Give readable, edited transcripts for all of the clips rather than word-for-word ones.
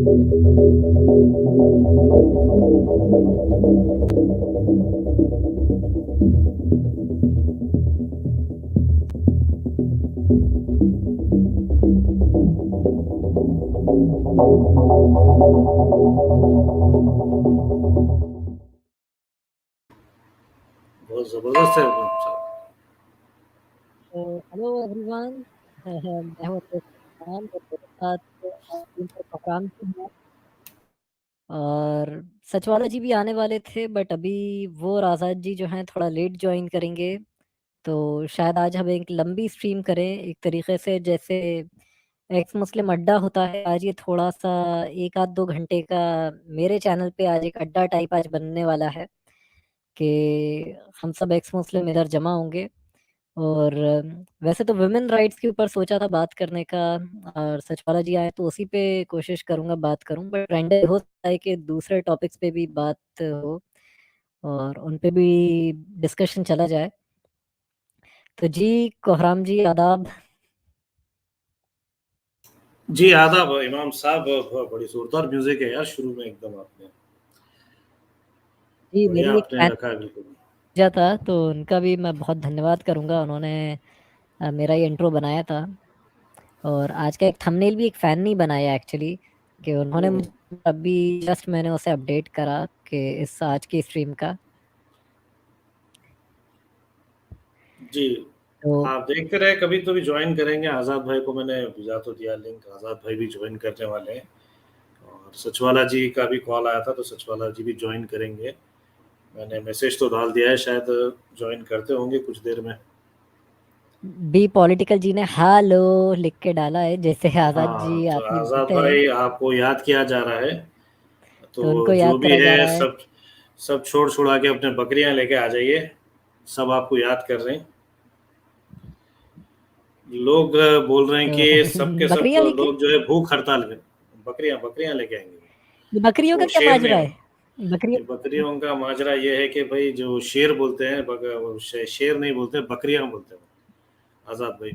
बहुत ज़बरदस्त है इमाम साहब। तो हेलो एवरीवन, मैं हूँ अब्दुल खान और मेरे साथ प्रोग्राम भी है और सचवाला जी भी आने वाले थे, बट अभी वो और आज़ाद जी जो हैं थोड़ा लेट ज्वाइन करेंगे, तो शायद आज हम एक लंबी स्ट्रीम करें एक तरीके से, जैसे एक्स मुस्लिम अड्डा होता है। आज ये थोड़ा सा 1 आध 2 घंटे का मेरे चैनल पे आज एक अड्डा टाइप आज बनने वाला है कि हम सब एक्स मुस्लिम इधर जमा होंगे। और वैसे तो वुमेन राइट्स के ऊपर सोचा था बात करने का, और सचवाला जी आए तो उसी पे कोशिश करूंगा बात करूं, बट रैंडम हो सकता है कि दूसरे टॉपिक्स पे भी बात हो और उन पे भी डिस्कशन चला जाए। तो जी कोहराम जी आदाब। जी आदाब इमाम साहब, बड़ी जोरदार म्यूजिक है यार शुरू में एकदम आपने जी बढ़िया मेरी एक आपने फैन रखा है बिल्कुल। भेजा था, तो उनका भी मैं बहुत धन्यवाद करूंगा, उन्होंने मेरा ये इंट्रो बनाया था। और आज का एक थंबनेल भी एक फैन ने बनाया एक्चुअली, कि उन्होंने मुझे अभी जस्ट मैंने उसे अपडेट करा कि इस आज की स्ट्रीम का। जी तो आप देखते रहे, कभी तो भी ज्वाइन करेंगे। आज़ाद भाई को मैंने भेजा तो दिया लिंक, आज़ाद भाई भी ज्वाइन करने वाले हैं और सचवाला जी का भी कॉल आया था तो सचवाला जी भी ज्वाइन करेंगे। मैंने मैसेज तो डाल दिया है, शायद ज्वाइन करते होंगे कुछ देर में। बी पॉलिटिकल जी ने हालो लिख के डाला है, जैसे आजाद हाँ जी तो आते ही आज़ाद बोलते हैं, भाई आपको याद किया जा रहा है, तो तो उनको जो याद भी करा जा है रहा है। सब सब छोड़ छुड़ा के अपने बकरियां लेके आ जाइए, सब आपको याद कर रहे हैं। लोग बोल रहे हैं तो कि सब के सब बकरियां लेके, लोग जो है भूख हड़ताल में बकरियां बकरियां लेके आएंगे। ये बकरियों का वो क्या शेर माजरा नहीं, है? बकरियों ये बकरियों का माजरा ये है कि भाई जो शेर बोलते हैं वो शेर नहीं बोलते, बकरियां बोलते हैं। आजाद भाई,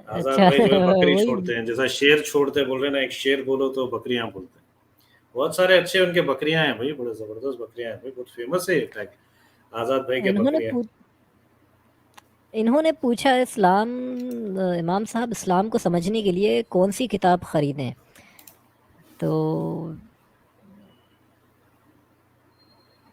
आजाद अच्छा भाई जो है बकरी वही। छोड़ते हैं, जैसा शेर छोड़ते बोल रहे हैं ना, एक शेर बोलो तो बकरियां बोलते हैं। बहुत सारे अच्छे उनके बकरियां हैं भाई, बड़े जबरदस्त बकरियां हैं भाई, बहुत फेमस है ये टैग, आजाद भाई के इन्होंने बकरियां। पूछ इन्होंने पूछा इस्लाम, इमाम साहब इस्लाम को समझने के लिए कौन सी किताब खरीदें? तो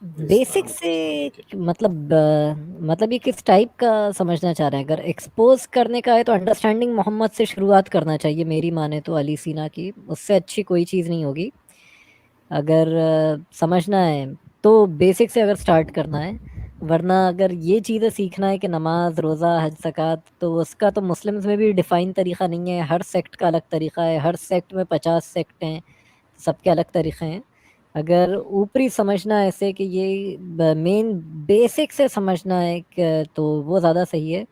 बेसिक इस्लाम से को समझने के लिए मतलब ये किस टाइप का समझना चाह रहे हैं? अगर एक्सपोज करने का है तो अंडरस्टैंडिंग मोहम्मद से शुरुआत करना चाहिए, मेरी माने तो अली सीना की, उससे अच्छी कोई चीज़ नहीं होगी। अगर समझना है तो बेसिक से अगर स्टार्ट करना है, वरना अगर ये चीज़ें सीखना है कि नमाज रोज़ा हज ज़कात, तो उसका तो मुस्लिम्स में भी डिफ़ाइन तरीक़ा नहीं है, हर सेक्ट का अलग तरीक़ा है, हर सेक्ट में 50 सेक्ट हैं, सबके अलग तरीक़े हैं। अगर ऊपरी समझना है ऐसे कि ये मेन बेसिक से समझना है तो वो ज़्यादा सही है।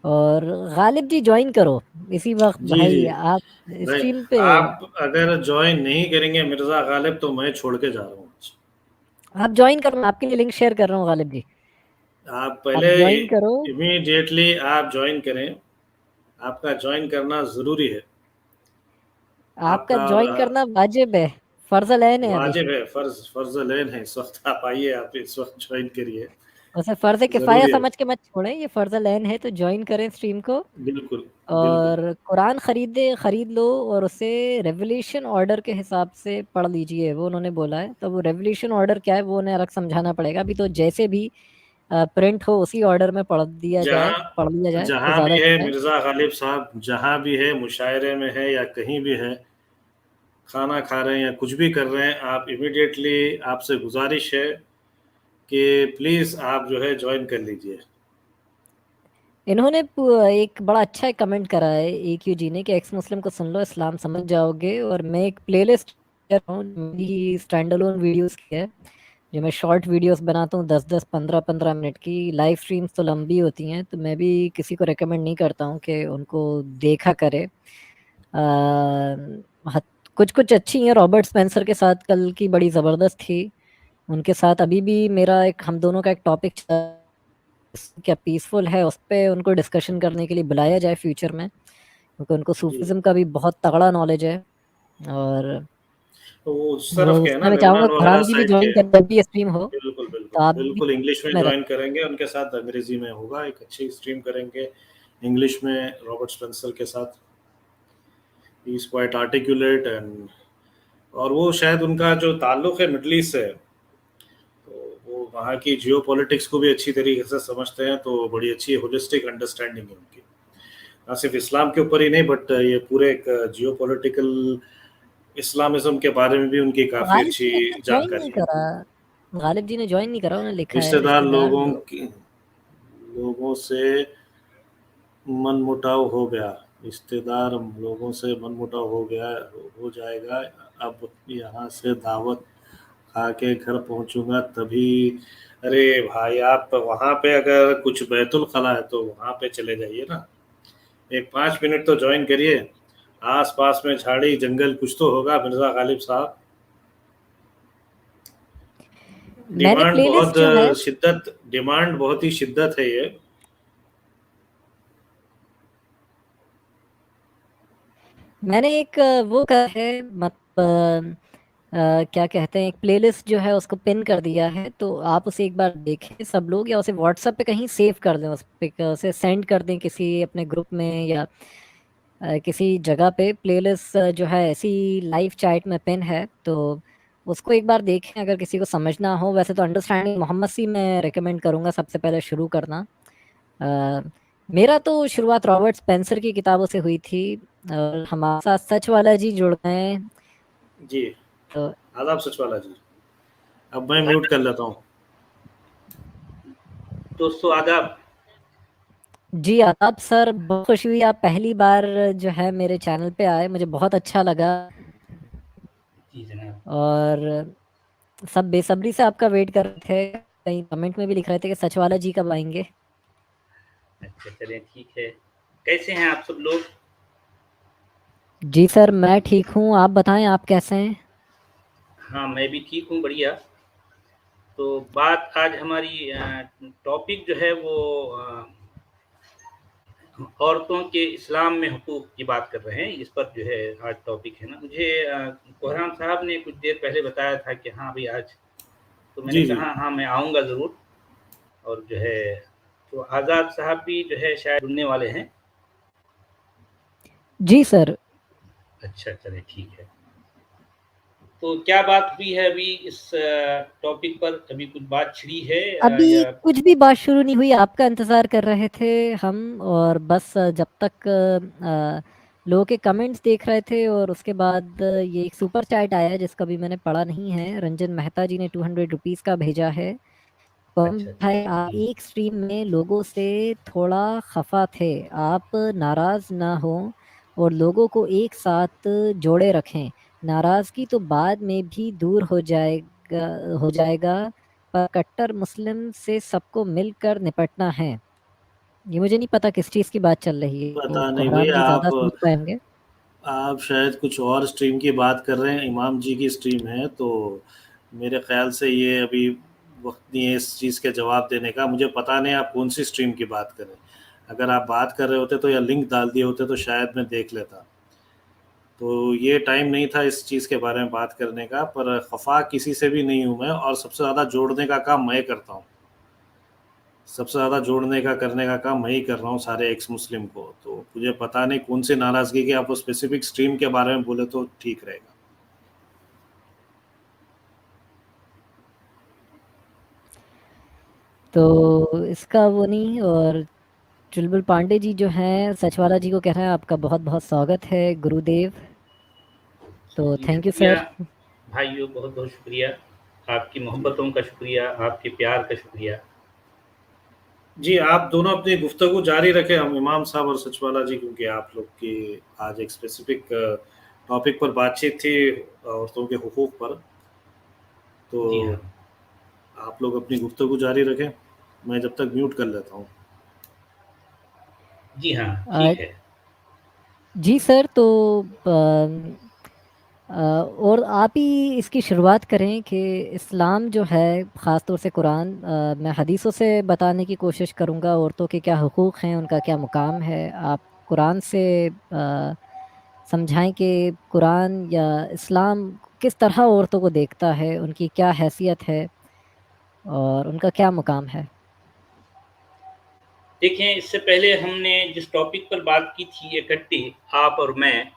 और गालिब जी ज्वाइन करो इसी वक्त जी जी भाई, आप भाई, स्ट्रीम पे। आप अगर ज्वाइन नहीं करेंगे मिर्जा गालिब तो मैं छोड़ के जा रहा हूँ आज। आप ज्वाइन करो, मैं आपके लिए लिंक शेयर कर रहा हूँ गालिब जी, आप आप पहले ज्वाइन करो। इमीडिएटली आप ज्वाइन करें, आपका ज्वाइन करना ज़रूरी है। आपका आपका और ज्वाइन करना वाजिब है, फर्ज ऐन है अभी। वाजिब है, फ़र्ज़ लेन है इस वक़्त, आप आइए, आप इस वक़्त ज्वाइन करिए, उसे फर्ज किफ़ाया ज़रूरी है। समझ के मत छोड़ें, ये फर्ज ऐन है, तो ज्वाइन करें स्ट्रीम को। बिल्कुल, बिल्कुल। और कुरान खरीद लो और उसे रेवोल्यूशन ऑर्डर के हिसाब से पढ़ लीजिए, वो उन्होंने बोला है। तो वो रेवोल्यूशन ऑर्डर क्या है वो उन्हें अलग समझाना पड़ेगा, अभी तो जैसे भी प्रिंट हो उसी ऑर्डर में जहाँ पढ़ लिया जाए तो जहाँ ज़्यादा भी है अच्छा है। मिर्ज़ा गालिब साहब, जहाँ भी है, मुशायरे में है या कहीं भी है, खाना खा रहे हैं या कुछ भी कर रहे हैं, आप इमीडिएटली, आपसे गुज़ारिश है कि प्लीज़ आप जो है ज्वाइन कर लीजिए। इन्होंने एक बड़ा अच्छा कमेंट करा है AQ जी ने, कि एक्स मुस्लिम को सुन लो इस्लाम समझ जाओगे। और मैं एक प्लेलिस्ट कर रहा हूँ मेरी स्टैंड अलोन वीडियोस की है, जो मैं शॉर्ट वीडियोस बनाता हूँ, 10-10 15-15 मिनट की। लाइव स्ट्रीम्स तो लंबी होती हैं, तो मैं भी किसी को रेकमेंड नहीं करता हूँ कि उनको देखा करे। कुछ कुछ अच्छी हैं, रॉबर्ट स्पेंसर के साथ कल की बड़ी ज़बरदस्त थी, उनके साथ अभी भी मेरा एक, हम दोनों का एक टॉपिक क्या पीसफुल है, उस पे उनको डिस्कशन करने के लिए बुलाया जाए फ्यूचर में, क्योंकि उनको जी। सूफिज्म का भी बहुत तगड़ा नॉलेज है। और तो वो उस वो तरफ के हैं ना, उसमें मैं चाहूँगा लेबनान वगैरह कोहरान जी भी साइड के। जॉइन करें जब भी स्ट्रीम हो, बिल्कुल, तो बिल्कुल। आप भी बिल्कुल इंग्लिश में में जॉइन करेंगे, उनके साथ अंग्रेज़ी में होगा, एक अच्छी स्ट्रीम करेंगे इंग्लिश में रॉबर्ट स्पेंसर के साथ। He is quite articulate and और वो शायद उनका जो ताल्लुक़ है मिडल ईस्ट से, तो वो वहाँ की जियोपॉलिटिक्स को भी अच्छी तरीके से समझते हैं, तो बड़ी अच्छी होलिस्टिक अंडरस्टैंडिंग है उनकी। ना सिर्फ़ इस्लाम के ऊपर ही नहीं, बट ये पूरे एक जियोपॉलिटिकल इस्लामिज़्म के बारे में भी उनकी काफ़ी गालिब अच्छी जी ने शायद जॉइन नहीं जानकारी है। करा, गालिब जी ने जॉइन नहीं करा, उन्होंने लिखा है रिश्तेदार रिश्तेदार लोग। लोगों से मनमुटाव हो गया, रिश्तेदार लोगों से मनमुटाव हो जाएगा। अब यहाँ से दावत खा के घर पहुँचूँगा तभी। अरे भाई, आप वहाँ पे अगर कुछ बैतुल खला है तो वहाँ पे चले जाइए ना, एक 5 मिनट तो जॉइन करिए। आस-पास में झाड़ी जंगल कुछ तो होगा मिर्ज़ा गालिब साहब। मैंने प्लेलिस्ट जो है डिमांड बहुत ही शिद्दत है ये। मैंने एक वो करा है मतलब क्या कहते हैं, एक प्लेलिस्ट जो है उसको पिन कर दिया है, तो आप उसे एक बार देखें सब लोग, या उसे व्हाट्सएप पे कहीं सेव कर दें, उस पे उसे सेंड कर दें किसी अपने ग्रुप में, या किसी जगह पे प्लेलिस्ट जो है ऐसी लाइव चैट में पिन है, तो उसको एक बार देखें अगर किसी को समझना हो। वैसे तो अंडरस्टैंडिंग मोहम्मद सी मैं रेकमेंड करूँगा सबसे पहले शुरू करना। अ, मेरा तो शुरुआत रॉबर्ट स्पेंसर की किताबों से हुई थी, और हमारे साथ सच वाला जी जुड़ गए हैं, जी, तो आदाब सचवाला जी। अब मैं म्यूट कर लेता हूँ। दोस्तों आदाब। जी आदाब सर, बहुत खुशी हुई आप पहली बार जो है मेरे चैनल पे आए, मुझे बहुत अच्छा लगा, जी जनाब। और सब बेसब्री से आपका वेट कर रहे थे, कहीं कमेंट में भी लिख रहे थे कि सचवाला जी कब आएंगे। अच्छा चलिए ठीक है। कैसे हैं आप सब लोग? जी सर मैं ठीक हूँ, आप बताएं आप कैसे हैं? हाँ मैं भी ठीक हूँ, बढ़िया। तो बात आज हमारी टॉपिक जो है वो औरतों के इस्लाम में हुकूक की बात कर रहे हैं, इस पर जो है आज टॉपिक है ना। मुझे कोहराम साहब ने कुछ देर पहले बताया था कि हाँ भाई आज, तो मैंने जी, जी। कहा हाँ मैं आऊँगा ज़रूर। और जो है तो आज़ाद साहब भी जो है शायद जुड़ने वाले हैं। जी सर। अच्छा चलिए ठीक है। तो क्या बात हुई है अभी इस टॉपिक पर? अभी कुछ बात छिड़ी है अभी या? कुछ भी बात शुरू नहीं हुई, आपका इंतज़ार कर रहे थे हम, और बस जब तक लोगों के कमेंट्स देख रहे थे, और उसके बाद ये एक सुपर चैट आया जिसका भी मैंने पढ़ा नहीं है, रंजन मेहता जी ने 200 रुपीज़ का भेजा है। अच्छा अच्छा भाई आप जी। एक स्ट्रीम में लोगों से थोड़ा खफा थे, आप नाराज ना हो और लोगों को एक साथ जोड़े रखें। नाराजगी तो बाद में भी दूर हो जाएगा, पर कट्टर मुस्लिम से सबको मिलकर निपटना है। ये मुझे नहीं पता किस चीज़ की बात चल रही है, वो पता नहीं भई, कोहराम जी ज़्यादा समझ पाएंगे। आप शायद कुछ और स्ट्रीम की बात कर रहे हैं, इमाम जी की स्ट्रीम है, तो मेरे ख़्याल से ये अभी वक़्त नहीं है इस चीज़ के जवाब देने का। मुझे पता नहीं आप कौन-सी स्ट्रीम की बात कर रहे हैं। अगर आप बात कर रहे होते तो या लिंक डाल दिए होते तो शायद मैं देख लेता। तो ये टाइम नहीं था इस चीज़ के बारे में बात करने का, पर ख़फ़ा किसी से भी नहीं हूँ मैं, और सबसे ज़्यादा जोड़ने का काम मैं करता हूँ। सबसे ज़्यादा जोड़ने का, करने का काम मैं ही कर रहा हूँ सारे एक्स मुस्लिम को। तो मुझे पता नहीं कौन-सी नाराज़गी की आप वो स्पेसिफ़िक स्ट्रीम के बारे में बोले तो ठीक रहेगा। तो इसका वो नहीं, और चुलबुल पांडे जी जो हैं सचवाला जी को कह रहे हैं आपका बहुत बहुत स्वागत है गुरुदेव, तो जी थैंक यू शुक्रिया सर। भाइयों, बहुत बहुत शुक्रिया। आपकी मोहब्बतों का शुक्रिया, आपके प्यार का शुक्रिया। जी, आप दोनों अपनी गुफ्तगू जारी रखें, हम इमाम साहब और सचवाला जी, क्योंकि आप लोग की आज एक स्पेसिफ़िक टॉपिक पर बातचीत थी, औरतों के हुकूक पर। तो जी हाँ। आप लोग अपनी गुफ्तगू जारी रखें, मैं जब तक म्यूट कर लेता हूँ। जी हाँ, अ, ठीक है। जी सर, तो और आप ही इसकी शुरुआत करें कि इस्लाम जो है, ख़ास तौर से कुरान, मैं हदीसों से बताने की कोशिश करूँगा औरतों के क्या हुकूक हैं, उनका क्या मुकाम है। आप कुरान से समझाएं कि कुरान या इस्लाम किस तरह औरतों को देखता है, उनकी क्या हैसियत है और उनका क्या मुकाम है। देखें, इससे पहले हमने जिस टॉपिक पर बात की थी इकट्ठी, आप और मैं,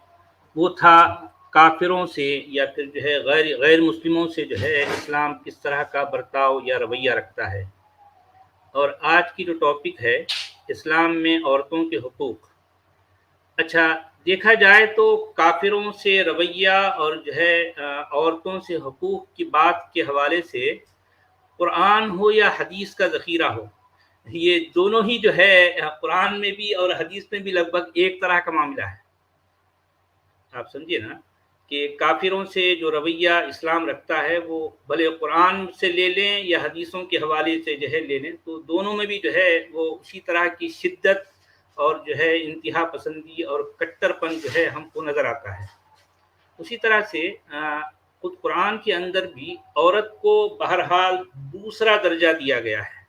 वो था काफिरों से या फिर जो है गैर मुस्लिमों से जो है इस्लाम किस तरह का बर्ताव या रवैया रखता है। और आज की जो टॉपिक है, इस्लाम में औरतों के हुकूक। अच्छा, देखा जाए तो काफिरों से रवैया और जो है औरतों से हुकूक की बात के हवाले से कुरान हो या हदीस का ज़ख़ीरा हो, ये दोनों ही जो है कुरान में भी और हदीस में भी लगभग एक तरह का मामला है। आप समझिए ना कि काफिरों से जो रवैया इस्लाम रखता है वो भले कुरान से ले लें या हदीसों के हवाले से जो है ले लें, तो दोनों में भी जो है वो उसी तरह की शिद्दत और जो है इंतहा पसंदी और कट्टरपन जो है हमको नज़र आता है। उसी तरह से खुद कुरान के अंदर भी औरत को बहरहाल दूसरा दर्जा दिया गया है।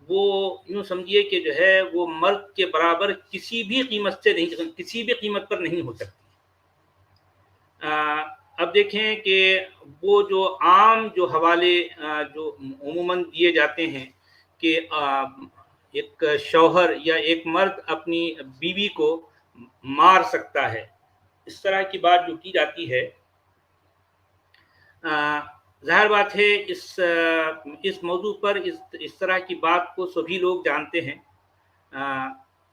वो यूँ समझिए कि जो है वो मर्द के बराबर किसी भी कीमत से नहीं, किसी भी कीमत पर नहीं हो सकती। अब देखें कि वो जो आम जो हवाले जो उमूमन दिए जाते हैं कि एक शौहर या एक मर्द अपनी बीवी को मार सकता है, इस तरह की बात जो की जाती है, ज़ाहिर बात है इस मौजू पर इस तरह की बात को सभी लोग जानते हैं,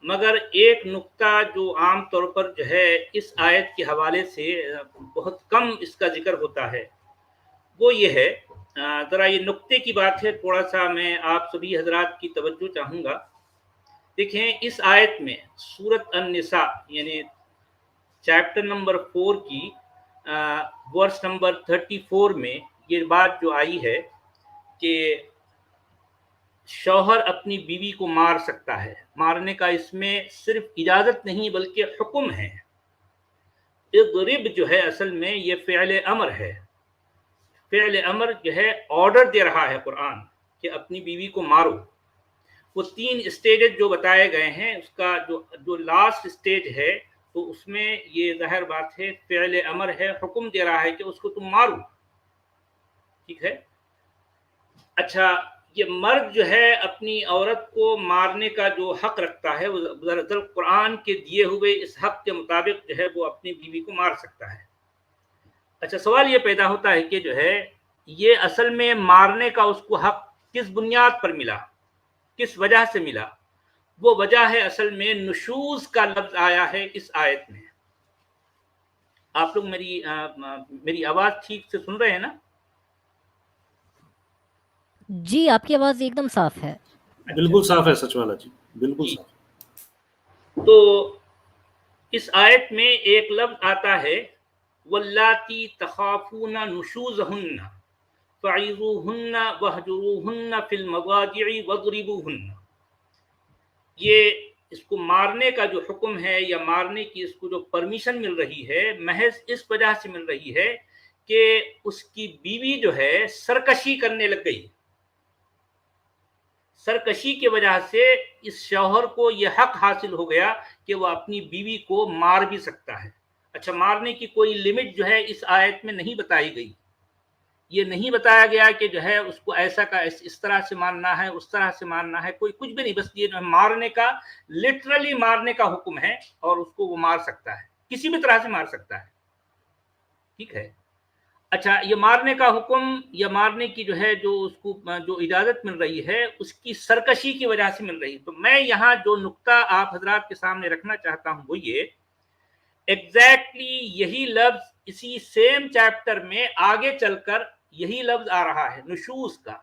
मगर एक नुक्ता जो आम तौर पर जो है इस आयत के हवाले से बहुत कम इसका जिक्र होता है, वो ये है, ज़रा ये नुक्ते की बात है, थोड़ा सा मैं आप सभी हजरात की तवज्जो चाहूँगा। देखें, इस आयत में सूरत अन-निसा यानी चैप्टर नंबर 4 की वर्स नंबर 34 में ये बात जो आई है कि शौहर अपनी बीवी को मार सकता है। मारने का इसमें सिर्फ इजाज़त नहीं बल्कि हुक्म है। इज़रिब जो है असल में ये फ़िअल अमर है। फ़िअल अमर जो है ऑर्डर दे रहा है कुरान कि अपनी बीवी को मारो। वो 3 स्टेजेस जो बताए गए हैं, उसका जो लास्ट स्टेज है, तो उसमें ये ज़ाहिर बात है फ़िअल अमर है, हुक्म दे रहा है कि उसको तुम मारो। ठीक है। अच्छा, ये मर्द जो है अपनी औरत को मारने का जो हक रखता है, वो दरअसल कुरान के दिए हुए इस हक के मुताबिक जो है वो अपनी बीवी को मार सकता है। अच्छा, सवाल ये पैदा होता है कि जो है ये असल में मारने का उसको हक किस बुनियाद पर मिला, किस वजह से मिला? वो वजह है असल में नुशूज़ का लफ्ज़ आया है इस आयत में। आप लोग मेरी आवाज़ ठीक से सुन रहे हैं ना? जी, आपकी आवाज़ एकदम साफ है। बिल्कुल साफ है सचवाला जी, बिल्कुल साफ है। तो इस आयत में एक लफ्ज़ आता है, वल्लाती तखाफूना नुशूज़हुन्ना फ़इज़ूहुन्ना वहजुरूहुन्ना फ़िल मज़ाजि'i वज़रिबूहुन्ना। ये इसको मारने का जो हुक्म है या मारने की इसको जो परमिशन मिल रही है, महज इस वजह से मिल रही है कि उसकी बीवी जो है सरकशी करने लग गई। सरकशी की वजह से इस शौहर को यह हक हासिल हो गया कि वह अपनी बीवी को मार भी सकता है। अच्छा, मारने की कोई लिमिट जो है इस आयत में नहीं बताई गई। ये नहीं बताया गया कि जो है उसको ऐसा का इस तरह से मारना है, उस तरह से मारना है, कोई कुछ भी नहीं। बस ये मारने का, लिटरली मारने का हुक्म है और उसको वो मार सकता है, किसी भी तरह से मार सकता है। ठीक है। अच्छा, ये मारने का हुक्म या मारने की जो है जो उसको जो इजाज़त मिल रही है, उसकी सरकशी की वजह से मिल रही है। तो मैं यहाँ जो नुक्ता आप हज़रात के सामने रखना चाहता हूँ वो ये, एग्जैक्टली यही लफ्ज़ इसी सेम चैप्टर में आगे चलकर यही लफ्ज़ आ रहा है नुशूज़ का।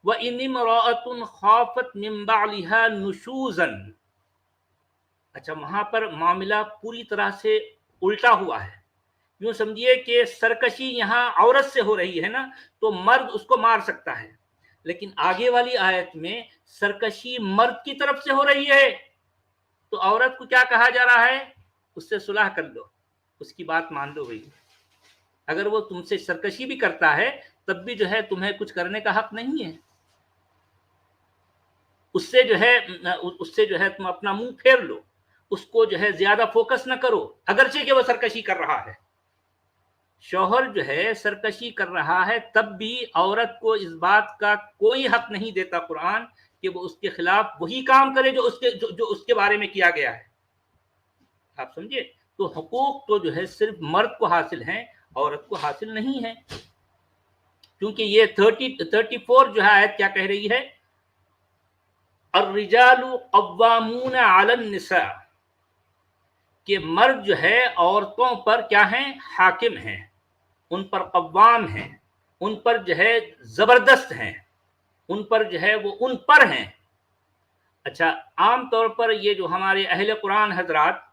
व इन इम्राअतुन खाफत मिन बालिहा नुशूज़न। अच्छा, वहाँ पर मामला पूरी तरह से उल्टा हुआ है। यूँ समझिए कि सरकशी यहाँ औरत से हो रही है ना, तो मर्द उसको मार सकता है, लेकिन आगे वाली आयत में सरकशी मर्द की तरफ से हो रही है, तो औरत को क्या कहा जा रहा है? उससे सुलह कर लो, उसकी बात मान लो भाई। अगर वो तुमसे सरकशी भी करता है तब भी जो है तुम्हें कुछ करने का हक नहीं है। उससे जो है तुम अपना मुंह फेर लो, उसको जो है ज्यादा फोकस न करो, अगरचे कि वो सरकशी कर रहा है। शौहर जो है सरकशी कर रहा है, तब भी औरत को इस बात का कोई हक नहीं देता कुरान कि वो उसके खिलाफ वही काम करे जो उसके बारे में किया गया है। आप समझे? तो हुकूक तो जो है सिर्फ मर्द को हासिल हैं, औरत को हासिल नहीं है। क्योंकि ये 34 जो है आयत क्या कह रही है? अर्रिजालु कव्वामून अलन निसा, कि मर्द जो है औरतों पर क्या हैं? हाकिम हैं, उन पर कव्वाम हैं, उन पर जो है जबरदस्त हैं, उन पर जो है वो उन पर हैं। अच्छा, आम तौर पर ये जो हमारे अहले कुरान हजरात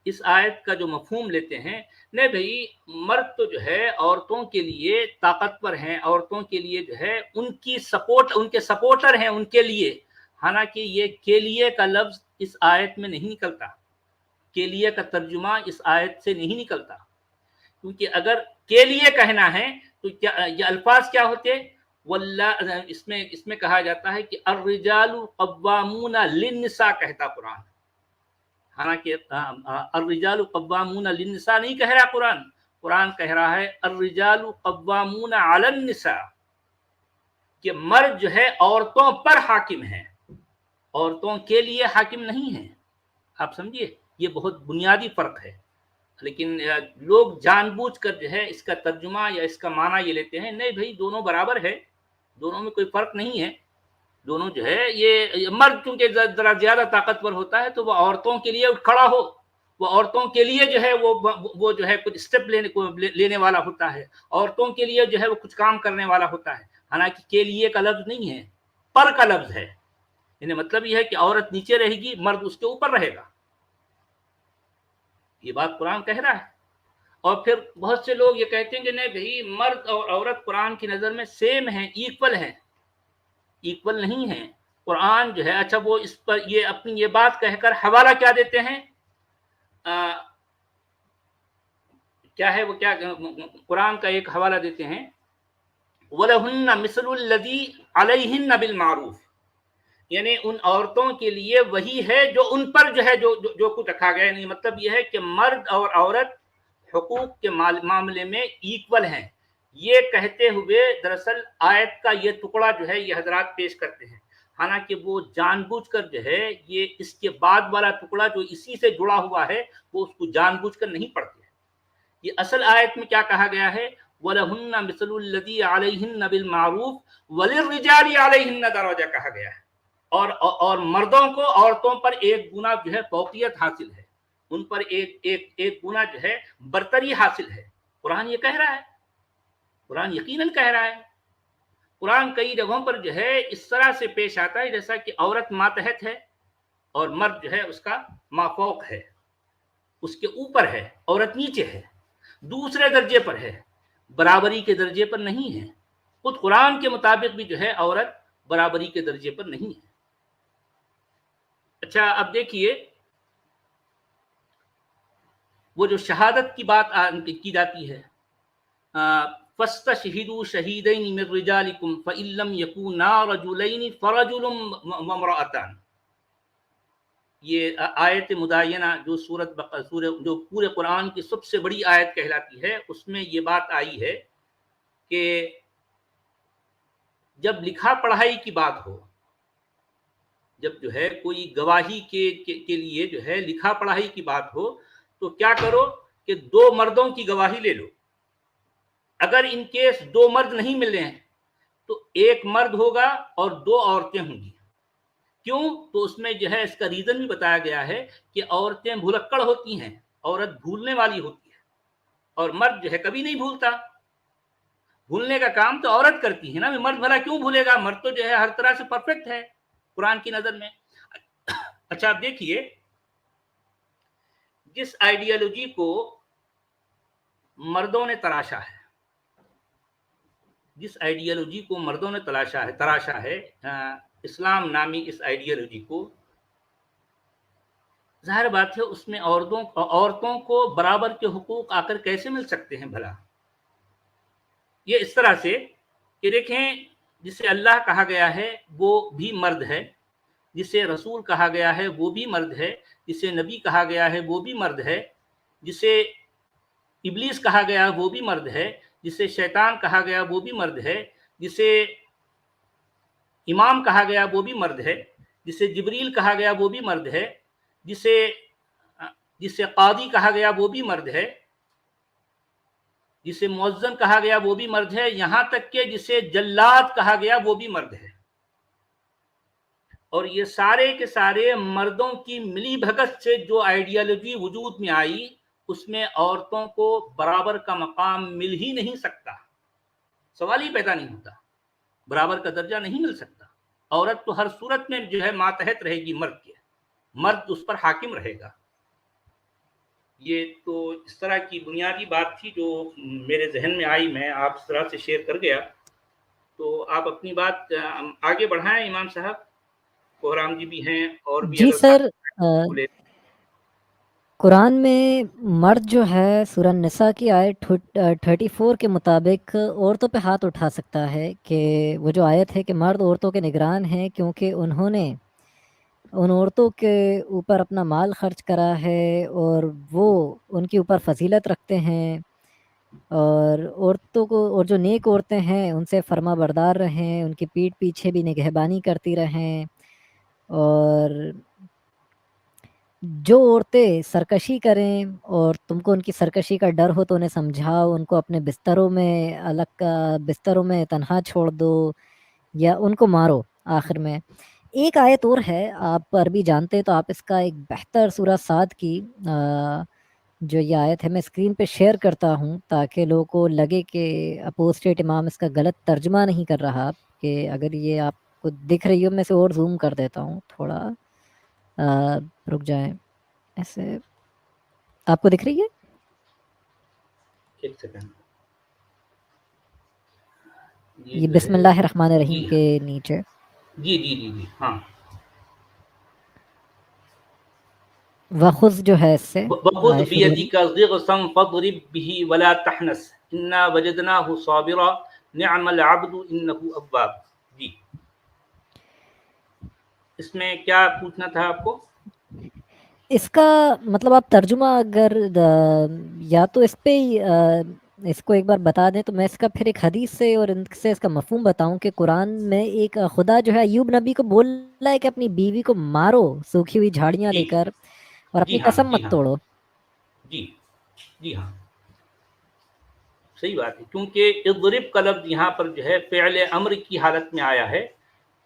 इस आयत का जो मफहूम लेते हैं, नहीं भाई मर्द तो जो है औरतों के लिए ताकतवर हैं, औरतों के लिए जो है उनकी सपोर्ट, उनके सपोर्टर हैं उनके लिए। हालांकि ये के लिए का लफ्ज इस आयत में नहीं निकलता, के लिए का तर्जुमा इस आयत से नहीं निकलता, क्योंकि अगर के लिए कहना है तो क्या ये अल्फाज क्या होते? वल्ला, इसमें कहा जाता है कि अर्रिजालु कव्वामूना लिन्निसा कहता कुरान। हालांकि अर्रिजालु कव्वामूना लिन्निसा नहीं कह रहा कुरान, कुरान कह रहा है अर्रिजालु कव्वामूना अलन निसा, कि मर्द जो है औरतों पर हाकिम है, औरतों के लिए हाकिम नहीं है। आप समझिए, ये बहुत बुनियादी फर्क है। लेकिन लोग जानबूझकर जो है इसका तर्जुमा या इसका माना ये लेते हैं, नहीं भाई दोनों बराबर है, दोनों में कोई फर्क नहीं है। दोनों जो है ये मर्द चूंकि जरा ज्यादा ताकतवर होता है तो वो औरतों के लिए उठ खड़ा हो, वो औरतों के लिए जो है वो जो है कुछ स्टेप लेने वाला होता है, औरतों के लिए जो है वो कुछ काम करने वाला होता है। हालांकि के लिए का लफ्ज नहीं है, पर का लफ्ज है। इन्हें मतलब यह है कि औरत नीचे रहेगी, मर्द उसके ऊपर रहेगा, ये बात कुरान कह रहा है। और फिर बहुत से लोग ये कहते हैं कि नहीं भाई मर्द और औरत कुरान की नजर में सेम है, इक्वल है। इक्वल नहीं है। कुरान जो है, अच्छा वो इस पर ये अपनी ये बात कहकर हवाला क्या देते हैं? क्या है वो, क्या कुरान का एक हवाला देते हैं, वलहुन्ना मिसलुल लज़ी अलैहिन्ना बिल मारूफ, यानी उन औरतों के लिए वही है जो उन पर जो है जो कुछ रखा गया। नहीं मतलब यह है कि मर्द और औरत हुकूक के मामले में इक्वल हैं। ये कहते हुए दरअसल आयत का ये टुकड़ा जो है ये हजरात पेश करते हैं, हालांकि वो जानबूझकर जो है ये इसके बाद वाला टुकड़ा जो इसी से जुड़ा हुआ है वो उसको जानबूझकर नहीं पढ़ते। ये असल आयत में क्या कहा गया है? वलहुन्ना मिसलुल लज़ी अलैहिन्ना बिल मारूफ वलिर्रिजाली अलैहिन्ना दरजा कहा गया है। और मर्दों को औरतों पर एक गुना जो है फौकियत हासिल है, उन पर एक गुना जो है बरतरी हासिल है। कुरान ये कह रहा है, कुरान यकीनन कह रहा है। कुरान कई जगहों पर जो है इस तरह से पेश आता है जैसा कि औरत मातहत है और मर्द जो है उसका माफौक है, उसके ऊपर है, औरत नीचे है, दूसरे दर्जे पर है, बराबरी के दर्जे पर नहीं है। खुद कुरान के मुताबिक भी जो है औरत बराबरी के दर्जे पर नहीं है। अच्छा, अब देखिए वो जो शहादत की बात की जाती है, फस्तशहिदू शहीदैन मिन रिजालिकुम फइल्लम यकूना रजुलैन फरजुलुम वम्रअतान, ये आयत मुदायना जो जो पूरे कुरान की सबसे बड़ी आयत कहलाती है, उसमें ये बात आई है कि जब लिखा पढ़ाई की बात हो, जब जो है कोई गवाही के लिए जो है लिखा पढ़ाई की बात हो, तो क्या करो कि 2 मर्दों की गवाही ले लो। अगर इन केस 2 मर्द नहीं मिले हैं तो 1 मर्द होगा और 2 औरतें होंगी। क्यों? तो उसमें जो है इसका रीजन भी बताया गया है कि औरतें भुलक्कड़ होती हैं, औरत भूलने वाली होती है, और मर्द जो है कभी नहीं भूलता। भूलने का काम तो औरत करती है ना, मर्द भला क्यों भूलेगा? मर्द तो जो है हर तरह से परफेक्ट है कुरान की नजर में। अच्छा, आप देखिए जिस आइडियोलॉजी को मर्दों ने तराशा है, जिस आइडियोलॉजी को मर्दों ने तराशा है इस्लाम नामी इस आइडियोलॉजी को, जाहिर बात है उसमें औरतों को बराबर के हुकूक आकर कैसे मिल सकते हैं भला? ये इस तरह से कि देखें, जिसे अल्लाह कहा गया है वो भी मर्द है, जिसे रसूल कहा गया है वो भी मर्द है, जिसे नबी कहा गया है वो भी मर्द है, जिसे इब्लीस कहा गया वो भी मर्द है, जिसे शैतान कहा गया वो भी मर्द है, जिसे इमाम कहा गया वो भी मर्द है, जिसे जिब्रील कहा गया वो भी मर्द है, जिसे जिसे कादी कहा गया वो भी मर्द है, जिसे मुअज्जन कहा गया वो भी मर्द है, यहां तक कि जिसे जल्लाद कहा गया वो भी मर्द है। और ये सारे के सारे मर्दों की मिली भगत से जो आइडियोलॉजी वजूद में आई, उसमें औरतों को बराबर का मकाम मिल ही नहीं सकता, सवाल ही पैदा नहीं होता, बराबर का दर्जा नहीं मिल सकता। औरत तो हर सूरत में जो है मातहत रहेगी मर्द के, मर्द उस पर हाकिम रहेगा। ये तो इस तरह की बुनियादी बात थी जो मेरे जहन में आई, मैं आप इस तरह से शेयर कर गया। तो आप अपनी बात आगे बढ़ाएं इमाम साहब, कोहराम जी भी हैं और भी जी अगर सर, बोले। कुरान में मर्द जो है सूरह निसा की आयत 34 के मुताबिक औरतों पे हाथ उठा सकता है, कि वो जो आयत है कि मर्द औरतों के निगरान हैं क्योंकि उन्होंने उन औरतों के ऊपर अपना माल खर्च करा है और वो उनके ऊपर फजीलत रखते हैं, और औरतों को, और जो नेक औरतें हैं उनसे फर्मा बरदार रहें, उनकी पीठ पीछे भी निगहबानी करती रहें, और जो औरतें सरकशी करें और तुमको उनकी सरकशी का डर हो तो उन्हें समझाओ, उनको अपने बिस्तरों में बिस्तरों में तन्हा छोड़ दो या उनको मारो। आखिर में एक आयत और है, आप अरबी जानते हैं तो आप इसका एक बेहतर सूरह साद की जो ये आयत है मैं स्क्रीन पे शेयर करता हूँ ताकि लोगों को लगे कि अपोस्टेट इमाम इसका गलत तर्जमा नहीं कर रहा। कि अगर ये आपको दिख रही हो, मैं इसे और जूम कर देता हूँ थोड़ा, रुक जाए, ऐसे आपको दिख रही है? एक सेकंड, ये बिस्मिल्लाहिर्रहमानिर्रहीम जी के नीचे। जी जी जी जी हाँ, वखुज़ जो है इससे वखुद आयत शुरू हो रही। बियदिका ज़िग़सन फ़द्रिब बिही वला तहनस इन्ना वजदनाहु साबिरा निअमल अब्दु इन्नहु अव्वाब। जी, इसमें क्या पूछना था आपको? इसका मतलब आप तर्जुमा अगर या तो इस पे इसको एक बार बता दें तो मैं इसका फिर एक हदीस से और इनसे इसका मफहूम बताऊं कि कुरान में एक खुदा जो है अय्यूब नबी को बोल रहा है कि अपनी बीवी को मारो सूखी हुई झाड़ियां जी लेकर और जी अपनी हाँ, कसम जी मत हाँ, तोड़ो। जी जी हाँ, सही बात है, क्योंकि इज़रिब का लफ्ज़ यहाँ पर जो है फ़िअल अम्र की हालत में आया है,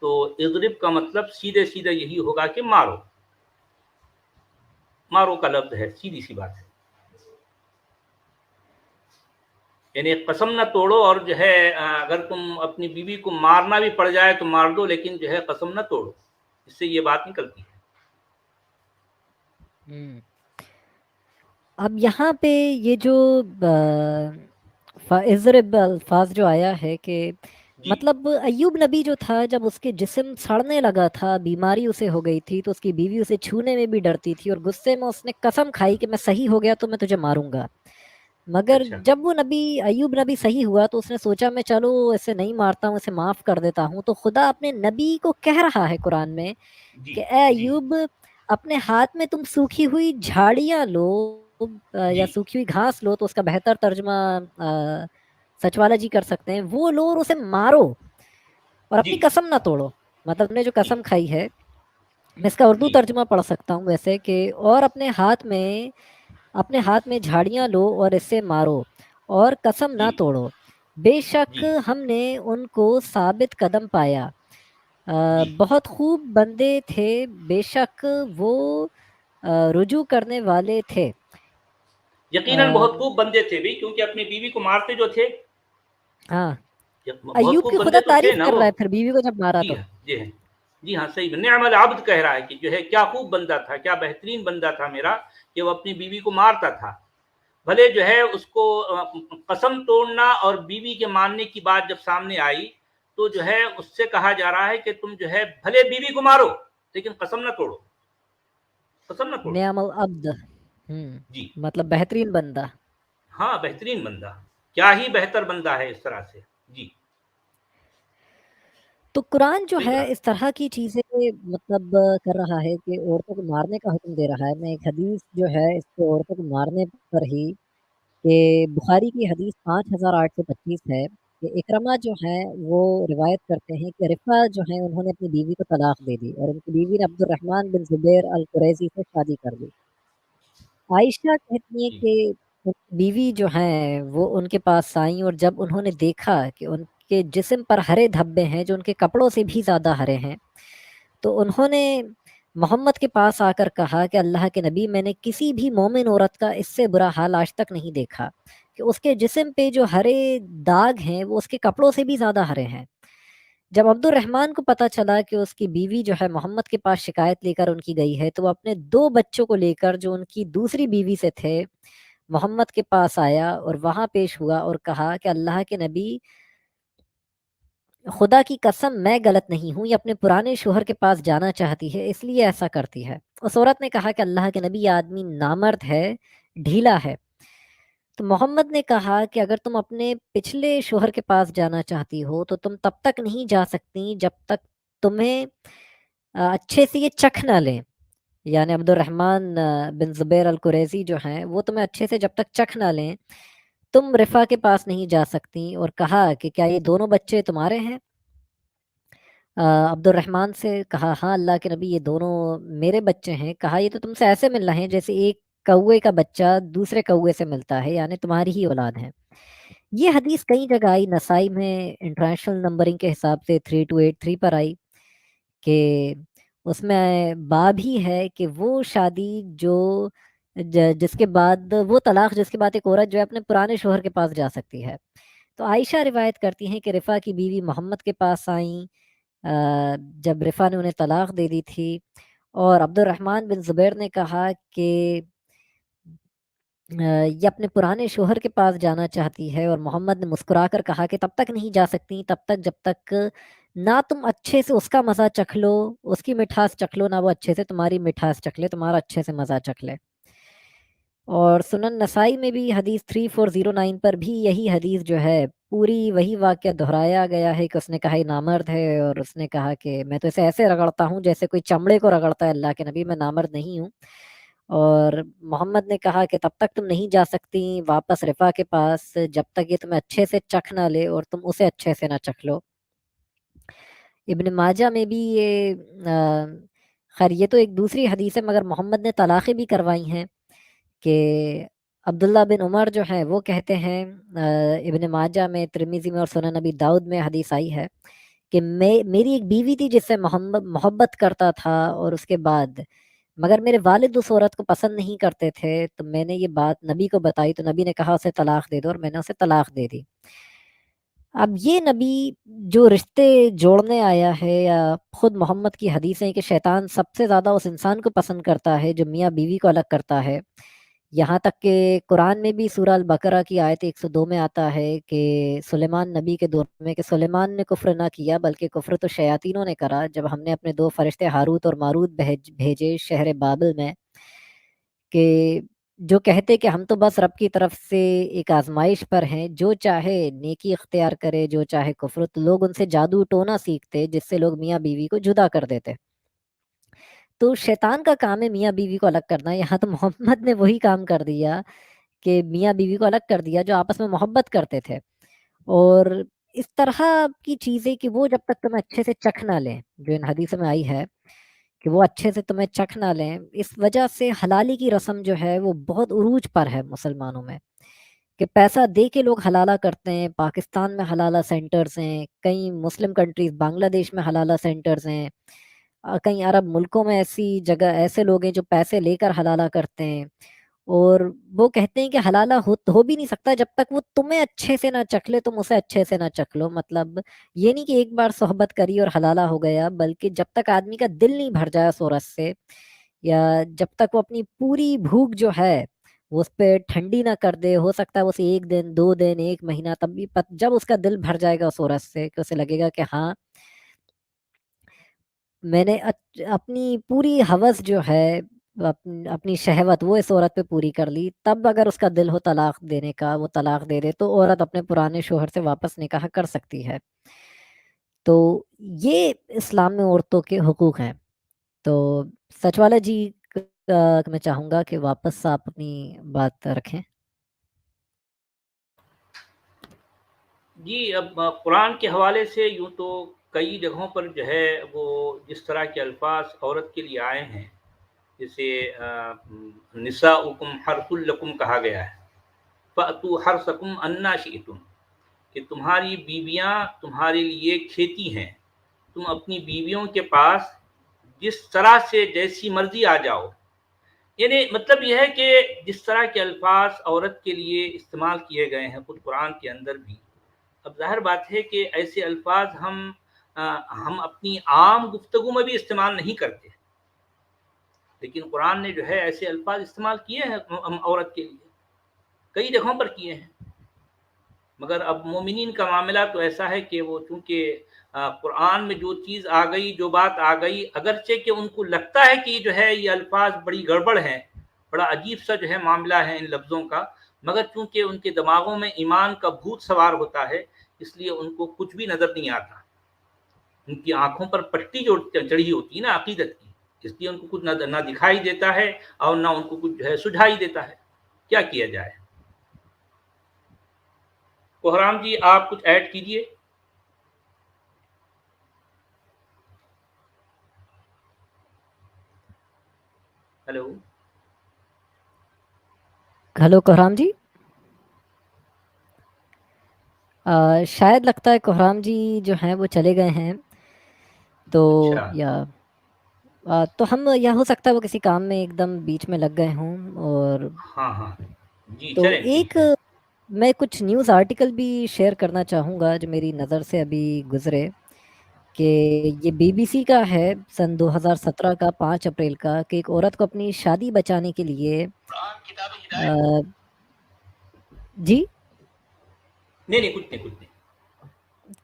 तो इज़रिब का मतलब सीधे सीधे यही होगा कि मारो, मारो का लफ्ज़ है, सीधी सी बात है। यानी कसम न तोड़ो, और जो है अगर तुम अपनी बीवी को मारना भी पड़ जाए तो मार दो, लेकिन जो है कसम न तोड़ो, इससे ये बात निकलती है। अब यहाँ पे ये जो इज़रिब अल्फाज जो आया है कि जी मतलब अय्यूब नबी जो था जब उसके जिस्म सड़ने लगा था, बीमारी उसे हो गई थी, तो उसकी बीवी उसे छूने में भी डरती थी और गुस्से में उसने कसम खाई कि मैं सही हो गया तो मैं तुझे मारूंगा। मगर अच्छा, जब वो नबी अय्यूब नबी सही हुआ तो उसने सोचा मैं चलो इसे नहीं मारता हूँ, इसे माफ कर देता हूँ। तो खुदा अपने नबी को कह रहा है कुरान में जी कि ए जी अय्यूब, अपने हाथ में तुम सूखी हुई झाड़ियां लो या जी सूखी हुई घास लो, तो उसका बेहतर तर्जमा सचवाला जी कर सकते हैं, वो लो और उसे मारो और जी अपनी कसम ना तोड़ो। मतलब तुमने जो जी कसम खाई है, मैं इसका उर्दू जी तर्जुमा पढ़ सकता हूँ वैसे कि और अपने हाथ में झाड़ियां लो और इसे मारो और कसम ना जी तोड़ो, बेशक जी हमने उनको साबित कदम पाया, जी बहुत खूब बंदे थे, बेशक वो रुजू करने वाले थे। यकीनन बहुत खूब बंदे थे भी, क्योंकि अपनी बीवी को मारते जो थे, हाँ, बहुत अय्यूब खूब की बंदे खुदा तो थे तारीफ ना कर वो। रहा है फिर बीवी को जब मारा जी तो। हाँ, जी हाँ, जी हाँ, सही, निअमल अब्द कह रहा है कि जो है क्या खूब बंदा था, क्या बेहतरीन बंदा था मेरा, कि वो अपनी बीवी को मारता था। भले जो है उसको कसम तोड़ना और बीवी के मानने की बात जब सामने आई, तो जो है उससे कहा जा रहा है कि तुम जो है भले बीवी को मारो लेकिन कसम ना तोड़ो, कसम ना तोड़ो। नियामल अब्द, जी मतलब बेहतरीन बंदा। हाँ, बेहतरीन बंदा, क्या ही बेहतर बंदा है इस तरह से। जी, तो कुरान जो सही है कहा। इस तरह की चीज़ें یہ مطلب کر رہا ہے کہ عورتوں کو مارنے کا حکم دے رہا ہے. میں ایک حدیث جو ہے اس کو عورتوں کو مارنے پر ہی، کہ بخاری کی حدیث 5825 ہے کہ اکرمہ جو ہیں وہ روایت کرتے ہیں کہ رفا جو ہیں انہوں نے اپنی بیوی کو طلاق دے دی اور ان کی بیوی نے عبد الرحمن بن زبیر القریزی سے شادی کر دی. عائشہ کہتی ہیں کہ ان کی بیوی جو ہیں وہ ان کے پاس آئیں، اور جب انہوں نے دیکھا کہ ان کے جسم پر ہرے دھبے ہیں جو ان کے کپڑوں سے بھی زیادہ ہرے ہیں، تو انہوں نے محمد کے پاس آ کر کہا کہ اللہ کے نبی، میں نے کسی بھی مومن عورت کا اس سے برا حال آج تک نہیں دیکھا کہ اس کے جسم پہ جو ہرے داغ ہیں وہ اس کے کپڑوں سے بھی زیادہ ہرے ہیں. جب عبد الرحمن کو پتہ چلا کہ اس کی بیوی جو ہے محمد کے پاس شکایت لے کر ان کی گئی ہے، تو وہ اپنے 2 بچوں کو لے کر جو ان کی دوسری بیوی سے تھے محمد کے پاس آیا اور وہاں پیش ہوا اور کہا کہ اللہ کے نبی، خدا کی قسم میں غلط نہیں ہوں، یہ اپنے پرانے شوہر کے پاس جانا چاہتی ہے اس لیے ایسا کرتی ہے. اس عورت نے کہا کہ اللہ کے نبی، یہ آدمی نامرد ہے، ڈھیلا ہے. تو محمد نے کہا کہ اگر تم اپنے پچھلے شوہر کے پاس جانا چاہتی ہو تو تم تب تک نہیں جا سکتی جب تک تمہیں اچھے سے یہ چکھ نہ لیں. یعنی عبد الرحمن بن زبیر القریزی جو ہیں وہ تمہیں اچھے سے جب تک چکھ نہ لیں تم رفا کے پاس نہیں جا سکتی. اور کہا کہ کیا یہ دونوں بچے تمہارے ہیں؟ عبد الرحمن سے کہا ہاں اللہ کے نبی، یہ دونوں میرے بچے ہیں. کہا یہ تو تم سے ایسے مل رہے ہیں جیسے ایک کوے کا بچہ دوسرے کوے سے ملتا ہے، یعنی تمہاری ہی اولاد ہے. یہ حدیث کئی جگہ آئی، نسائی میں انٹرنیشنل نمبرنگ کے حساب سے 3283 پر آئی، کہ اس میں باب ہی ہے کہ وہ شادی جو جس کے بعد وہ طلاق جس کے بعد ایک عورت جو ہے اپنے پرانے شوہر کے پاس جا سکتی ہے. تو عائشہ روایت کرتی ہیں کہ رفا کی بیوی محمد کے پاس آئیں جب رفا نے انہیں طلاق دے دی تھی، اور عبد الرحمن بن زبیر نے کہا کہ یہ اپنے پرانے شوہر کے پاس جانا چاہتی ہے، اور محمد نے مسکرا کر کہا کہ تب تک نہیں جا سکتی تب تک جب تک نہ تم اچھے سے اس کا مزہ چکھ لو، اس کی مٹھاس چکھ لو، نہ وہ اچھے سے تمہاری مٹھاس چکھ لے، تمہارا اچھے سے مزہ چکھ لے. اور سنن نسائی میں بھی حدیث 3409 پر بھی یہی حدیث جو ہے پوری وہی واقعہ دہرایا گیا ہے کہ اس نے کہا یہ نامرد ہے، اور اس نے کہا کہ میں تو اسے ایسے رگڑتا ہوں جیسے کوئی چمڑے کو رگڑتا ہے اللہ کے نبی، میں نامرد نہیں ہوں. اور محمد نے کہا کہ تب تک تم نہیں جا سکتی واپس رفا کے پاس جب تک یہ تمہیں اچھے سے چکھ نہ لے اور تم اسے اچھے سے نہ چکھ لو. ابن ماجہ میں بھی یہ خیر یہ تو ایک دوسری حدیث ہے، مگر محمد نے طلاقیں بھی کروائی ہیں کہ عبداللہ بن عمر جو ہیں وہ کہتے ہیں، ابن ماجہ میں، ترمذی میں اور سنن نبی داؤد میں حدیث آئی ہے کہ میری ایک بیوی تھی جس سے محبت کرتا تھا، اور اس کے بعد مگر میرے والد اس عورت کو پسند نہیں کرتے تھے، تو میں نے یہ بات نبی کو بتائی تو نبی نے کہا اسے طلاق دے دو، اور میں نے اسے طلاق دے دی. اب یہ نبی جو رشتے جوڑنے آیا ہے، یا خود محمد کی حدیث ہے کہ شیطان سب سے زیادہ اس انسان کو پسند کرتا ہے جو میاں بیوی کو الگ کرتا ہے. یہاں تک کہ قرآن میں بھی سورہ البقرہ کی آیت 102 میں آتا ہے کہ سلیمان نبی کے دور میں کہ سلیمان نے کفر نہ کیا بلکہ کفر تو شیاطینوں نے کرا، جب ہم نے اپنے 2 فرشتے ہاروت اور ماروت بھیجے شہر بابل میں، کہ جو کہتے کہ ہم تو بس رب کی طرف سے ایک آزمائش پر ہیں، جو چاہے نیکی اختیار کرے جو چاہے کفر. تو لوگ ان سے جادو ٹونا سیکھتے جس سے لوگ میاں بیوی کو جدا کر دیتے. تو شیطان کا کام ہے میاں بیوی کو الگ کرنا. یہاں تو محمد نے وہی کام کر دیا کہ میاں بیوی کو الگ کر دیا جو آپس میں محبت کرتے تھے. اور اس طرح کی چیزیں کہ وہ جب تک تمہیں اچھے سے چکھ نہ لیں، جو ان حدیثوں میں آئی ہے کہ وہ اچھے سے تمہیں چکھ نہ لیں، اس وجہ سے حلالی کی رسم جو ہے وہ بہت عروج پر ہے مسلمانوں میں، کہ پیسہ دے کے لوگ حلالہ کرتے ہیں. پاکستان میں حلالہ سینٹرز ہیں، کئی مسلم کنٹریز بنگلہ دیش میں حلالہ سینٹرز ہیں، کئی عرب ملکوں میں ایسی جگہ ایسے لوگ ہیں جو پیسے لے کر حلالہ کرتے ہیں. اور وہ کہتے ہیں کہ حلالہ ہو بھی نہیں سکتا جب تک وہ تمہیں اچھے سے نہ چکھ لے، تم اسے اچھے سے نہ چکھ لو. مطلب یہ نہیں کہ ایک بار صحبت کری اور حلالہ ہو گیا، بلکہ جب تک آدمی کا دل نہیں بھر جائے اس عورت سے، یا جب تک وہ اپنی پوری بھوک جو ہے وہ اس پہ ٹھنڈی نہ کر دے. ہو سکتا ہے اسے 1 دن 2 دن 1 مہینہ، تب بھی جب اس کا دل بھر جائے گا اس عورت سے کہ اسے لگے گا کہ ہاں میں نے اپنی پوری ہوس جو ہے، اپنی شہوت وہ اس عورت پہ پوری کر لی، تب اگر اس کا دل ہو طلاق دینے کا وہ طلاق دے دے، تو عورت اپنے پرانے شوہر سے واپس نکاح کر سکتی ہے. تو یہ اسلام میں عورتوں کے حقوق ہیں. تو سچ والا جی میں چاہوں گا کہ واپس آپ اپنی بات رکھیں. جی اب قرآن کے حوالے سے یوں تو کئی جگہوں پر جو ہے وہ جس طرح کے الفاظ عورت کے لیے آئے ہیں، جیسے نساؤکم حرث لکم کہا گیا ہے، فأتوا حرثکم انا شئتم، کہ تمہاری بیویاں تمہارے لیے کھیتی ہیں، تم اپنی بیویوں کے پاس جس طرح سے جیسی مرضی آ جاؤ. یعنی مطلب یہ ہے کہ جس طرح کے الفاظ عورت کے لیے استعمال کیے گئے ہیں خود قرآن کے اندر بھی، اب ظاہر بات ہے کہ ایسے الفاظ ہم اپنی عام گفتگو میں بھی استعمال نہیں کرتے، لیکن قرآن نے جو ہے ایسے الفاظ استعمال کیے ہیں عورت کے لیے، کئی جگہوں پر کیے ہیں. مگر اب مومنین کا معاملہ تو ایسا ہے کہ وہ چونکہ قرآن میں جو چیز آ گئی، جو بات آ گئی، اگرچہ کہ ان کو لگتا ہے کہ جو ہے یہ الفاظ بڑی گڑبڑ ہیں، بڑا عجیب سا جو ہے معاملہ ہے ان لفظوں کا، مگر چونکہ ان کے دماغوں میں ایمان کا بھوت سوار ہوتا ہے، اس لیے ان کو کچھ بھی نظر نہیں آتا. ان کی آنکھوں پر پٹی جو چڑھی ہوتی ہے نا عقیدت کی، اس لیے ان کو کچھ نہ دکھائی دیتا ہے اور نہ ان کو کچھ جو ہے سجھائی دیتا ہے. کیا کیا جائے؟ کوہرام جی آپ کچھ ایڈ کیجئے. ہلو کوہرام جی. شاید لگتا ہے کوہرام جی جو ہیں وہ چلے گئے ہیں. تو اچھا یا تو ہم یا ہو سکتا ہے وہ کسی کام میں ایک دم بیچ میں لگ گئے ہوں. اور ہاں جی تو چلیں ایک ٹھیک ہے. میں کچھ نیوز آرٹیکل بھی شیئر کرنا چاہوں گا جو میری نظر سے ابھی گزرے، کہ یہ بی بی سی کا ہے سن 2017 کا 5 اپریل کا، کہ ایک عورت کو اپنی شادی بچانے کے لیے جی نہیں کچھ نہیں.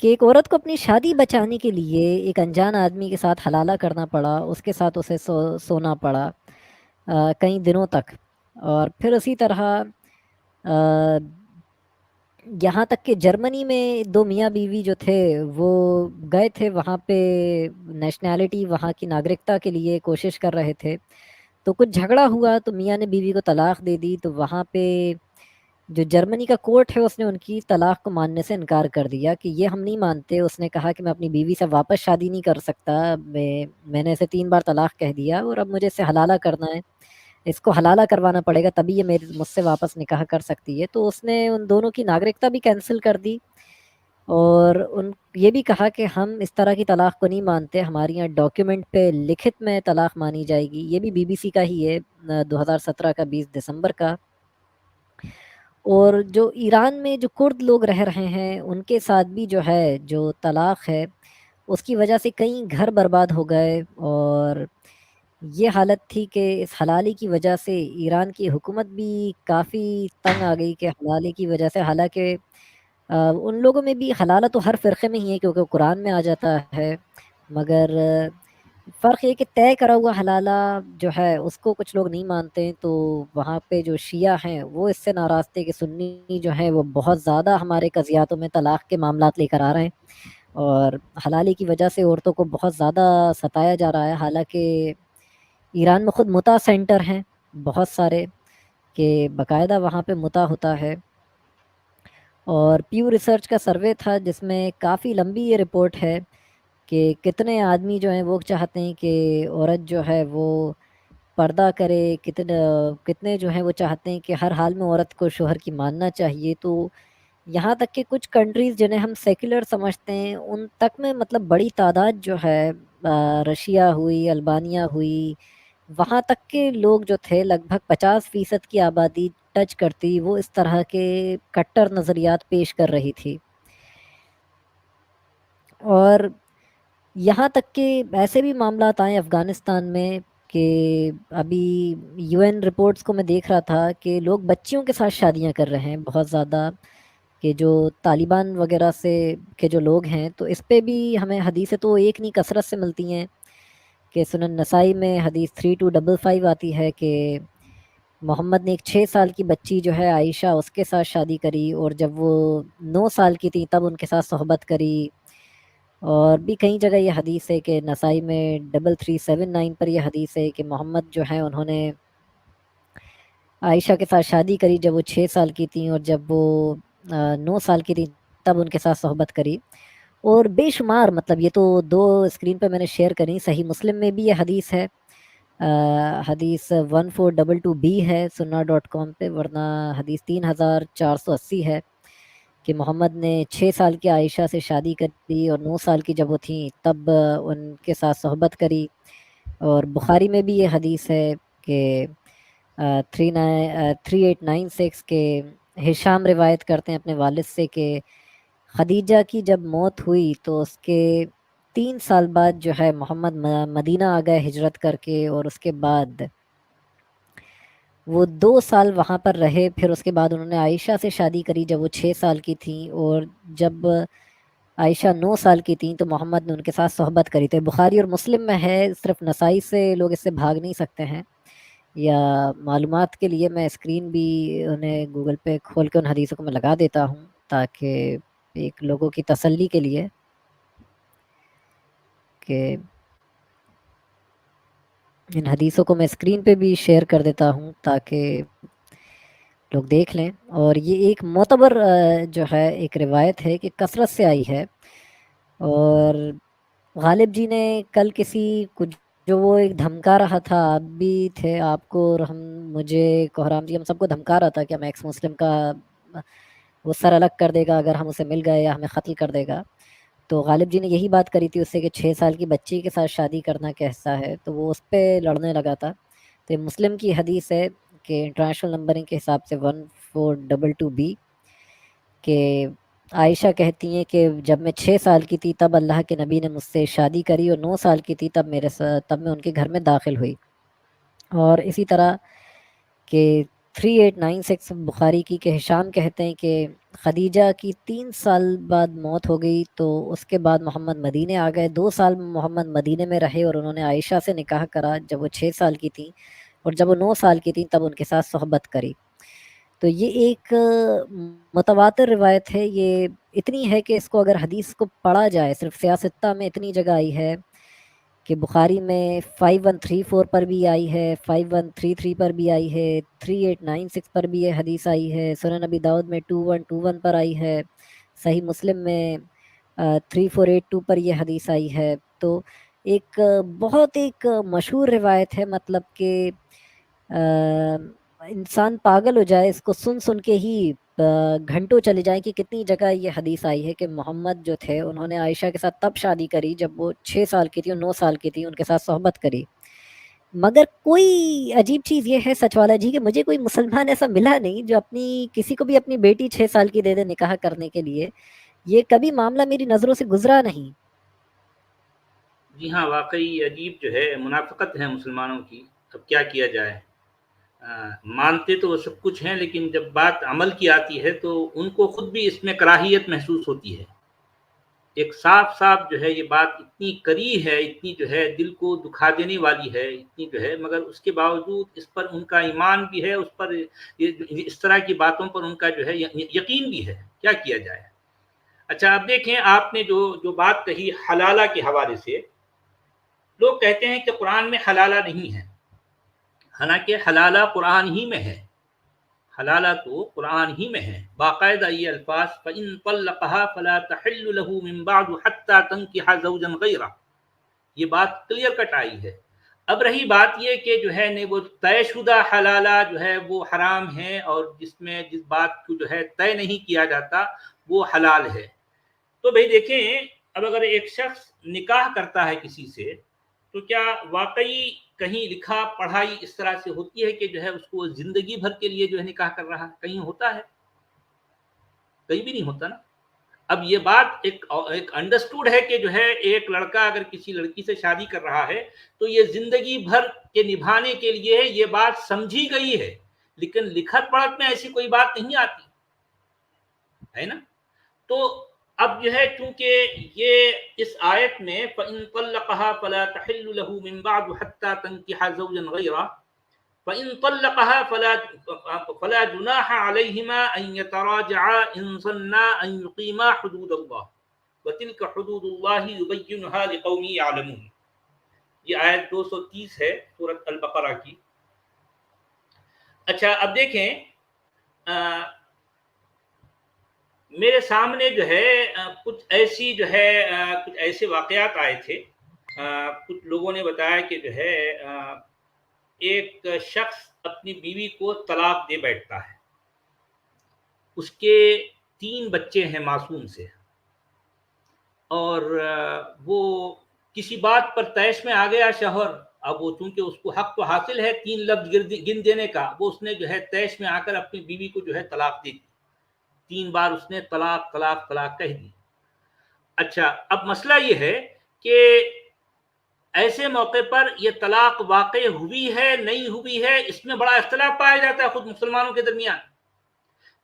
کہ ایک عورت کو اپنی شادی بچانے کے لیے ایک انجان آدمی کے ساتھ حلالہ کرنا پڑا، اس کے ساتھ اسے سونا پڑا کئی دنوں تک. اور پھر اسی طرح یہاں تک کہ جرمنی میں 2 میاں بیوی جو تھے وہ گئے تھے وہاں پہ نیشنلٹی، وہاں کی ناگرکتا کے لیے کوشش کر رہے تھے. تو کچھ جھگڑا ہوا تو میاں نے بیوی کو طلاق دے دی، تو وہاں پہ جو جرمنی کا کورٹ ہے اس نے ان کی طلاق کو ماننے سے انکار کر دیا کہ یہ ہم نہیں مانتے. اس نے کہا کہ میں اپنی بیوی سے واپس شادی نہیں کر سکتا، میں نے اسے 3 بار طلاق کہہ دیا اور اب مجھے اس سے حلالہ کرنا ہے، اس کو حلالہ کروانا پڑے گا تبھی یہ مجھ سے واپس نکاح کر سکتی ہے. تو اس نے ان دونوں کی ناگرکتا بھی کینسل کر دی اور یہ بھی کہا کہ ہم اس طرح کی طلاق کو نہیں مانتے، ہمارے یہاں ڈاکیومنٹ پہ لکھت میں طلاق مانی جائے گی. یہ بھی بی بی سی کا ہی ہے 2017 کا 20 دسمبر کا. اور جو ایران میں جو کرد لوگ رہ رہے ہیں ان کے ساتھ بھی جو ہے جو طلاق ہے اس کی وجہ سے کئی گھر برباد ہو گئے. اور یہ حالت تھی کہ اس حلالے کی وجہ سے ایران کی حکومت بھی کافی تنگ آ گئی کہ حلالے کی وجہ سے، حالانکہ ان لوگوں میں بھی حلالہ تو ہر فرقے میں ہی ہے کیونکہ قرآن میں آ جاتا ہے، مگر فرق یہ کہ طے کرا ہوا حلالہ جو ہے اس کو کچھ لوگ نہیں مانتے. تو وہاں پہ جو شیعہ ہیں وہ اس سے ناراض تھے کہ سنی جو ہیں وہ بہت زیادہ ہمارے قضیاتوں میں طلاق کے معاملات لے کر آ رہے ہیں اور حلالے کی وجہ سے عورتوں کو بہت زیادہ ستایا جا رہا ہے. حالانکہ ایران میں خود متع سینٹر ہیں بہت سارے کہ باقاعدہ وہاں پہ متع ہوتا ہے. اور پیو ریسرچ کا سروے تھا جس میں کافی لمبی یہ رپورٹ ہے کہ کتنے آدمی جو ہیں وہ چاہتے ہیں کہ عورت جو ہے وہ پردہ کرے، کتنے جو ہیں وہ چاہتے ہیں کہ ہر حال میں عورت کو شوہر کی ماننا چاہیے. تو یہاں تک کہ کچھ کنٹریز جنہیں ہم سیکولر سمجھتے ہیں ان تک میں مطلب بڑی تعداد جو ہے رشیا ہوئی، البانیہ ہوئی، وہاں تک کے لوگ جو تھے لگ بھگ 50% کی آبادی ٹچ کرتی وہ اس طرح کے کٹر نظریات پیش کر رہی تھی. اور یہاں تک کہ ایسے بھی معاملات آئے افغانستان میں کہ ابھی یو این رپورٹس کو میں دیکھ رہا تھا کہ لوگ بچیوں کے ساتھ شادیاں کر رہے ہیں بہت زیادہ، کہ جو طالبان وغیرہ سے کے جو لوگ ہیں. تو اس پہ بھی ہمیں حدیثیں تو ایک نہیں کثرت سے ملتی ہیں کہ سنن نسائی میں حدیث 3255 آتی ہے کہ محمد نے ایک 6 سال کی بچی جو ہے عائشہ اس کے ساتھ شادی کری، اور جب وہ 9 سال کی تھی تب ان کے ساتھ صحبت کری. اور بھی کئی جگہ یہ حدیث ہے کہ نسائی میں 3379 پر یہ حدیث ہے کہ محمد جو ہیں انہوں نے عائشہ کے ساتھ شادی کری جب وہ 6 سال کی تھیں، اور جب وہ 9 سال کی تھیں تب ان کے ساتھ صحبت کری. اور بے شمار، مطلب یہ تو 2 اسکرین پہ میں نے شیئر کری. صحیح مسلم میں بھی یہ حدیث ہے، حدیث 1422B ہے sunnah.com پہ، ورنہ حدیث 3480 ہے کہ محمد نے 6 سال کی عائشہ سے شادی کری اور 9 سال کی جب وہ تھیں تب ان کے ساتھ صحبت کری. اور بخاری میں بھی یہ حدیث ہے کہ 3896 کے ہشام روایت کرتے ہیں اپنے والد سے کہ خدیجہ کی جب موت ہوئی تو اس کے 3 سال بعد جو ہے محمد مدینہ آ گئے ہجرت کر کے، اور اس کے بعد وہ 2 سال وہاں پر رہے. پھر اس کے بعد انہوں نے عائشہ سے شادی کری جب وہ 6 سال کی تھیں، اور جب عائشہ 9 سال کی تھیں تو محمد نے ان کے ساتھ صحبت کری. تو بخاری اور مسلم میں ہے، صرف نسائی سے لوگ اس سے بھاگ نہیں سکتے ہیں. یا معلومات کے لیے میں اسکرین بھی انہیں گوگل پہ کھول کے ان حدیثوں کو میں لگا دیتا ہوں تاکہ ایک لوگوں کی تسلی کے لیے کہ ان حدیثوں کو میں اسکرین پہ بھی شیئر کر دیتا ہوں تاکہ لوگ دیکھ لیں. اور یہ ایک معتبر جو ہے ایک روایت ہے کہ کثرت سے آئی ہے. اور غالب جی نے کل کسی کچھ جو وہ ایک دھمکا رہا تھا، آپ بھی تھے، آپ کو اور مجھے کوہرام جی، ہم سب کو دھمکا رہا تھا کہ ہم ایکس مسلم کا وہ سر الگ کر دے گا اگر ہم اسے مل گئے یا ہمیں قتل کر دے گا. تو غالب جی نے یہی بات کری تھی اس سے کہ 6 سال کی بچی کے ساتھ شادی کرنا کیسا ہے، تو وہ اس پہ لڑنے لگا تھا. تو یہ مسلم کی حدیث ہے کہ انٹرنیشنل نمبرنگ کے حساب سے 1422B کہ عائشہ کہتی ہیں کہ جب میں 6 سال کی تھی تب اللہ کے نبی نے مجھ سے شادی کری، اور 9 سال کی تھی تب میں ان کے گھر میں داخل ہوئی. اور اسی طرح کہ 3896 بخاری کی کہ ہشام کہتے ہیں کہ خدیجہ کی 3 سال بعد موت ہو گئی تو اس کے بعد محمد مدینے آ گئے. 2 سال محمد مدینے میں رہے اور انہوں نے عائشہ سے نکاح کرا جب وہ 6 سال کی تھیں، اور جب وہ 9 سال کی تھیں تب ان کے ساتھ صحبت کری. تو یہ ایک متواتر روایت ہے. یہ اتنی ہے کہ اس کو اگر حدیث کو پڑھا جائے، صرف سیاستہ میں اتنی جگہ آئی ہے کہ بخاری میں 5134 پر بھی آئی ہے، 5133 پر بھی آئی ہے، 3896 پر بھی یہ حدیث آئی ہے، سنن نبی داؤد میں 2121 پر آئی ہے، صحیح مسلم میں 3482 پر یہ حدیث آئی ہے. تو ایک بہت ایک مشہور روایت ہے، مطلب کہ انسان پاگل ہو جائے اس کو سن سن کے ہی، گھنٹوں چلے جائیں کہ کتنی جگہ یہ حدیث آئی ہے کہ محمد جو تھے انہوں نے عائشہ کے ساتھ تب شادی کری جب وہ 6 سال کی تھی اور 9 سال کی تھی، ان کے ساتھ صحبت کری. مگر کوئی عجیب چیز یہ ہے سچ والا جی کہ مجھے کوئی مسلمان ایسا ملا نہیں جو کسی کو بھی اپنی بیٹی 6 سال کی دے دے نکاح کرنے کے لیے. یہ کبھی معاملہ میری نظروں سے گزرا نہیں. جی ہاں، واقعی عجیب جو ہے منافقت ہے مسلمانوں کی. اب کیا کیا جائے، مانتے تو وہ سب کچھ ہیں لیکن جب بات عمل کی آتی ہے تو ان کو خود بھی اس میں کراہیت محسوس ہوتی ہے. ایک صاف صاف جو ہے یہ بات اتنی کری ہے، اتنی جو ہے دل کو دکھا دینے والی ہے، اتنی جو ہے، مگر اس کے باوجود اس پر ان کا ایمان بھی ہے، اس پر اس طرح کی باتوں پر ان کا جو ہے یقین بھی ہے. کیا کیا جائے. اچھا اب دیکھیں، آپ نے جو بات کہی حلالہ کے حوالے سے، لوگ کہتے ہیں کہ قرآن میں حلالہ نہیں ہے، حالانکہ حلالہ قرآن ہی میں ہے. حلالہ تو قرآن ہی میں ہے، باقاعدہ یہ الفاظ فَإِن طَلَّقَهَا فَلَا تَحِلُّ لَهُ مِن بَعْدُ حَتَّى تَنكِحَ زَوْجًا غَيْرَهُ. یہ بات کلیئر کٹ آئی ہے. اب رہی بات یہ کہ جو ہے وہ طے شدہ حلالہ جو ہے وہ حرام ہے، اور جس بات کو جو ہے طے نہیں کیا جاتا وہ حلال ہے. تو بھئی دیکھیں، اب اگر ایک شخص نکاح کرتا ہے کسی سے تو کیا واقعی کہیں لکھا پڑھائی اس طرح سے ہوتی ہے کہ جو ہے اس کو زندگی بھر کے لیے جو ہے نکاح کر رہا ہے؟ کہیں ہوتا ہے؟ کہیں بھی نہیں ہوتا نا. اب یہ بات ایک انڈرسٹوڈ ہے کہ جو ہے ایک لڑکا اگر کسی لڑکی سے شادی کر رہا ہے تو یہ زندگی بھر کے نبھانے کے لیے یہ بات سمجھی گئی ہے، لیکن لکھت پڑھت میں ایسی کوئی بات نہیں آتی ہے نا. تو اب جو ہے چونکہ یہ اس آیت میں فَإِن طَلَّقَهَا فَلَا تَحِلُّ لَهُ مِن بَعْدُ حَتَّى تَنكِحَ زَوْجًا غَيْرَهُ فَإِن طَلَّقَهَا فَلَا جُنَاحَ عَلَيْهِمَا أَن يَتَرَاجَعَا إِن ظَنَّا أَن يُقِيمَا حُدُودَ اللَّهِ वतिल्क हुदूदुल्लाहि युबय्यिनुहा लिक़ौमिन यअलमून। ये आयत 230 है सूरत अल बकरा की। अच्छा, अब देखें, मेरे सामने जो है कुछ ऐसी जो है कुछ ऐसे वाक़यात आए थे। कुछ लोगों ने बताया कि जो है एक शख्स अपनी बीवी को तलाक दे बैठता है, उसके 3 बच्चे हैं मासूम से, और वो किसी बात पर तैश में आ गया शौहर। अब वो चूंकि उसको हक तो हासिल है 3 लफ्ज गिन देने का, वो उसने जो है तैश में आकर अपनी बीवी को जो है तलाक दी। 3 बार उसने तलाक तलाक तलाक कह दी। अच्छा, अब मसला ये है कि ऐसे मौके पर ये तलाक वाक़ई हुई है नहीं हुई है, इसमें बड़ा इख्तिलाफ पाया जाता है खुद मुसलमानों के दरमियान।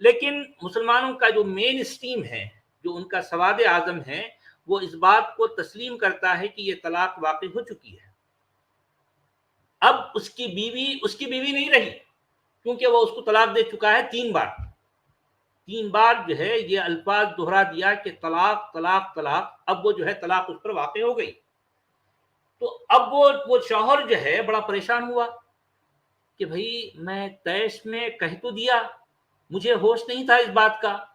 लेकिन मुसलमानों का जो मेन स्ट्रीम है, जो उनका सवाद आज़म है, वो इस बात को तस्लीम करता है कि ये तलाक वाक़ई हो चुकी है। अब उसकी बीवी नहीं रही, क्योंकि वो उसको तलाक दे चुका है 3 बार। 3 बार जो है ये अल्फाज दोहरा दिया कि तलाक तलाक तलाक। अब वो जो है तलाक उस पर वाक़ई हो गई। तो अब वो शौहर जो है बड़ा परेशान हुआ कि भाई मैं तैश में कह तो दिया, मुझे होश नहीं था इस बात का।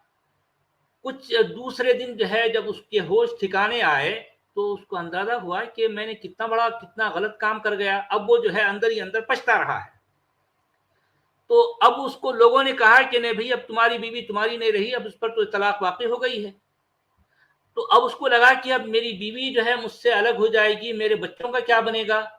कुछ दूसरे दिन जो है जब उसके होश ठिकाने आए तो उसको अंदाजा हुआ कि मैंने कितना गलत काम कर गया। अब वो जो है अंदर ही अंदर पछता रहा है। तो अब उसको लोगों ने कहा कि नहीं भाई, अब तुम्हारी बीवी तुम्हारी नहीं रही, अब उस पर तो तलाक वाक़ई हो गई है। तो अब उसको लगा कि अब मेरी बीवी जो है मुझसे अलग हो जाएगी, मेरे बच्चों का क्या बनेगा।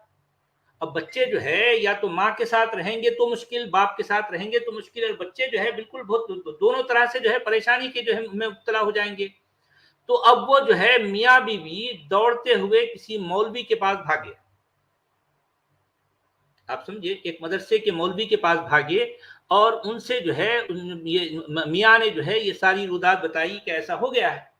अब बच्चे जो है या तो माँ के साथ रहेंगे तो मुश्किल, बाप के साथ रहेंगे तो मुश्किल, और बच्चे जो है बिल्कुल बहुत दोनों तरह से जो है परेशानी के जो है में मुब्तला हो जाएंगे। तो अब वो जो है मियाँ बीवी दौड़ते हुए किसी मौलवी के पास भागे। आप समझिए, एक मदरसे के मौलवी के पास भागे और उनसे जो है ये मियाँ ने जो है ये सारी रुदात बताई कि ऐसा हो गया है।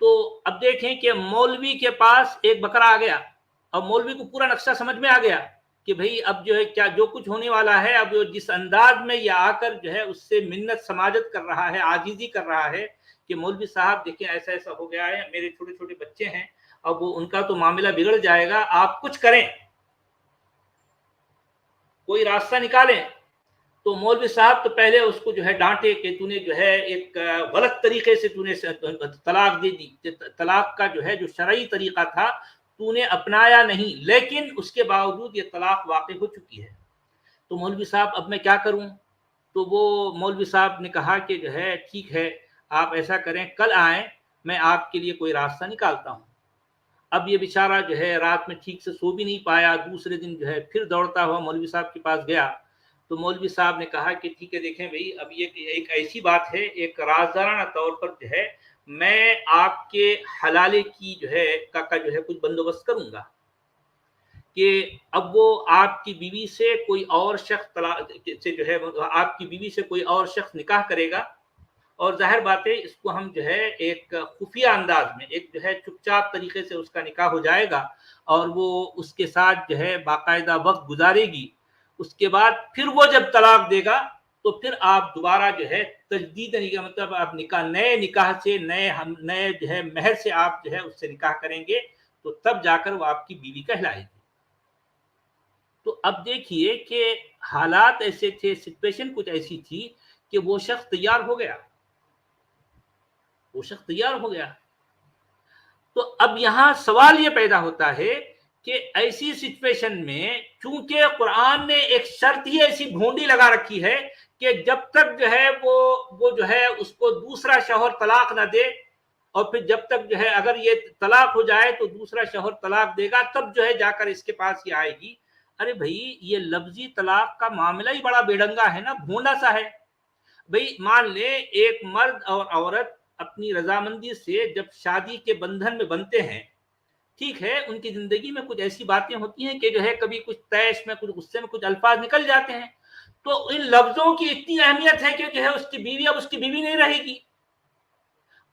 तो अब देखें कि मौलवी के पास एक बकरा आ गया और मौलवी को पूरा नक्शा समझ में आ गया कि भाई अब जो है क्या जो कुछ होने वाला है। अब जिस अंदाज में ये आकर जो है उससे मिन्नत समाजत कर रहा है, आजीजी कर रहा है कि मौलवी साहब देखिए ऐसा ऐसा हो गया है, मेरे छोटे छोटे बच्चे हैं, अब वो उनका तो मामला बिगड़ जाएगा, आप कुछ करें, कोई रास्ता निकालें। तो मौलवी साहब तो पहले उसको जो है डांटे कि तूने जो है एक गलत तरीके से तूने तलाक दे दी, तलाक का जो है जो शरई तरीका था तूने अपनाया नहीं, लेकिन उसके बावजूद ये तलाक वाक़ई हो चुकी है। तो मौलवी साहब अब मैं क्या करूं। तो वो मौलवी साहब ने कहा कि जो है ठीक है, आप ऐसा करें, कल आएं, मैं आपके लिए कोई रास्ता निकालता हूं। अब ये बेचारा जो है रात में ठीक से सो भी नहीं पाया। दूसरे दिन जो है फिर दौड़ता हुआ मौलवी साहब के पास गया। तो मौलवी साहब ने कहा कि ठीक है, देखें भाई, अब ये एक ऐसी बात है, एक राज़दाराना तौर पर जो है मैं आपके हलाले की जो है का जो है कुछ बंदोबस्त करूंगा कि अब वो आपकी बीवी से कोई और शख्स तलाक से जो है आपकी बीवी से कोई और शख्स निकाह करेगा, और जाहिर बात है इसको हम जो है एक खुफिया अंदाज में, एक जो है चुपचाप तरीके से उसका निकाह हो जाएगा और वो उसके साथ जो है बाकायदा वक्त गुजारेगी। उसके बाद फिर वो जब तलाक देगा तो फिर आप दोबारा जो है तजदीद निकाह, मतलब आप नए निकाह से नए जो है महर से आप जो है उससे निकाह करेंगे, तो तब जाकर वो आपकी बीवी कहलाएगी। तो अब देखिए कि हालात ऐसे थे, सिचुएशन कुछ ऐसी थी कि वो शख्स तैयार हो गया। तो अब यहां सवाल ये पैदा होता है कि ऐसी सिचुएशन में चूंकि कुरान ने एक शर्त ही ऐसी ढूंढी लगा रखी है कि जब तक जो है वो जो है उसको दूसरा शौहर तलाक ना दे, और फिर जब तक जो है अगर ये तलाक हो जाए तो दूसरा शौहर तलाक देगा, तब जो है जाकर इसके पास ये आएगी। अरे भाई, ये लफ्जी तलाक का मामला ही बड़ा बेढंगा है ना, भोंडा सा है। भाई मान ले एक मर्द और औरत अपनी रजामंदी से जब शादी के बंधन में बनते हैं, ठीक है, उनकी जिंदगी में कुछ ऐसी बातें होती हैं कि जो है कभी कुछ तैश में, कुछ गुस्से में कुछ अल्फाज निकल जाते हैं, तो इन लफ्जों की इतनी अहमियत है कि जो है उसकी बीवी अब उसकी बीवी नहीं रहेगी,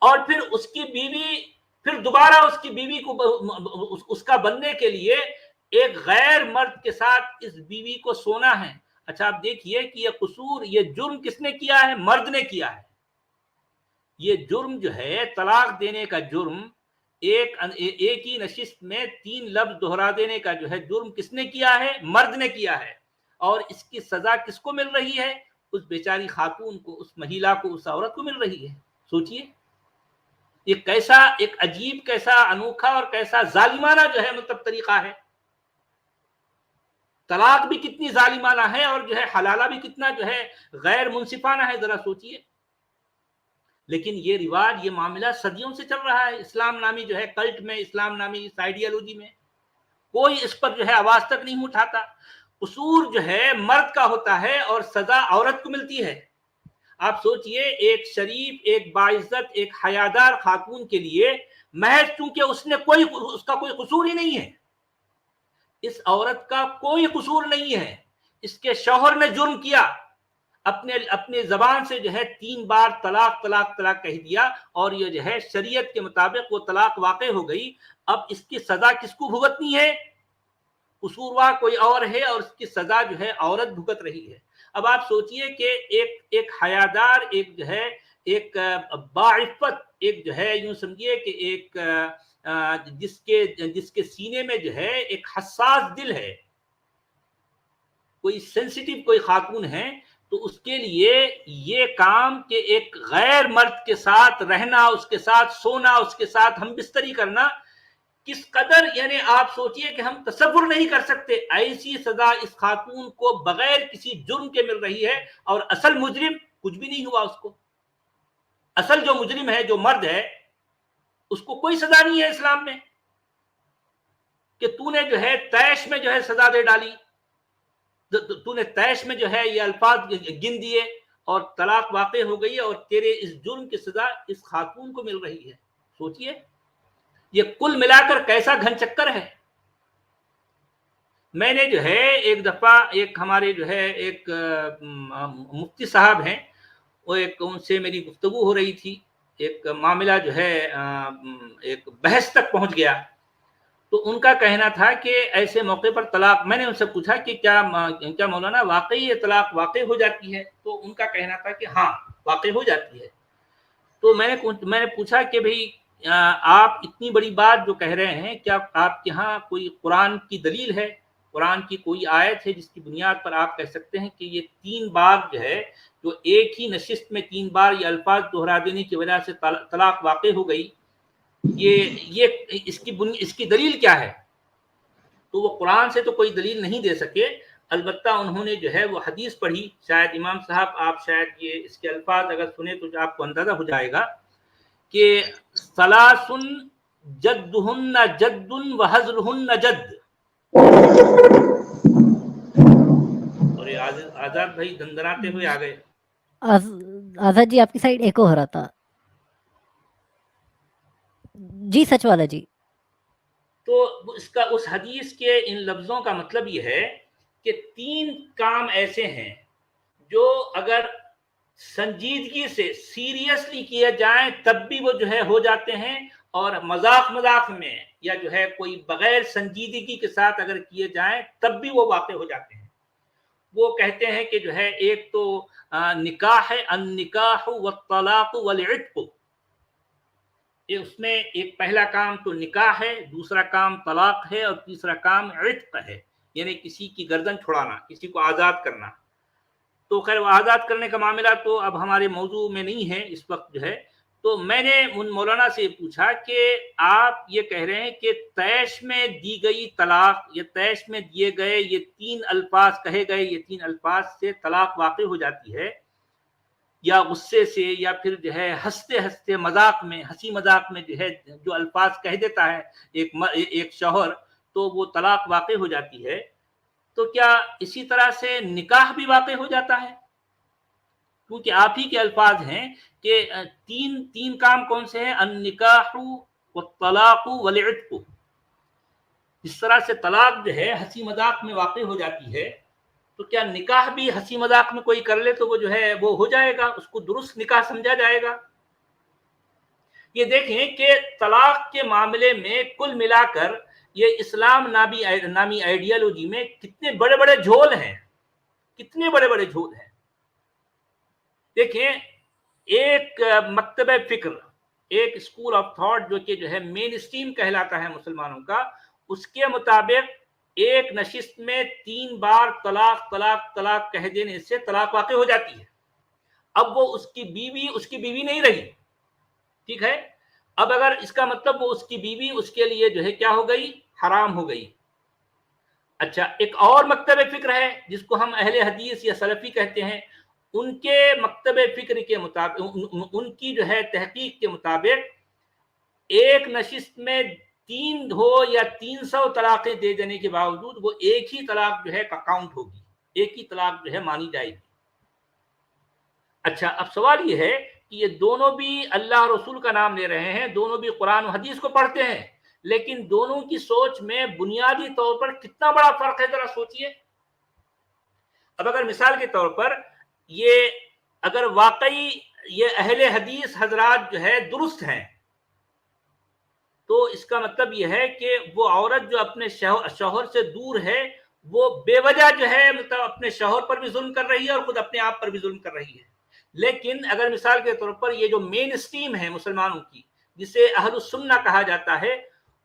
और फिर उसकी बीवी फिर दोबारा उसकी बीवी को उसका बनने के लिए एक गैर मर्द के साथ इस बीवी को सोना है। अच्छा, आप देखिए कि ये कसूर, ये जुर्म किसने किया है? मर्द ने किया है। یہ جرم جو ہے طلاق دینے کا جرم، ایک ہی نشست میں 3 لفظ دہرا دینے کا جو ہے جرم کس نے کیا ہے؟ مرد نے کیا ہے. اور اس کی سزا کس کو مل رہی ہے؟ اس بیچاری خاتون کو، اس مہیلا کو، اس عورت کو مل رہی ہے. سوچئے یہ کیسا ایک عجیب، کیسا انوکھا اور کیسا ظالمانہ جو ہے مطلب طریقہ ہے. طلاق بھی کتنی ظالمانہ ہے اور جو ہے حلالہ بھی کتنا جو ہے غیر منصفانہ ہے، ذرا سوچئے. لیکن یہ رواج، یہ معاملہ صدیوں سے چل رہا ہے اسلام نامی جو ہے کلٹ میں، اسلام نامی اس آئیڈیالوجی میں. کوئی اس پر جو ہے آواز تک نہیں اٹھاتا. قصور جو ہے مرد کا ہوتا ہے اور سزا عورت کو ملتی ہے. آپ سوچئے ایک شریف، ایک باعزت، ایک حیادار خاتون کے لیے محض چونکہ اس کا کوئی قصور ہی نہیں ہے، اس عورت کا کوئی قصور نہیں ہے، اس کے شوہر نے جرم کیا، اپنے زبان سے جو ہے 3 بار طلاق طلاق طلاق کہہ دیا، اور یہ جو ہے شریعت کے مطابق وہ طلاق واقع ہو گئی. اب اس کی سزا کس کو بھگتنی ہے؟ قصوروار کوئی اور ہے اور اس کی سزا جو ہے عورت بھگت رہی ہے. اب آپ سوچئے کہ ایک حیادار، ایک جو ہے ایک باعفت، ایک جو ہے یوں سمجھیے کہ ایک جس کے سینے میں جو ہے ایک حساس دل ہے، کوئی سینسیٹیو کوئی خاتون ہے، تو اس کے لیے یہ کام کہ ایک غیر مرد کے ساتھ رہنا، اس کے ساتھ سونا، اس کے ساتھ ہم بستری کرنا، کس قدر، یعنی آپ سوچئے کہ ہم تصور نہیں کر سکتے ایسی سزا اس خاتون کو بغیر کسی جرم کے مل رہی ہے، اور اصل مجرم کچھ بھی نہیں ہوا. اس کو اصل جو مجرم ہے، جو مرد ہے، اس کو کوئی سزا نہیں ہے اسلام میں کہ تو نے جو ہے طیش میں جو ہے سزا دے ڈالی، تو نے طیش میں جو ہے یہ الفاظ گن دیے اور طلاق واقع ہو گئی، اور تیرے اس جرم کی سزا اس خاتون کو مل رہی ہے. سوچئے یہ کل ملا کر کیسا گھن چکر ہے. میں نے جو ہے ایک دفعہ ایک ہمارے جو ہے ایک مفتی صاحب ہیں، وہ ان سے میری گفتگو ہو رہی تھی، ایک معاملہ جو ہے ایک بحث تک پہنچ گیا. تو ان کا کہنا تھا کہ ایسے موقع پر طلاق، میں نے ان سے پوچھا کہ کیا مولانا واقعی یہ طلاق واقع ہو جاتی ہے؟ تو ان کا کہنا تھا کہ ہاں واقع ہو جاتی ہے. تو میں نے پوچھا کہ بھئی آپ اتنی بڑی بات جو کہہ رہے ہیں، کیا آپ کے ہاں کوئی قرآن کی دلیل ہے، قرآن کی کوئی آیت ہے جس کی بنیاد پر آپ کہہ سکتے ہیں کہ یہ 3 بار جو ہے، جو ایک ہی نشست میں 3 بار یہ الفاظ دہرا دینے کی وجہ سے طلاق واقع ہو گئی، یہ اس کی دلیل کیا ہے؟ تو وہ قرآن سے تو کوئی دلیل نہیں دے سکے، البتہ انہوں نے جو ہے وہ حدیث پڑھی. شاید امام صاحب آپ شاید یہ اس کے الفاظ اگر سنیں تو آپ کو اندازہ ہو جائے گا کہ ثلاثن جدہن جد وحزرہن جد. اور یہ آزاد بھائی دندناتے ہوئے آ گئے. آزاد جی آپ کی سائڈ ایکو ہو رہا تھا. جی سچ والا جی. تو اس حدیث کے ان لفظوں کا مطلب یہ ہے کہ 3 کام ایسے ہیں جو اگر سنجیدگی سے سیریسلی کیے جائیں تب بھی وہ جو ہے ہو جاتے ہیں، اور مذاق میں یا جو ہے کوئی بغیر سنجیدگی کے ساتھ اگر کیے جائیں تب بھی وہ واقع ہو جاتے ہیں. وہ کہتے ہیں کہ جو ہے ایک تو نکاح ہے، النکاح والطلاق والعتق. اس میں ایک پہلا کام تو نکاح ہے، دوسرا کام طلاق ہے، اور تیسرا کام عتق ہے، یعنی کسی کی گردن چھڑانا، کسی کو آزاد کرنا. تو خیر وہ آزاد کرنے کا معاملہ تو اب ہمارے موضوع میں نہیں ہے اس وقت جو ہے. تو میں نے ان مولانا سے پوچھا کہ آپ یہ کہہ رہے ہیں کہ طیش میں دی گئی طلاق، یا طیش میں دیے گئے یہ 3 الفاظ کہے گئے، یہ 3 الفاظ سے طلاق واقع ہو جاتی ہے، یا غصے سے، یا پھر جو ہے ہنستے ہنستے مذاق میں، ہنسی مذاق میں جو ہے جو الفاظ کہہ دیتا ہے ایک شوہر، تو وہ طلاق واقع ہو جاتی ہے. تو کیا اسی طرح سے نکاح بھی واقع ہو جاتا ہے؟ کیونکہ آپ ہی کے الفاظ ہیں کہ 3 کام کون سے ہیں؟ النکاح والطلاق والعتق. اس طرح سے طلاق جو ہے ہنسی مذاق میں واقع ہو جاتی ہے، تو کیا نکاح بھی ہنسی مذاق میں کوئی کر لے تو وہ جو ہے وہ ہو جائے گا، اس کو درست نکاح سمجھا جائے گا؟ یہ دیکھیں کہ طلاق کے معاملے میں کل ملا کر یہ اسلام نامی آئیڈیالوجی میں کتنے بڑے بڑے جھول ہیں، کتنے بڑے بڑے جھول ہیں. دیکھیں ایک مکتب فکر، ایک اسکول آف تھاٹ جو ہے مین اسٹریم کہلاتا ہے مسلمانوں کا، اس کے مطابق ایک نشست میں 3 بار طلاق طلاق طلاق کہہ دینے سے طلاق واقع ہو جاتی ہے. اب وہ اس کی بیوی نہیں رہی، ٹھیک ہے. اب اگر اس کا مطلب وہ اس کی بیوی اس کے لیے جو ہے کیا ہو گئی، حرام ہو گئی. اچھا، ایک اور مکتب فکر ہے جس کو ہم اہل حدیث یا سلفی کہتے ہیں. ان کے مکتب فکر کے مطابق، ان کی جو ہے تحقیق کے مطابق، ایک نشست میں 3 ہو یا 300 طلاقیں دے دینے کے باوجود وہ ایک ہی طلاق جو ہے کاؤنٹ ہوگی، ایک ہی طلاق جو ہے مانی جائے گی. اچھا، اب سوال یہ ہے کہ یہ دونوں بھی اللہ رسول کا نام لے رہے ہیں، دونوں بھی قرآن و حدیث کو پڑھتے ہیں، لیکن دونوں کی سوچ میں بنیادی طور پر کتنا بڑا فرق ہے، ذرا سوچئے. اب اگر مثال کے طور پر یہ اگر واقعی یہ اہل حدیث حضرات جو ہے درست ہیں، تو اس کا مطلب یہ ہے کہ وہ عورت جو اپنے شوہر سے دور ہے، وہ بے وجہ جو ہے مطلب اپنے شوہر پر بھی ظلم کر رہی ہے اور خود اپنے آپ پر بھی ظلم کر رہی ہے. لیکن اگر مثال کے طور پر یہ جو مین اسٹریم ہے مسلمانوں کی، جسے اہل السنہ کہا جاتا ہے،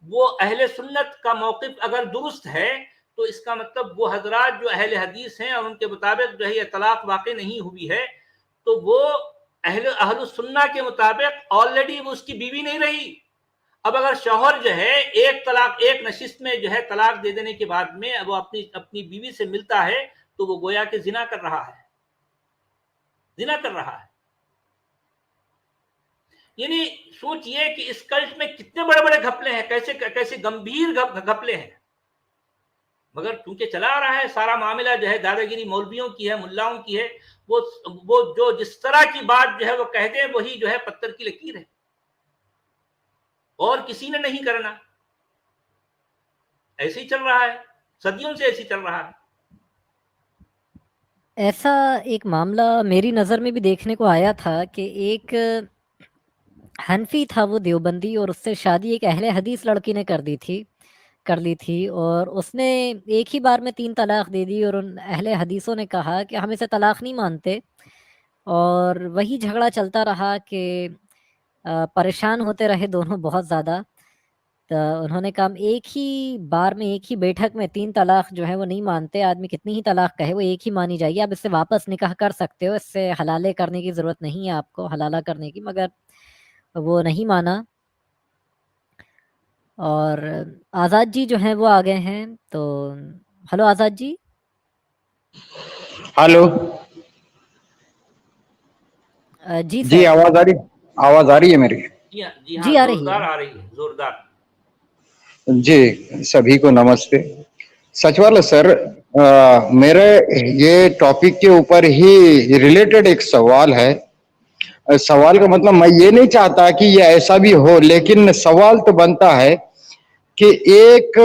وہ اہل سنت کا موقف اگر درست ہے تو اس کا مطلب وہ حضرات جو اہل حدیث ہیں اور ان کے مطابق جو ہے یہ طلاق واقع نہیں ہوئی ہے، تو وہ اہل السنہ کے مطابق آلریڈی وہ اس کی بیوی نہیں رہی. اب اگر شوہر جو ہے ایک نشست میں جو ہے طلاق دے دینے کے بعد میں وہ اپنی بیوی سے ملتا ہے، تو وہ گویا کہ زنا کر رہا ہے. یعنی سوچئے کہ اس کلٹ میں کتنے بڑے بڑے گھپلے ہیں، کیسے گمبھیر گھپلے ہیں. مگر چونکہ چلا آ رہا ہے سارا معاملہ جو ہے دادا گیری مولویوں کی ہے، ملاؤں کی ہے، وہ جو جس طرح کی بات جو ہے وہ کہہ دیں وہی جو ہے پتھر کی لکیر ہے، اور کسی نے نہیں کرنا. ایسے ہی چل رہا ہے، صدیوں سے ایسے ہی چل رہا ہے. ایسا ایک معاملہ میری نظر میں بھی دیکھنے کو آیا تھا کہ ایک حنفی تھا وہ دیوبندی، اور اس سے شادی ایک اہل حدیث لڑکی نے کر لی تھی، اور اس نے ایک ہی بار میں 3 طلاق دے دی، اور ان اہل حدیثوں نے کہا کہ ہم اسے طلاق نہیں مانتے، اور وہی جھگڑا چلتا رہا کہ پریشان ہوتے رہے دونوں بہت زیادہ. تو انہوں نے کہا ایک ہی بار میں، ایک ہی بیٹھک میں 3 طلاق جو ہے وہ نہیں مانتے. آدمی کتنی ہی طلاق کہے وہ ایک ہی مانی جائے گی. آپ اس سے واپس نکاح کر سکتے ہو، اس سے حلالے کرنے کی ضرورت نہیں ہے آپ کو، حلالہ کرنے کی، مگر وہ نہیں مانا. اور آزاد جی جو ہیں وہ آ گئے ہیں. تو ہلو آزاد جی. ہلو جی جی، سر. آواز آ رہی ہے میری؟ جی آ رہی زوردار ہے. آ رہی ہے، زوردار. جی، سبھی کو نمستے. سچ والا سر، میرے یہ ٹاپک کے اوپر ہی ریلیٹڈ ایک سوال ہے. سوال کا مطلب میں یہ نہیں چاہتا کہ یہ ایسا بھی ہو، لیکن سوال تو بنتا ہے کہ ایک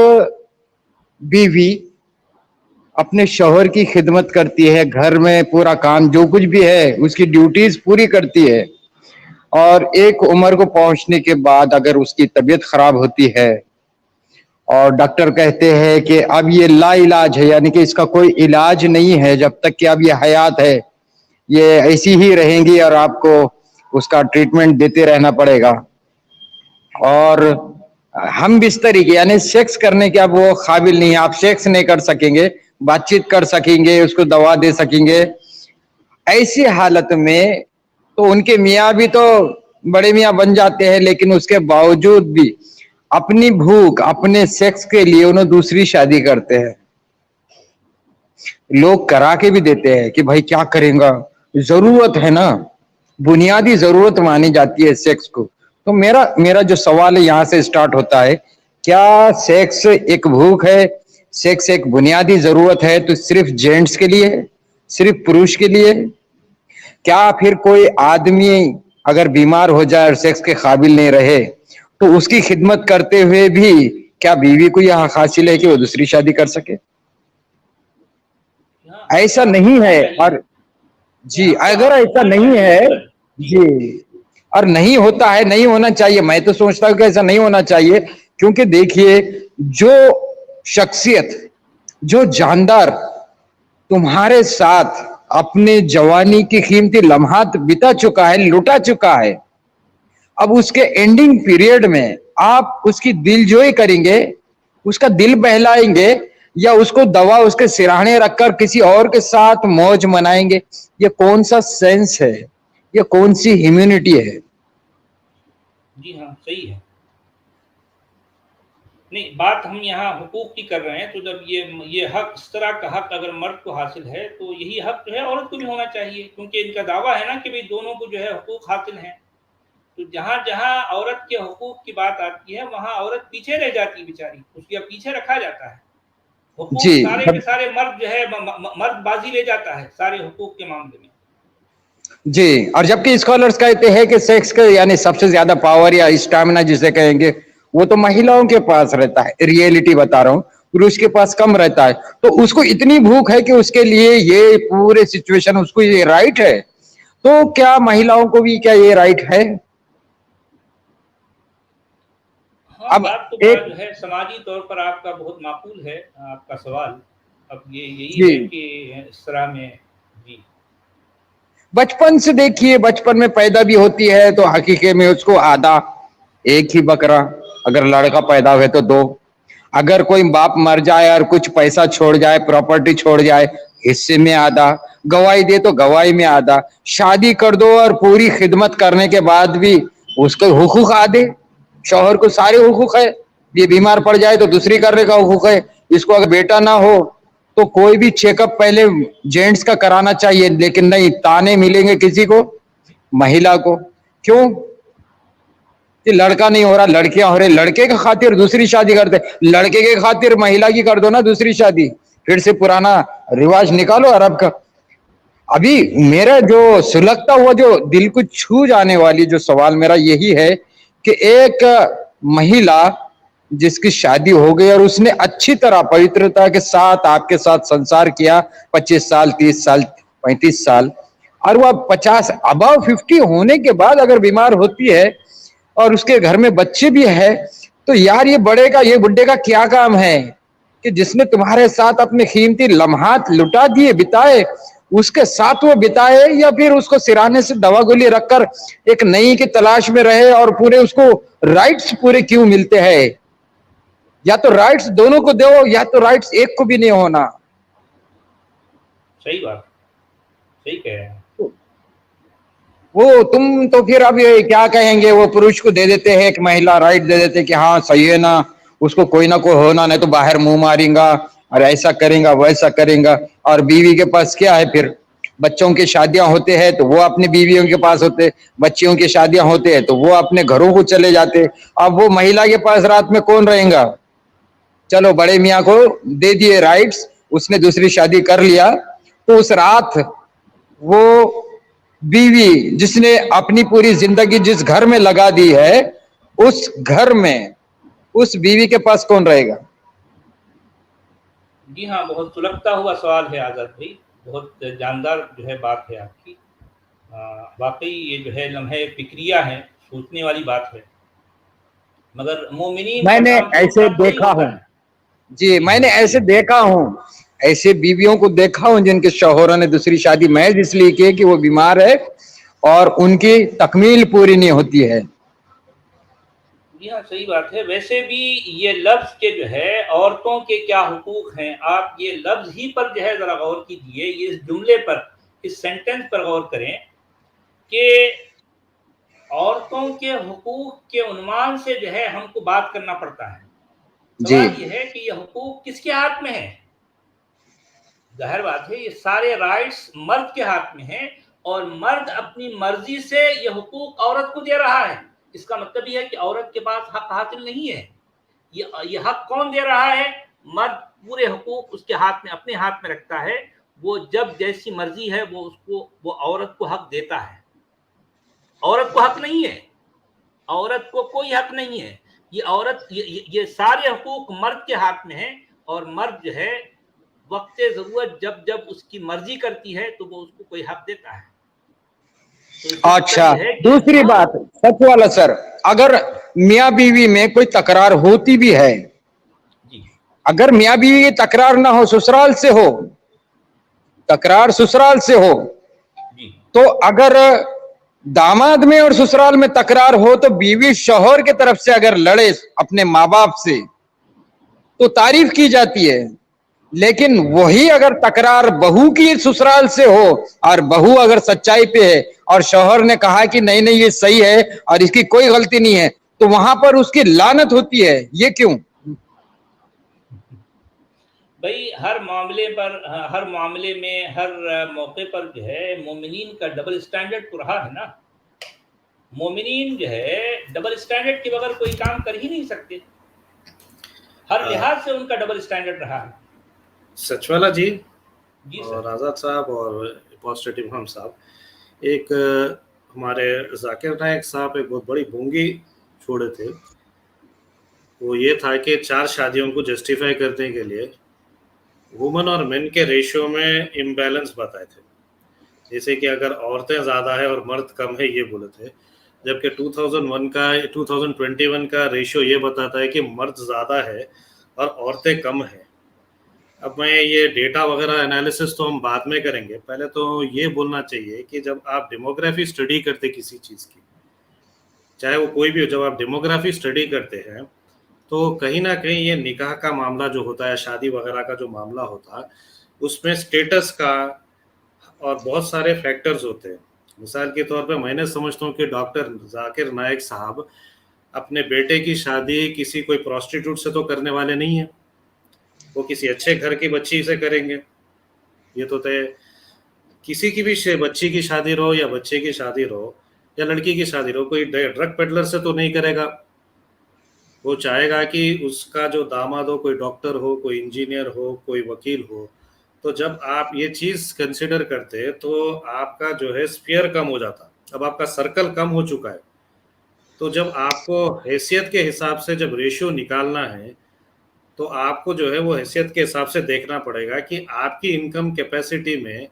بیوی اپنے شوہر کی خدمت کرتی ہے، گھر میں پورا کام جو کچھ بھی ہے اس کی ڈیوٹیز پوری کرتی ہے، اور ایک عمر کو پہنچنے کے بعد اگر اس کی طبیعت خراب ہوتی ہے اور ڈاکٹر کہتے ہیں کہ اب یہ لا علاج ہے، یعنی کہ اس کا کوئی علاج نہیں ہے جب تک کہ اب یہ حیات ہے، یہ ایسی ہی رہیں گی اور آپ کو اس کا ٹریٹمنٹ دیتے رہنا پڑے گا، اور ہم بستری کے یعنی سیکس کرنے کے اب وہ قابل نہیں ہے، آپ سیکس نہیں کر سکیں گے، بات چیت کر سکیں گے، اس کو دوا دے سکیں گے. ایسی حالت میں تو ان کے میاں بھی تو بڑے میاں بن جاتے ہیں، لیکن اس کے باوجود بھی اپنی بھوک، اپنے سیکس کے لیے انہوں دوسری شادی کرتے ہیں. لوگ کرا کے بھی دیتے ہیں کہ بھائی کیا کریں گا، ضرورت ہے نا، بنیادی ضرورت مانی جاتی ہے سیکس کو. تو میرا جو سوال ہے یہاں سے سٹارٹ ہوتا ہے، کیا سیکس ایک بھوک ہے، سیکس ایک بنیادی ضرورت ہے تو صرف جینٹس کے لیے، صرف پروش کے لیے؟ کیا پھر کوئی آدمی اگر بیمار ہو جائے اور سیکس کے قابل نہیں رہے تو اس کی خدمت کرتے ہوئے بھی کیا بیوی کو یہ حق حاصل ہے کہ وہ دوسری شادی کر سکے؟ ایسا نہیں ہے. اور جی اگر ایسا نہیں ہے، جی، اور نہیں ہوتا ہے، نہیں ہونا چاہیے. میں تو سوچتا ہوں کہ ایسا نہیں ہونا چاہیے، کیونکہ دیکھیے جو شخصیت، جو جاندار تمہارے ساتھ अपने जवानी की कीमती लम्हात बिता चुका है, लुटा चुका है। अब उसके एंडिंग पीरियड में आप उसकी दिलजोई करेंगे, उसका दिल बहलाएंगे, या उसको दवा उसके सिरहाने रखकर किसी और के साथ मौज मनाएंगे? ये कौन सा सेंस है, ये कौन सी ह्यूमैनिटी है? जी हाँ, सही है। नहीं, बात हम यहाँ हुकूक की कर रहे हैं, तो जब ये हक, इस तरह का हक अगर मर्द को हासिल है तो यही हक जो है औरत को भी होना चाहिए, क्योंकि इनका दावा है ना कि भाई दोनों को जो है हुकूक हासिल है। तो जहाँ जहाँ औरत के हुकूक की बात आती है वहाँ औरत पीछे रह जाती है बेचारी, उसके पीछे रखा जाता है। हुकूक जी, सारे के सारे मर्द जो है मर्द बाजी ले जाता है सारे हुकूक के मामले में। जी, और जबकि स्कॉलर्स कहते हैं कि सेक्स का यानी सबसे ज्यादा पावर या स्टैमिना जिसे कहेंगे वो तो महिलाओं के पास रहता है। रियलिटी बता रहा हूँ, पुरुष के पास कम रहता है। तो उसको इतनी भूख है कि उसके लिए ये पूरे सिचुएशन, उसको ये राइट है। तो क्या महिलाओं को भी क्या ये राइट है? हाँ, अब बात तो एक जो है समाजी तौर पर आपका बहुत माकूल है आपका सवाल। अब ये यही जी, है कि इस तरह में जी बचपन से देखिए, बचपन में पैदा भी होती है तो हकीकत में उसको आधा, एक ही बकरा, अगर लड़का पैदा हुए तो दो, अगर कोई बाप मर जाए और कुछ पैसा छोड़ जाए, प्रॉपर्टी छोड़ जाए, हिस्से में आधा, गवाही दे तो गवाही में आधा, शादी कर दो और पूरी खिदमत करने के बाद भी उसके हुकूक आधे। शौहर को सारे हुकूक है, ये बीमार पड़ जाए तो दूसरी करने का हुकूक है, इसको अगर बेटा ना हो तो कोई भी चेकअप पहले जेंट्स का कराना चाहिए, लेकिन नहीं, ताने मिलेंगे किसी को, महिला को। क्यों कि लड़का नहीं हो रहा, लड़कियां हो रही, लड़के के खातिर दूसरी शादी करते, लड़के के खातिर महिला की कर दो ना दूसरी शादी, फिर से पुराना रिवाज निकालो अरब का। अभी मेरा जो सुलगता हुआ, जो दिल को छू जाने वाली जो सवाल मेरा यही है कि एक महिला जिसकी शादी हो गई और उसने अच्छी तरह पवित्रता के साथ आपके साथ संसार किया 25 साल, 30 साल, 35 साल, और वह 50 अबव 50 होने के बाद अगर बीमार होती है और उसके घर में बच्चे भी है, तो यार ये बड़े का, ये बुढ़े का क्या काम है कि जिसने तुम्हारे साथ अपने कीमती लम्हात लुटा दिए, बिताए, उसके साथ वो बिताए, या फिर उसको सिराने से दवा गोली रखकर एक नई की तलाश में रहे? और पूरे उसको राइट्स पूरे क्यों मिलते हैं? या तो राइट्स दोनों को दो, या तो राइट्स एक को भी नहीं होना। सही बात, सही कह रहे हैं। वो तुम तो फिर अब ये क्या कहेंगे, वो पुरुष को दे देते हैं, एक महिला राइट दे देते हैं कि हाँ सही है ना, उसको कोई ना कोई होना, नहीं तो बाहर मुंह मारेगा और ऐसा करेगा वैसा करेगा। और बीवी के पास क्या है, फिर बच्चों की शादियां होते हैं तो वो अपने बीवियों के पास होते, बच्चियों की शादियां होते हैं तो वो अपने घरों को चले जाते। अब वो महिला के पास रात में कौन रहेगा? चलो बड़े मियाँ को दे दिए राइट्स, उसने दूसरी शादी कर लिया, तो उस रात वो बीवी जिसने अपनी पूरी जिंदगी जिस घर में लगा दी है, उस घर में उस बीवी के पास कौन रहेगा? जी हाँ, बहुत सुलगता हुआ सवाल है आजाद भाई, बहुत जानदार जो है बात है आपकी। वाकई ये जो है लम्हे फिक्रिया है, सोचने वाली बात है। मगर मोमिनीन मैंने का काम तो ऐसे काम वही देखा होता हूँ है। जी, मैंने ऐसे देखा हूँ, ऐसे बीवियों को देखा हूँ जिनके शौहरों ने दूसरी शादी महज इसलिए की कि वो बीमार है और उनकी तकमील पूरी नहीं होती है। जी हाँ, सही बात है। वैसे भी ये लफ्ज के जो है औरतों के क्या हुकूक हैं, आप ये लफ्ज ही पर जो है जरा गौर कीजिए, ये इस जुमले पर, इस सेंटेंस पर गौर करें कि औरतों के हुकूक के उन्वान से जो है हमको बात करना पड़ता है। सवाल ये है कि ये हुकूक किसके हाथ में है? जाहिर बात है ये सारे राइट्स मर्द के हाथ में हैं, और मर्द अपनी मर्जी से ये हुकूक औरत को दे रहा है। इसका मतलब ये है कि औरत के पास हक हासिल नहीं है। ये हक कौन दे रहा है? मर्द पूरे हुकूक उसके हाथ में, अपने हाथ में रखता है। वो जब जैसी मर्जी है वो औरत को हक देता है। औरत को हक नहीं है, औरत को कोई हक नहीं है। ये औरत ये सारे हुकूक मर्द के हाथ में है, और मर्द जो है वक्त जरूरत जब जब उसकी मर्जी करती है तो वो उसको कोई हक देता है। तो अच्छा, दूसरी बात सच वाला सर, अगर मियाँ बीवी में कोई तकरार होती भी है जी, अगर मियाँ बीवी की तकरार ना हो, ससुराल से हो, तकरार ससुराल से हो, जी तो अगर दामाद में और ससुराल में तकरार हो तो बीवी शौहर के तरफ से अगर लड़े अपने माँ बाप से तो तारीफ की जाती है, लेकिन वही अगर तकरार बहू की ससुराल से हो और बहू अगर सच्चाई पे है और शौहर ने कहा कि नहीं नहीं ये सही है और इसकी कोई गलती नहीं है, तो वहां पर उसकी लानत होती है। ये क्यों? भाई, हर मामले में हर मौके पर जो है मोमिनीन का डबल स्टैंडर्ड तो रहा है ना। मोमिनीन जो है डबल स्टैंडर्ड के बगैर कोई काम कर ही नहीं सकते, हर लिहाज से उनका डबल स्टैंडर्ड रहा है। सचवाला जी जी और सर। आज़ाद साहब और पॉजिटिव हम साहब, एक हमारे जाकिर नायक साहब एक बहुत बड़ी बूंगी छोड़े थे। वो ये था कि 4 शादियों को जस्टिफाई करने के लिए वुमन और मेन के रेशियो में इम्बैलेंस बताए थे, जैसे कि अगर औरतें ज़्यादा है और मर्द कम है ये बोले थे, जबकि 2021 का रेशियो ये बताता है कि मर्द ज़्यादा है और औरतें कम है। अब मैं ये डेटा वगैरह एनालिसिस तो हम बाद में करेंगे, पहले तो ये बोलना चाहिए कि जब आप डेमोग्राफी स्टडी करते किसी चीज़ की, चाहे वो कोई भी हो, जब आप डेमोग्राफी स्टडी करते हैं तो कहीं ना कहीं ये निकाह का मामला जो होता है, शादी वगैरह का जो मामला होता है, उसमें स्टेटस का और बहुत सारे फैक्टर्स होते हैं। मिसाल के तौर पे मैंने समझता हूँ कि डॉक्टर जाकिर नायक साहब अपने बेटे की शादी किसी कोई प्रोस्टिट्यूट से तो करने वाले नहीं है, वो किसी अच्छे घर की बच्ची से करेंगे। ये तो तय, किसी की भी बच्ची की शादी रहो या बच्चे की शादी रहो या लड़की की शादी रहो, कोई ड्रग पेडलर से तो नहीं करेगा। वो चाहेगा कि उसका जो दामाद हो कोई डॉक्टर हो, कोई इंजीनियर हो, कोई वकील हो। तो जब आप ये चीज़ कंसिडर करते तो आपका जो है स्फीयर कम हो जाता, अब आपका सर्कल कम हो चुका है। तो जब आपको हैसियत के हिसाब से जब रेशियो निकालना है तो आपको जो है वो हैसियत के हिसाब से देखना पड़ेगा कि आपकी इनकम कैपेसिटी में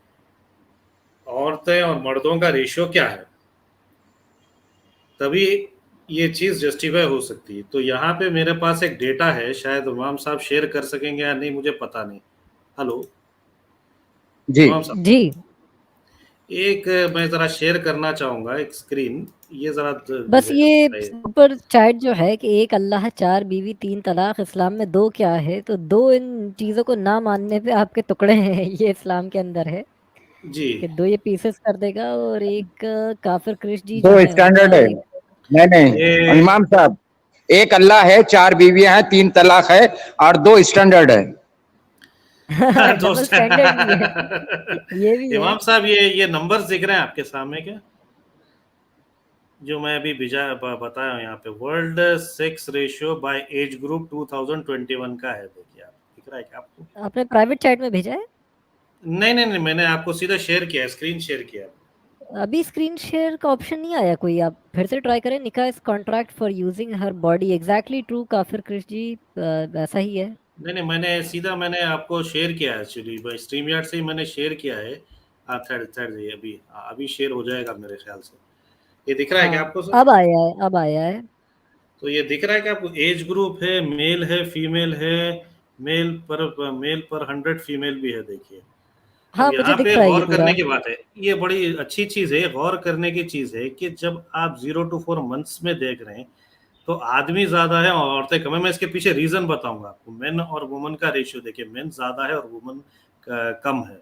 औरतें और मर्दों का रेशियो क्या है, तभी ये चीज़ जस्टिफाई हो सकती है। तो यहाँ पे मेरे पास एक डेटा है, शायद इमाम साहब शेयर कर सकेंगे या नहीं मुझे पता नहीं। हेलो जी इमाम साहब, जी एक मैं ज़रा शेयर करना चाहूँगा एक स्क्रीन, ये ज़रा बस ये बताइए। ऊपर चैट जो है कि 1 अल्लाह 4 बीवी 3 तलाक, इस्लाम में 2 क्या है, तो 2 इन चीज़ों को ना मानने पे आपके टुकड़े हैं। ये इस्लाम के अंदर है जी कि 2 ये पीसेस कर देगा और एक काफिर क्रिश जी जो दो है स्टैंडर्ड उनका है। एक नहीं नहीं ये इमाम साहब, 1 अल्लाह है, 4 बीवियां हैं, 3 तलाक है और 2 स्टैंडर्ड है। डबल स्टैंडर्ड भी है, ये भी है। इमाम साहब ये नंबर्स दिख रहे हैं आपके सामने क्या, जो मैं अभी बताया हूँ यहाँ पे, world sex ratio by age group 2021 का है, देखिए आप, दिख रहा है क्या आपको? आपने प्राइवेट चैट में भेजा है? नहीं, मैंने आपको सीधा शेयर किया, स्क्रीन शेयर किया। अभी स्क्रीन शेयर का ऑप्शन नहीं आया कोई, आप फिर से ट्राई करें। निकाह is contract for using her body, exactly true काफिर क्रिश जी, वैसा ही है। नहीं, मैंने आपको शेयर किया है एक्चुअली, स्ट्रीम यार्ड से ही मैंने शेयर किया है। थर्ड अभी शेयर हो जाएगा मेरे ख्याल से। ये दिख रहा है क्या हाँ आपको सर? अब आया है। तो ये दिख रहा है कि आपको एज ग्रुप है, मेल है, फीमेल है, मेल पर 100 फीमेल भी है, देखिए। हाँ अब मुझे यहाँ दिख पे रहा है ये गौर पूरा। करने की बात है, ये बड़ी अच्छी चीज़ है, गौर करने की चीज़ है कि जब आप 0 to 4 मंथ्स में देख रहे हैं तो आदमी ज़्यादा है और औरतें कम है। मैं इसके पीछे रीज़न बताऊंगा आपको। मेन और वुमन का रेशियो देखिए, मेन ज़्यादा है और वुमन कम है।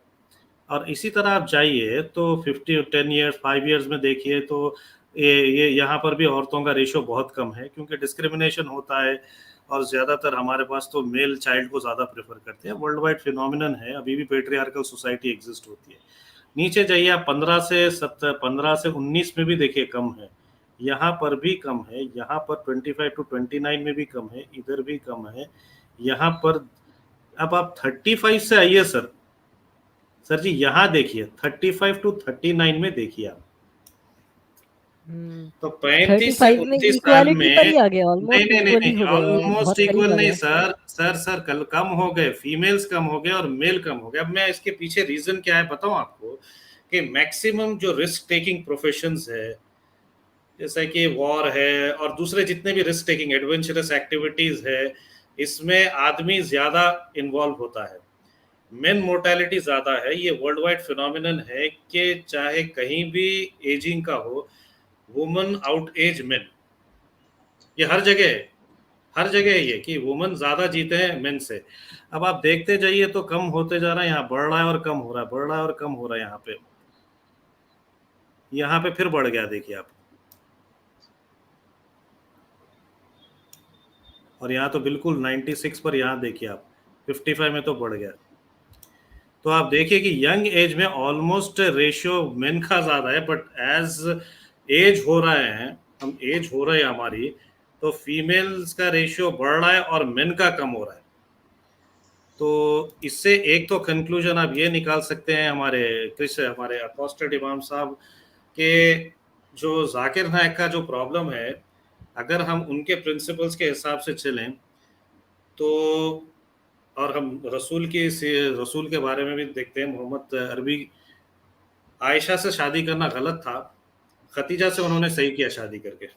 और इसी तरह आप जाइए तो 10 ईयर्स 5 ईयर्स में देखिए तो ये यहाँ पर भी औरतों का रेशियो बहुत कम है, क्योंकि डिस्क्रिमिनेशन होता है और ज़्यादातर हमारे पास तो मेल चाइल्ड को ज़्यादा प्रेफर करते हैं। वर्ल्ड वाइड फिनोमिनन है, अभी भी पेट्रियार्कल सोसाइटी एग्जिस्ट होती है। नीचे जाइए आप 15 से 19 में भी देखिए कम है, यहाँ पर भी कम है, यहाँ पर 25 to 29 में भी कम है, इधर भी कम है, यहाँ पर। अब आप 35 से आइए सर जी, यहाँ देखिए 35 to 39 में देखिए आप, तो 35 से 35 में 29 साल इक्वालिटी पर में। ही आ गया, ऑलमोस्ट इक्वल ही नहीं, हो गए, ऑलमोस्ट बहुत करीब इक्वल आ नहीं गया। सर कल कम हो गए, फीमेल्स कम हो गए और मेल कम हो गए। अब मैं इसके पीछे रीजन क्या है बताऊं आपको, कि मैक्सिमम जो रिस्क टेकिंग प्रोफेशंस है, जैसा कि वॉर है और दूसरे जितने भी रिस्क टेकिंग एडवेंचरस एक्टिविटीज है, इसमें आदमी ज्यादा इन्वॉल्व होता है। मेन मोर्टेलिटी ज़्यादा है। ये वर्ल्ड वाइड फिनोमिनन है कि चाहे कहीं भी एजिंग का हो, वुमन आउट एज मेन, ये हर जगह है, हर जगह है ये कि वुमन ज़्यादा जीते हैं मेन से। अब आप देखते जाइए तो कम होते जा रहा है, यहाँ बढ़ रहा है और कम हो रहा है, बढ़ रहा है और कम हो रहा है। यहाँ पे फिर बढ़ गया, देखिए आप, और यहाँ तो बिल्कुल 96 पर, यहाँ देखिए आप 55 में तो बढ़ गया। तो आप देखिए कि यंग एज में ऑलमोस्ट रेशियो मेन का ज़्यादा है, बट एज एज हो रहा है, हम एज हो रहे हैं हमारी, तो फीमेल्स का रेशियो बढ़ रहा है और मेन का कम हो रहा है। तो इससे एक तो कंक्लूजन आप ये निकाल सकते हैं हमारे अपोस्टेट इमाम साहब के, जो जाकिर नायक का जो प्रॉब्लम है, अगर हम उनके प्रिंसिपल्स के हिसाब से चलें तो, और हम रसूल के बारे में भी देखते हैं, मोहम्मद अरबी, आयशा से शादी करना गलत था, खतीजा से उन्होंने सही किया शादी करके।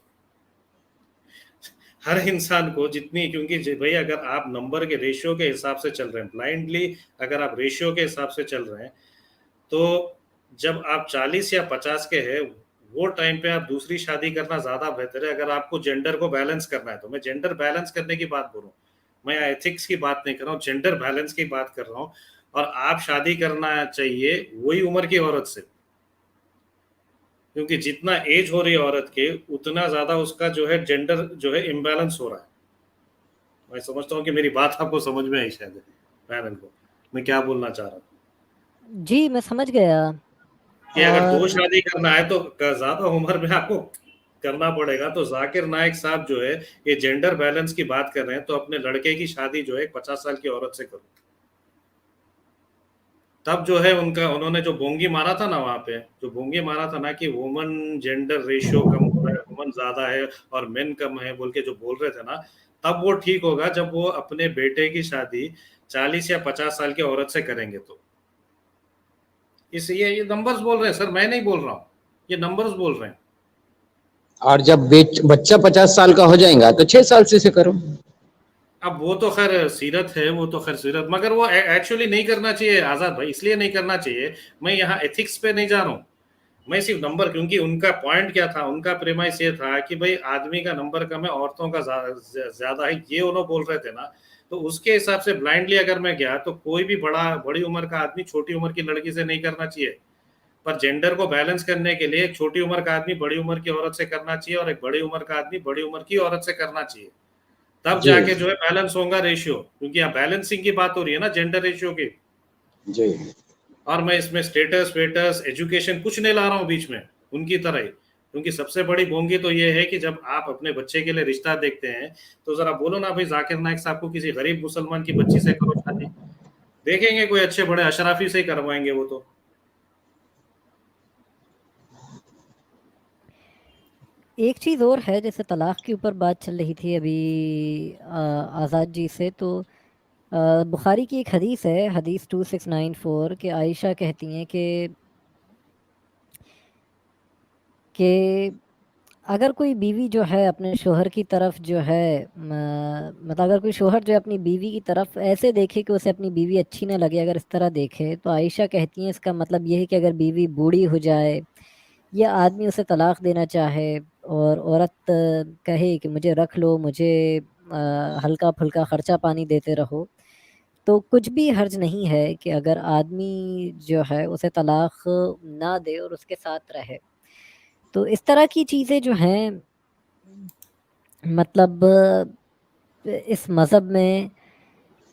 हर इंसान को जितनी, क्योंकि भाई अगर आप नंबर के रेशियो के हिसाब से चल रहे हैं ब्लाइंडली, अगर आप रेशियो के हिसाब से चल रहे हैं, तो जब आप 40 या 50 के हैं, वो टाइम पे आप दूसरी शादी करना ज़्यादा बेहतर है। अगर आपको जेंडर को बैलेंस करना है, तो मैं जेंडर बैलेंस करने की बात बोल रहा हूँ, मैं एथिक्स की बात नहीं कर रहा हूँ, जेंडर बैलेंस की बात कर रहा हूँ। और आप शादी करना चाहिए वही उम्र की औरत से, क्योंकि जितना एज हो रही है औरत के, उतना ज़्यादा उसका जो है जेंडर जो है इम्बैलेंस हो रहा है। मैं समझता हूँ कि मेरी बात आपको समझ में आई शायद, पैनल को मैं क्या बोलना चाह रहा हूँ। जी मैं समझ गया। कि अगर दो और शादी करना है तो ज़्यादा उम्र में आपको करना पड़ेगा। तो जाकिर नायक साहब जो है ये जेंडर बैलेंस की बात कर रहे हैं, तो अपने लड़के की शादी जो है 50 साल की औरत से करो। तब जो है उन्होंने जो बोंगी मारा था ना, वहां पे जो बोंगी मारा था ना कि वुमन जेंडर रेशियो कम हो रहा है, वुमन ज्यादा है और मेन कम है बोल के जो बोल रहे थे ना, तब वो ठीक होगा जब वो अपने बेटे की शादी 40 या 50 साल की औरत से करेंगे। तो ये नंबर्स बोल रहे हैं सर, मैं नहीं बोल रहा हूँ, ये नंबर्स बोल रहे हैं। और जब बच्चा 50 साल का हो जाएगा तो 6 साल से करो। अब वो तो खैर सीरत है, वो तो खैर सीरत, मगर वो एक्चुअली नहीं करना चाहिए आज़ाद भाई, इसलिए नहीं करना चाहिए। मैं यहाँ एथिक्स पे नहीं जा रहा हूँ, मैं सिर्फ नंबर, क्योंकि उनका पॉइंट क्या था, उनका प्रेमाइस ये था कि भाई आदमी का नंबर कम है, औरतों का ज्यादा है, ये उन्होंने बोल रहे थे ना। तो उसके हिसाब से ब्लाइंडली अगर मैं गया तो कोई भी बड़ी उम्र का आदमी छोटी उम्र की लड़की से नहीं करना चाहिए। पर जेंडर को बैलेंस करने के लिए एक छोटी उम्र का आदमी बड़ी उम्र की औरत से करना चाहिए, और एक बड़ी उम्र का आदमी बड़ी उम्र की औरत से करना चाहिए, तब जी जाके जो है बैलेंस होगा रेशियो, क्योंकि यहाँ बैलेंसिंग की बात हो रही है ना जेंडर रेशियो की। जी। और मैं इसमें स्टेटस वेटस एजुकेशन कुछ नहीं ला रहा हूँ बीच में उनकी तरह ही, क्योंकि सबसे बड़ी बोंगी तो ये है कि जब आप अपने बच्चे के लिए रिश्ता देखते हैं तो जरा बोलो ना भाई जाकिर नायक साहब को किसी गरीब मुसलमान की बच्ची से करो शादी, देखेंगे कोई अच्छे बड़े अशराफी से ही करवाएंगे वो। तो एक चीज़ और है, जैसे तलाक के ऊपर बात चल रही थी अभी आज़ाद जी से, तो बुखारी की एक हदीस है, हदीस 2694, कि आयशा कहती हैं कि अगर कोई बीवी जो है अपने शोहर की तरफ जो है मतलब अगर कोई शोहर जो है अपनी बीवी की तरफ ऐसे देखे कि उसे अपनी बीवी अच्छी ना लगे, अगर इस तरह देखे, तो आयशा कहती हैं इसका मतलब ये है कि अगर बीवी बूढ़ी हो जाए या आदमी उसे तलाक देना चाहे और औरत कहे कि मुझे रख लो, मुझे हल्का फुल्का खर्चा पानी देते रहो, तो कुछ भी हर्ज नहीं है कि अगर आदमी जो है उसे तलाक ना दे और उसके साथ रहे। तो इस तरह की चीज़ें जो हैं, मतलब इस मज़हब में,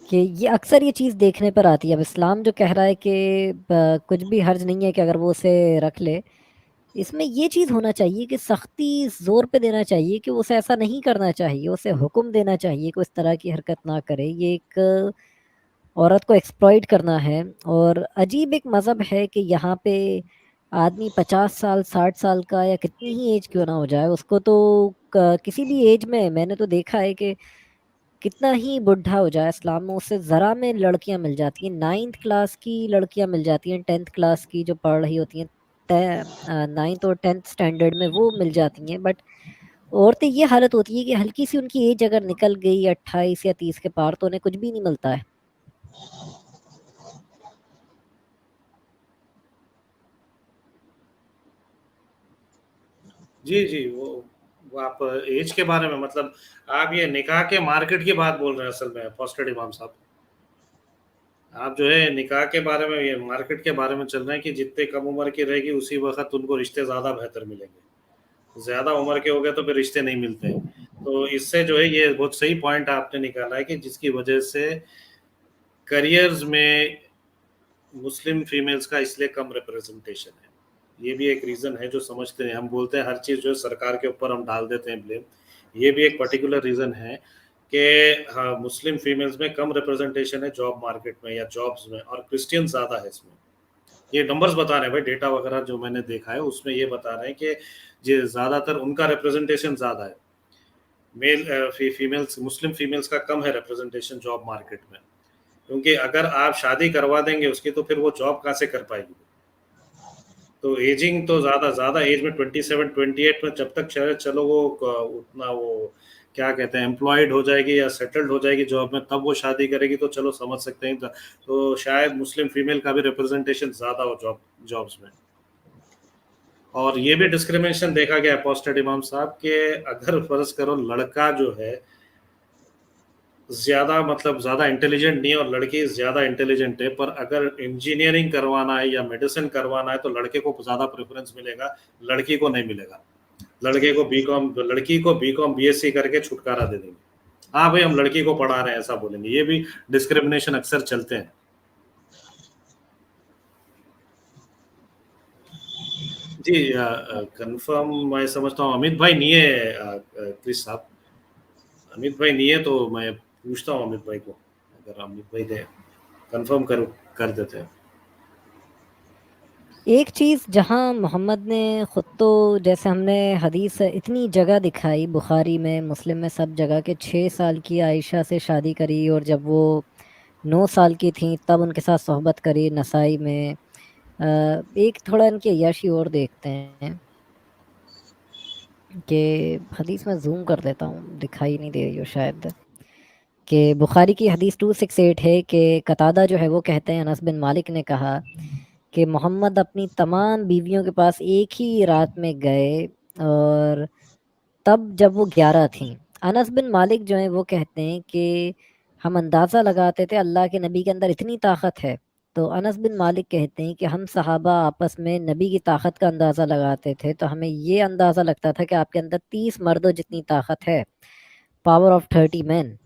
कि ये अक्सर ये चीज़ देखने पर आती है। अब इस्लाम जो कह रहा है कि कुछ भी हर्ज नहीं है कि अगर वो उसे रख ले, इसमें ये चीज़ होना चाहिए कि सख्ती ज़ोर पे देना चाहिए कि उसे ऐसा नहीं करना चाहिए, उसे हुक्म देना चाहिए कि इस तरह की हरकत ना करे। ये एक औरत को एक्सप्लॉइट करना है। और अजीब एक मज़हब है कि यहाँ पे आदमी 50 साल 60 साल का या कितनी ही एज क्यों ना हो जाए, उसको तो किसी भी एज में, मैंने तो देखा है कि कितना ही बुढ़ा हो जाए, इस्लाम में उससे ज़रा में लड़कियां मिल जाती हैं, 9th क्लास की लड़कियां मिल जाती हैं, 10th क्लास की जो पढ़ रही होती हैं, 9th और 10th स्टैंडर्ड में वो मिल जाती हैं। बट औरतें ये हालत होती है कि हल्की सी उनकी एज अगर निकल गई 28 या 30 के पार, तो उन्हें कुछ भी नहीं मिलता है। जी वो आप एज के बारे में, मतलब आप ये निकाह के मार्केट की बात बोल रहे हैं असल में फॉस्टेड इमाम साहब। आप जो है निकाह के बारे में, ये मार्केट के बारे में चल रहे हैं कि जितने कम उम्र की रहेगी उसी वक्त उनको रिश्ते ज़्यादा बेहतर मिलेंगे, ज़्यादा उम्र के हो गए तो फिर रिश्ते नहीं मिलते हैं। तो इससे जो है ये बहुत सही पॉइंट आपने निकाला है कि जिसकी वजह से करियर्स में मुस्लिम फीमेल्स का इसलिए कम रिप्रेजेंटेशन है। ये भी एक रीज़न है जो समझते हैं, हम बोलते हैं हर चीज़ जो है सरकार के ऊपर हम डाल देते हैं ब्लेम, ये भी एक पर्टिकुलर रीज़न है कि हाँ मुस्लिम फीमेल्स में कम रिप्रेजेंटेशन है जॉब मार्केट में या जॉब्स में, और क्रिश्चियन ज़्यादा है इसमें। ये नंबर्स बता रहे हैं भाई, डेटा वगैरह जो मैंने देखा है उसमें ये बता रहे हैं कि जो ज़्यादातर उनका रिप्रेजेंटेशन ज़्यादा है, मेल फीमेल्स, मुस्लिम फीमेल्स का कम है रिप्रेजेंटेशन जॉब मार्केट में, क्योंकि अगर आप शादी करवा देंगे उसकी तो फिर वो जॉब कहाँ से कर पाएगी। तो एजिंग तो ज़्यादा एज में 27-28 में जब तक चलो वो उतना वो क्या कहते हैं एम्प्लॉयड हो जाएगी या सेटल्ड हो जाएगी जॉब में, तब वो शादी करेगी तो चलो समझ सकते हैं। तो शायद मुस्लिम फीमेल का भी रिप्रेजेंटेशन ज़्यादा हो जॉब्स में। और ये भी डिस्क्रिमिनेशन देखा गया अपोस्टेड इमाम साहब के, अगर फर्ज करो लड़का जो है ज़्यादा, मतलब ज़्यादा इंटेलिजेंट नहीं है और लड़की ज़्यादा इंटेलिजेंट है, पर अगर इंजीनियरिंग करवाना है या मेडिसिन करवाना है तो लड़के को ज़्यादा प्रेफरेंस मिलेगा, लड़की को नहीं मिलेगा। लड़की को बीकॉम बीएससी करके छुटकारा दे देंगे, हाँ भाई हम लड़की को पढ़ा रहे हैं ऐसा बोलेंगे। ये भी डिस्क्रिमिनेशन अक्सर चलते हैं। जी कंफर्म मैं समझता हूँ अमित भाई नहीं है क्रिस साहब, अमित भाई नहीं है तो मैं पूछता हूँ अमित भाई को, अगर अमित भाई दे कंफर्म कर देते हैं। एक चीज़ जहाँ मोहम्मद ने ख़ुद तो, जैसे हमने हदीस इतनी जगह दिखाई, बुखारी में, मुस्लिम में, सब जगह के 6 साल की आयशा से शादी करी और जब वो 9 साल की थी तब उनके साथ सोहबत करी। नसाई में एक थोड़ा इनकी अय्याशी और देखते हैं कि हदीस में जूम कर देता हूँ, दिखाई नहीं दे रही हो शायद, कि बुखारी की हदीस 268 है कि कतादा जो है वो कहते हैं अनस बिन मालिक ने कहा कि मोहम्मद अपनी तमाम बीवियों के पास एक ही रात में गए और तब जब वो 11 थीं। अनस बिन मालिक जो हैं वो कहते हैं कि हम अंदाज़ा लगाते थे अल्लाह के नबी के अंदर इतनी ताकत है। तो अनस बिन मालिक कहते हैं कि हम सहाबा आपस में नबी की ताकत का अंदाज़ा लगाते थे तो हमें ये अंदाज़ा लगता था कि आपके अंदर 30 मर्दों जितनी ताकत है, पावर ऑफ 30 मैन।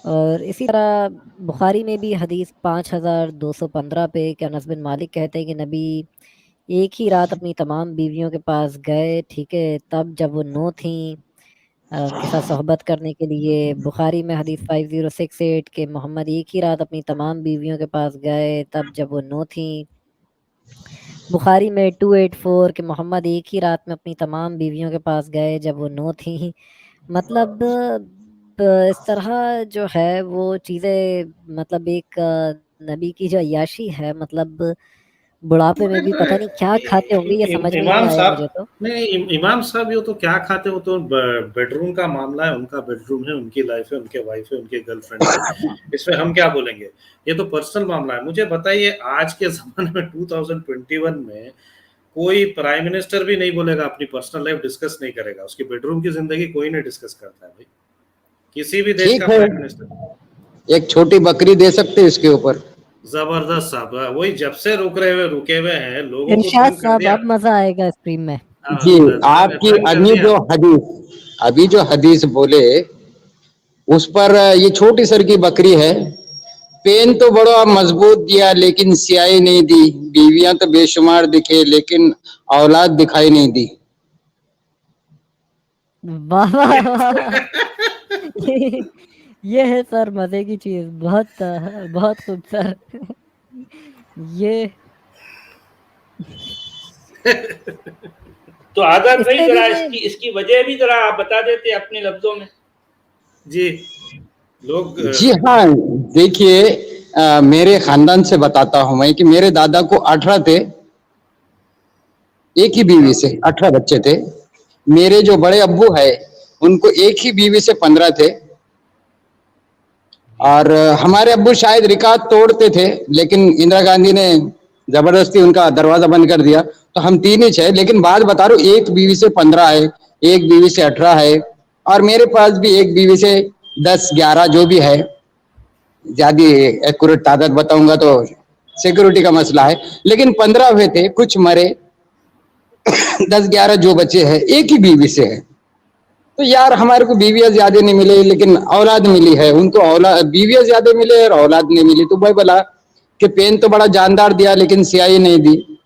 और इसी तरह बुखारी में भी हदीस 5215 पे कि अनस बिन मालिक कहते हैं कि नबी एक ही रात अपनी तमाम बीवियों के पास गए, ठीक है, तब जब वो 9 थीं उनके साथ सोहबत करने के लिए। बुखारी में हदीस 5068 के मोहम्मद एक ही रात अपनी तमाम बीवियों के पास गए तब जब वो 9 थीं। बुखारी में 284 के मोहम्मद एक ही रात में अपनी तमाम बीवियों के पास गए जब वो 9 थीं। मतलब इस तरह जो है वो चीज़ें, मतलब एक नबी की जो अय्याशी है, मतलब बुढ़ापे में भी पता नहीं क्या खाते होंगे, ये समझ में नहीं इमाम आया साहब, मुझे तो। नहीं इमाम साहब ये तो क्या खाते हो, तो बेडरूम का मामला है, उनका बेडरूम है, उनकी लाइफ है, उनके वाइफ है, उनके गर्लफ्रेंड है, इसमें हम क्या बोलेंगे, ये तो पर्सनल मामला है। मुझे बताइए आज के ज़माने में 2021 में कोई प्राइम मिनिस्टर भी नहीं बोलेगा अपनी पर्सनल लाइफ डिस्कस नहीं करेगा, उसकी बेडरूम की जिंदगी कोई नहीं डिस्कस करता है भाई, किसी भी देश का प्राइम मिनिस्टर। एक छोटी बकरी दे सकते इसके ऊपर। जबरदस्त साहब, वही जब से रुके हुए हैं लोगों को इरशाद तंग कर साहब दिया। अब मजा आएगा स्ट्रीम में। जी आपकी अभी जो हदीस बोले उस पर ये छोटी सर की बकरी है, पेन तो बड़ा मजबूत दिया लेकिन स्याही नहीं दी, बीवियां तो बेशुमार दिखे लेकिन औलाद दिखाई नहीं दी। वाह वाह वाह ये है सर मजे की चीज, बहुत खूब सर ये तो आजाद भाई इसमें जरा भी इसकी वजह भी जरा आप बता देते अपने लफ्जों में। जी लोग जी हाँ, देखिए मेरे खानदान से बताता हूं मैं कि मेरे दादा को 18 थे, एक ही बीवी से 18 बच्चे थे। मेरे जो बड़े अब्बू है उनको एक ही बीवी से 15 थे। और हमारे अब्बू शायद रिकॉर्ड तोड़ते थे लेकिन इंदिरा गांधी ने जबरदस्ती उनका दरवाजा बंद कर दिया। तो हम 3 ही थे, लेकिन बात बता रहा हूँ, एक बीवी से 15 है, एक बीवी से 18 है, और मेरे पास भी एक बीवी से 10-11 जो भी है। ज्यादा एक्यूरेट तादाद बताऊंगा तो सिक्योरिटी का मसला है, लेकिन 15 हुए थे, कुछ मरे, 10-11 जो बचे हैं एक ही बीवी से है। तो यार हमारे को बीवियां ज्यादा नहीं मिली, लेकिन औलाद मिली है। उनको औलाद, बीवियां ज्यादा मिले और औलाद नहीं मिली। तो भाई बोला कि पेन तो बड़ा जानदार दिया, लेकिन स्याही नहीं दी,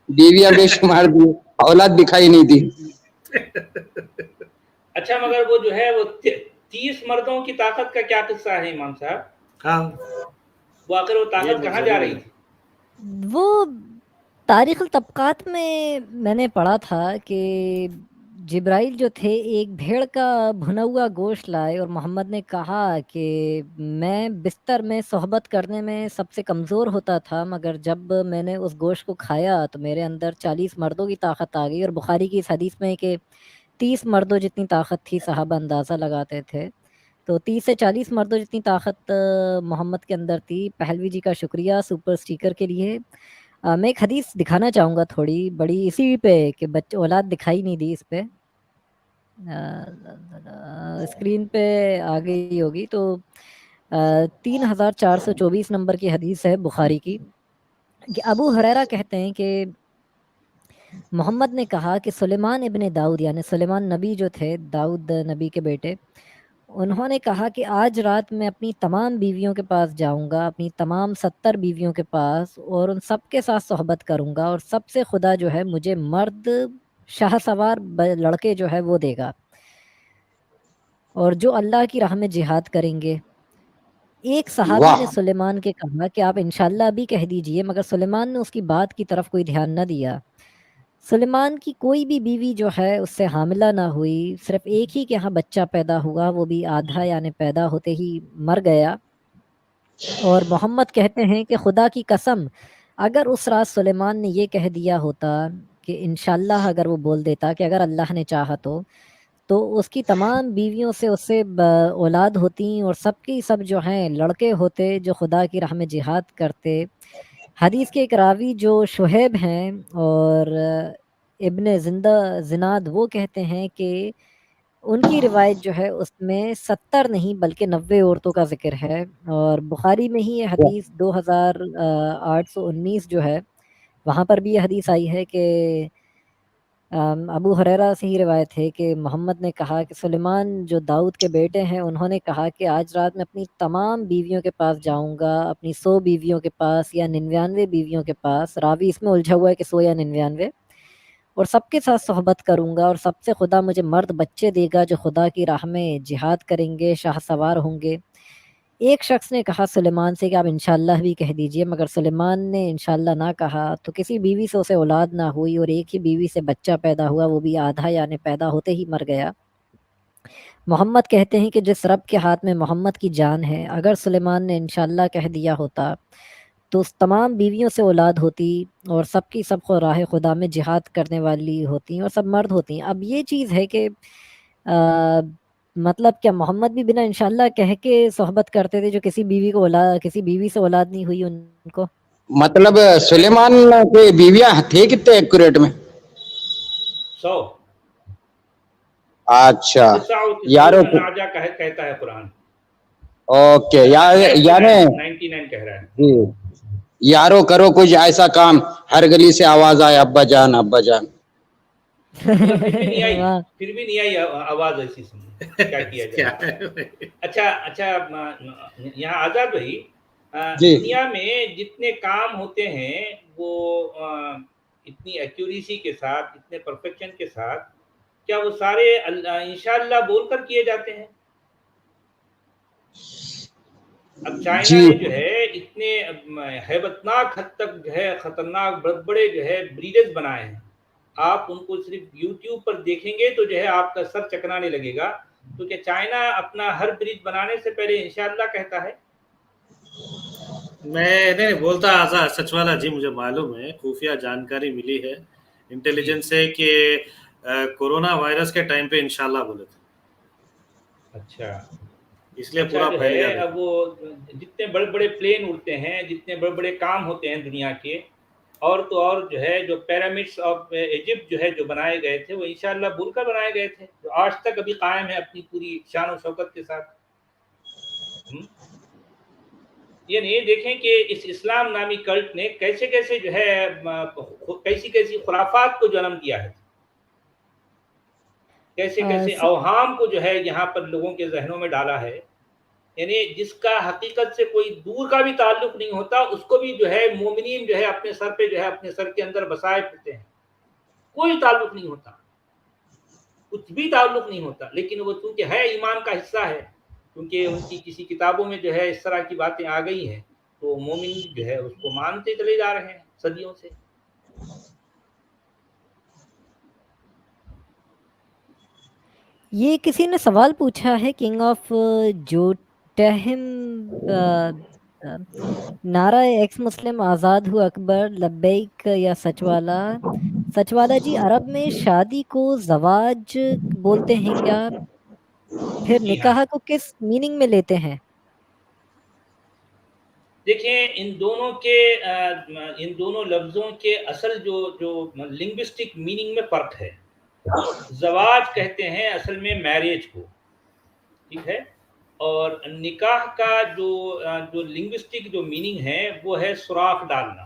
बीवियां बेशुमार दी, औलाद दिखाई नहीं दी। अच्छा, मगर वो जो है वो 30 मर्दों की ताकत का क्या किस्सा है इमाम साहब? हाँ, वो आखिर वो ताकत कहाँ जा रही थी? वो तारीख़ुल तबक़ात में मैंने पढ़ा था कि जिब्राइल जो थे एक भेड़ का भुना हुआ गोश्त लाए और मोहम्मद ने कहा कि मैं बिस्तर में सोहबत करने में सबसे कमज़ोर होता था, मगर जब मैंने उस गोश्त को खाया तो मेरे अंदर 40 मर्दों की ताकत आ गई। और बुखारी की इस हदीस में है कि 30 मर्दों जितनी ताकत थी, सहाबा अंदाज़ा लगाते थे। तो 30 से 40 मर्दों जितनी ताकत मोहम्मद के अंदर थी। पहलवी जी का शुक्रिया सुपर स्टिकर के लिए। मैं एक हदीस दिखाना चाहूँगा थोड़ी बड़ी, इसी पे कि बच्चे औलाद दिखाई नहीं दी इस पे, स्क्रीन पे आ गई होगी। तो 3424 नंबर की हदीस है बुखारी की, कि अबू हुरैरा कहते हैं कि मोहम्मद ने कहा कि सुलेमान इब्ने दाऊद, यानी सुलेमान नबी जो थे, दाऊद नबी के बेटे, उन्होंने कहा कि आज रात मैं अपनी तमाम बीवियों के पास जाऊंगा, अपनी तमाम 70 बीवियों के पास, और उन सब के साथ सोहबत करूंगा, और सबसे खुदा जो है मुझे मर्द शाहसवार लड़के जो है वो देगा, और जो अल्लाह की राह में जिहाद करेंगे। एक सहाबी ने वाह, सुलेमान के कहा कि आप इंशाल्लाह भी कह दीजिए, मगर सुलेमान ने उसकी बात की तरफ कोई ध्यान न दिया। सुलेमान की कोई भी बीवी जो है उससे हामिला ना हुई, सिर्फ एक ही के यहाँ बच्चा पैदा हुआ, वो भी आधा यानी पैदा होते ही मर गया। और मोहम्मद कहते हैं कि खुदा की कसम, अगर उस रात सुलेमान ने ये कह दिया होता कि इंशाल्लाह, अगर वो बोल देता कि अगर अल्लाह ने चाहा तो उसकी तमाम बीवियों से उससे औलाद होती, और सब की सब जो हैं लड़के होते जो खुदा की राह में जिहाद करते। हदीस के एक रावी जो शुहैब हैं और इब्ने ज़िनाद, वो कहते हैं कि उनकी रिवायत जो है उसमें 70 नहीं बल्कि 90 औरतों का ज़िक्र है। और बुखारी में ही ये हदीस 2819 जो है, वहाँ पर भी ये हदीस आई है कि अबू हुरैरा से ही रिवायत है कि मोहम्मद ने कहा कि सुलेमान जो दाऊद के बेटे हैं, उन्होंने कहा कि आज रात मैं अपनी तमाम बीवियों के पास जाऊंगा, अपनी 100 बीवियों के पास या 99 बीवियों के पास, रावी इसमें उलझा हुआ है कि 100 या 99, और सबके साथ सोहबत करूंगा, और सबसे खुदा मुझे मर्द बच्चे देगा जो खुदा की राह में जिहाद करेंगे, शाह सवार होंगे। एक शख्स ने कहा सुलेमान से कि आप इंशाल्लाह भी कह दीजिए, मगर सुलेमान ने इंशाल्लाह ना कहा, तो किसी बीवी से उसे औलाद ना हुई, और एक ही बीवी से बच्चा पैदा हुआ, वो भी आधा यानी पैदा होते ही मर गया। मोहम्मद कहते हैं कि जिस रब के हाथ में मोहम्मद की जान है, अगर सुलेमान ने इंशाल्लाह कह दिया होता तो उस तमाम बीवियों से औलाद होती, और सबकी सब राह खुदा में जिहाद करने वाली होती, और सब मर्द होती। अब ये चीज़ है कि मतलब क्या मोहम्मद भी बिना इंशाल्लाह कह के सोहबत करते थे, जो किसी बीवी से औलाद नहीं हुई उनको? मतलब सुलेमान के बीवियां थे कितने एक्यूरेट में? 100। अच्छा यारो, नाजा कहता है कुरान। ओके यार, यानी 99 कह रहा है जी, यारो करो कुछ ऐसा काम, हर गली से आवाज आए अब्बा जान अब्बा जान। फिर भी नहीं आई आवाज ऐसी, समझ क्या किया जाए। अच्छा, यहाँ आजाद भाई, दुनिया में जितने काम होते हैं वो इतनी एक्यूरेसी के साथ, इतने परफेक्शन के साथ, क्या वो सारे इंशाल्लाह बोलकर किए जाते हैं? अब चाइना ने जो है इतने हैबतनाक हद तक जो है खतरनाक बड़े जो है ब्रीडर्स बनाए हैं, आप उनको सिर्फ यूट्यूब पर देखेंगे तो जो है आपका सर चकराने लगेगा। तो क्या चाइना अपना हर ब्रीड बनाने से पहले इंशाल्लाह कहता है? मैं नहीं बोलता आजाद सचवाला जी, मुझे मालूम है, खुफिया जानकारी मिली है इंटेलिजेंस से कि कोरोना वायरस के टाइम पे इंशाल्लाह बोले थे। अच्छा, इसलिए पूरा फैल गया। अब वो जितने बड़े बड़े प्लेन उड़ते हैं, जितने बड़े बड़े काम होते हैं दुनिया के, اور تو اور جو ہے جو پیرامڈس آف ایجپٹ جو ہے جو بنائے گئے تھے وہ انشاءاللہ بول کر بنائے گئے تھے، جو آج تک ابھی قائم ہے اپنی پوری شان و شوکت کے ساتھ۔ یعنی دیکھیں کہ اس اسلام نامی کلٹ نے کیسے کیسے جو ہے کیسی کیسی خرافات کو جنم دیا ہے، کیسے کیسے اوہام کو جو ہے یہاں پر لوگوں کے ذہنوں میں ڈالا ہے، یعنی جس کا حقیقت سے کوئی دور کا بھی تعلق نہیں ہوتا اس کو بھی جو ہے مومنین جو ہے اپنے سر پہ جو ہے اپنے سر کے اندر بسائے پھرتے ہیں، کوئی تعلق نہیں ہوتا، کچھ بھی تعلق نہیں ہوتا، لیکن وہ چونکہ ہے ایمان کا حصہ ہے، کیونکہ ان کی کسی کتابوں میں جو ہے اس طرح کی باتیں آ گئی ہیں تو مومن جو ہے اس کو مانتے چلے جا رہے ہیں صدیوں سے۔ یہ کسی نے سوال پوچھا ہے کنگ آف جوٹہم نعرہ ایکس مسلم آزاد ہو اکبر لبیک یا سچوالا جی عرب میں شادی کو زواج بولتے ہیں کیا؟ پھر نکاح کو کس میننگ میں لیتے ہیں؟ دیکھیں ان دونوں لفظوں کے اصل جو لنگوسٹک میننگ میں فرق ہے۔ زواج کہتے ہیں اصل میں میریج کو، ٹھیک ہے، اور نکاح کا جو لنگوسٹک جو میننگ ہے وہ ہے سوراخ ڈالنا،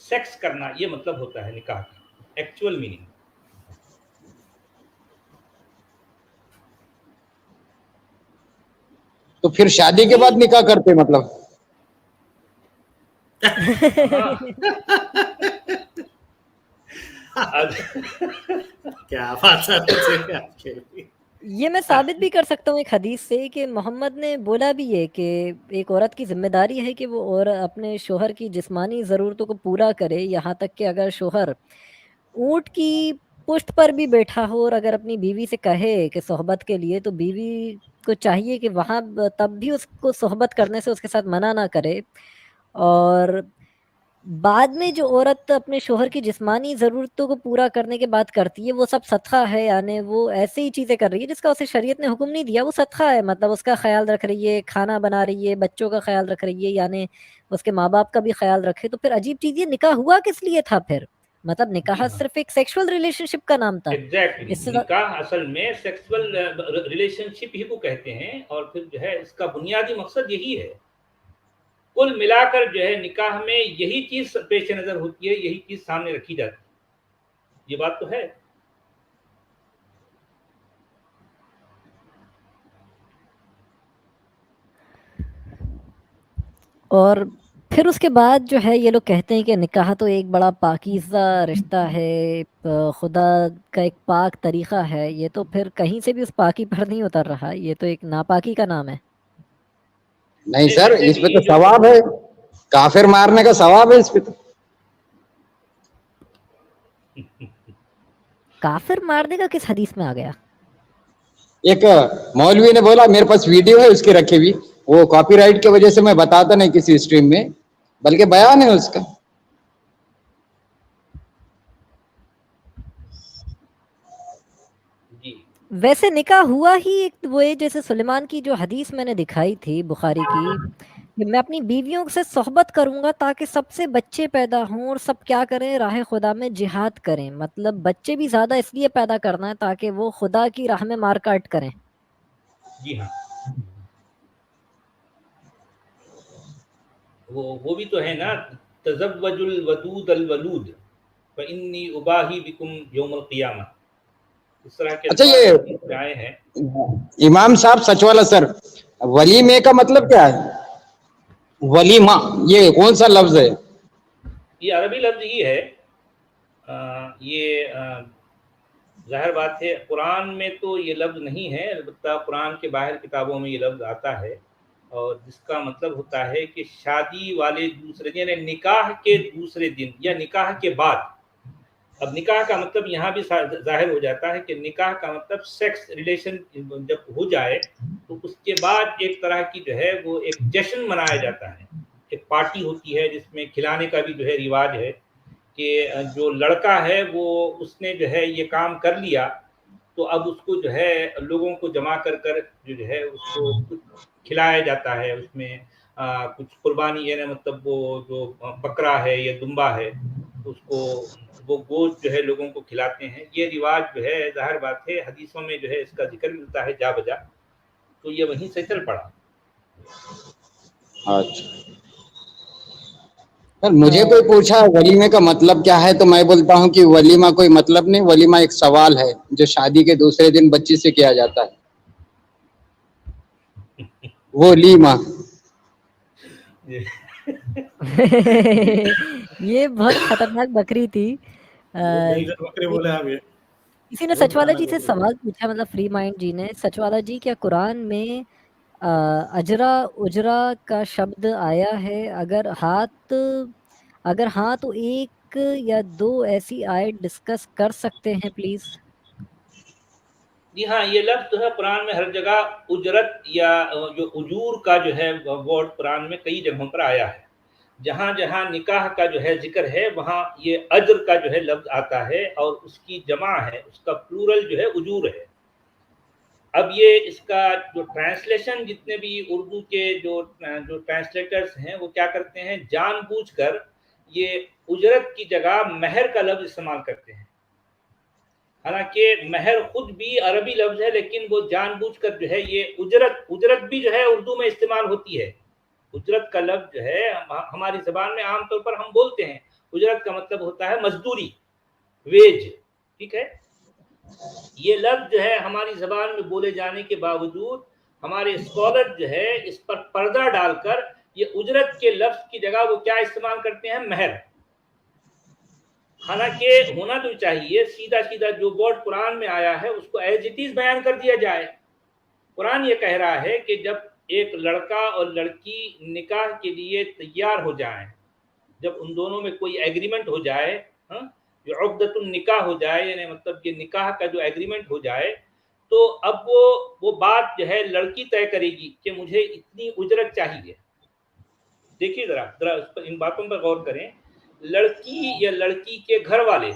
سیکس کرنا، یہ مطلب ہوتا ہے نکاح کا ایکچوئل میننگ۔ تو پھر شادی کے بعد نکاح کرتے مطلب؟ کیا بات ہے، یہ میں ثابت بھی کر سکتا ہوں ایک حدیث سے کہ محمد نے بولا بھی ہے کہ ایک عورت کی ذمہ داری ہے کہ وہ اور اپنے شوہر کی جسمانی ضرورتوں کو پورا کرے، یہاں تک کہ اگر شوہر اونٹ کی پشت پر بھی بیٹھا ہو اور اگر اپنی بیوی سے کہے کہ صحبت کے لیے، تو بیوی کو چاہیے کہ وہاں تب بھی اس کو صحبت کرنے سے اس کے ساتھ منع نہ کرے۔ اور بعد میں جو عورت اپنے شوہر کی جسمانی ضرورتوں کو پورا کرنے کے بعد کرتی ہے وہ سب صدقہ ہے، یعنی وہ ایسی ہی چیزیں کر رہی ہے جس کا اسے شریعت نے حکم نہیں دیا، وہ صدقہ ہے، مطلب اس کا خیال رکھ رہی ہے، کھانا بنا رہی ہے، بچوں کا خیال رکھ رہی ہے، یعنی اس کے ماں باپ کا بھی خیال رکھے۔ تو پھر عجیب چیز، یہ نکاح ہوا کس لیے تھا پھر؟ مطلب نکاح صرف ایک سیکشول ریلیشن شپ کا نام تھا۔ ایگزیکٹلی، اس سے نکاح اصل میں سیکسول ریلیشن شپ ہی کو کہتے ہیں، اور پھر جو ہے اس کا بنیادی مقصد یہی ہے۔ کل ملا کر جو ہے نکاح میں یہی چیز پیش نظر ہوتی ہے، یہی چیز سامنے رکھی جاتی ہے، یہ بات تو ہے۔ اور پھر اس کے بعد جو ہے یہ لوگ کہتے ہیں کہ نکاح تو ایک بڑا پاکیزہ رشتہ ہے، خدا کا ایک پاک طریقہ ہے، یہ تو پھر کہیں سے بھی اس پاکی پر نہیں اتر رہا، یہ تو ایک ناپاکی کا نام ہے۔ نہیں سر، اس پہ تو ثواب ہے، کافر مارنے کا ثواب ہے اس پہ تو۔ کافر مارنے کا کس حدیث میں آ گیا؟ ایک مولوی نے بولا، میرے پاس ویڈیو ہے اس کی رکھی ہوئی، وہ کاپی رائٹ کی وجہ سے میں بتاتا نہیں کسی اسٹریم میں، بلکہ بیان ہے اس کا۔ ویسے نکاح ہوا ہی ایک وہ جیسے سلیمان کی جو حدیث میں نے دکھائی تھی بخاری کی، کہ میں اپنی بیویوں سے صحبت کروں گا تاکہ سب سے بچے پیدا ہوں اور سب کیا کریں، راہ خدا میں جہاد کریں، مطلب بچے بھی زیادہ اس لیے پیدا کرنا ہے تاکہ وہ خدا کی راہ میں مار کاٹ کریں۔ جی ہاں، وہ بھی تو ہے نا، تزوج الودود الولود فانی اباہی بکم یوم القیامہ، اس طرح کے اچھا، الفاظ آئے ہیں۔ امام صاحب سچوالا سر، ولیمے کا مطلب کیا ہے؟ ولیمہ یہ کون سا لفظ ہے؟ یہ عربی لفظ ہی ہے، یہ ظاہر بات ہے قرآن میں تو یہ لفظ نہیں ہے، البتہ قرآن کے باہر کتابوں میں یہ لفظ آتا ہے، اور جس کا مطلب ہوتا ہے کہ شادی والے دوسرے دن، یعنی نکاح کے دوسرے دن یا نکاح کے بعد۔ اب نکاح کا مطلب یہاں بھی ظاہر ہو جاتا ہے کہ نکاح کا مطلب سیکس ریلیشن جب ہو جائے تو اس کے بعد ایک طرح کی جو ہے وہ ایک جشن منایا جاتا ہے، ایک پارٹی ہوتی ہے جس میں کھلانے کا بھی جو ہے رواج ہے، کہ جو لڑکا ہے وہ اس نے جو ہے یہ کام کر لیا تو اب اس کو جو ہے لوگوں کو جمع کر جو ہے اس کو کھلایا جاتا ہے، اس میں कुछ कुर्बानी यानी मतलब वो जो बकरा है या दुम्बा है उसको वो गोश्त जो है लोगों को खिलाते हैं। ये रिवाज जो है ज़ाहिर बात है हदीसों में जो है इसका जिक्र मिलता है जा बजा, तो ये वहीं से चल पड़ा। अच्छा सर, मुझे कोई पूछा वलीमे का मतलब क्या है, तो मैं बोलता हूँ कि वलीमा कोई मतलब नहीं, वलीमा एक सवाल है जो शादी के दूसरे दिन बच्ची से किया जाता है। वलीमा ये बहुत खतरनाक बकरी थी। बकरे बोले आप ये किसी ने सचवाला जी से सवाल पूछा, मतलब फ्री माइंड जी ने, सचवाला जी क्या कुरान में अजरा उजरा का शब्द आया है? अगर हाँ तो एक या दो ऐसी आयत डिस्कस कर सकते हैं प्लीज। जी हाँ, ये लफ्ज जो है कुरान में हर जगह उजरत या जो उजूर का जो है वर्ड कुरान में कई जगहों पर आया है। जहाँ जहाँ निकाह का जो है जिक्र है वहाँ ये अज्र का जो है लफ्ज आता है और उसकी जमा है, उसका प्लूरल जो है उजूर है। अब ये इसका जो ट्रांसलेशन जितने भी उर्दू के जो ट्रांसलेटर्स हैं वो क्या करते हैं, जानबूझकर ये उजरत की जगह महर का लफ्ज इस्तेमाल करते हैं। हालांकि महर खुद भी अरबी लफ्ज है, लेकिन वो जानबूझकर जो है ये उजरत भी जो है उर्दू में इस्तेमाल होती है। उजरत का लफ्ज जो है हमारी ज़बान में आमतौर पर हम बोलते हैं, उजरत का मतलब होता है मजदूरी, वेज, ठीक है। ये लफ्ज जो है हमारी ज़बान में बोले जाने के बावजूद हमारे स्कॉलर जो है इस पर पर्दा डालकर ये उजरत के लफ्ज की जगह वो क्या इस्तेमाल करते हैं, महर। हालांकि होना तो चाहिए सीधा सीधा जो वर्ड कुरान में आया है उसको एज इट इज बयान कर दिया जाए। कुरान ये कह रहा है कि जब एक लड़का और लड़की निकाह के लिए तैयार हो जाएं, जब उन दोनों में कोई एग्रीमेंट हो जाए, जो उक़्दतुन निकाह हो जाए, यानी मतलब कि निकाह का जो एग्रीमेंट हो जाए, तो अब वो बात जो है लड़की तय करेगी कि मुझे इतनी उजरत चाहिए। देखिए जरा इन बातों पर गौर करें। लड़की या लड़की के घर वाले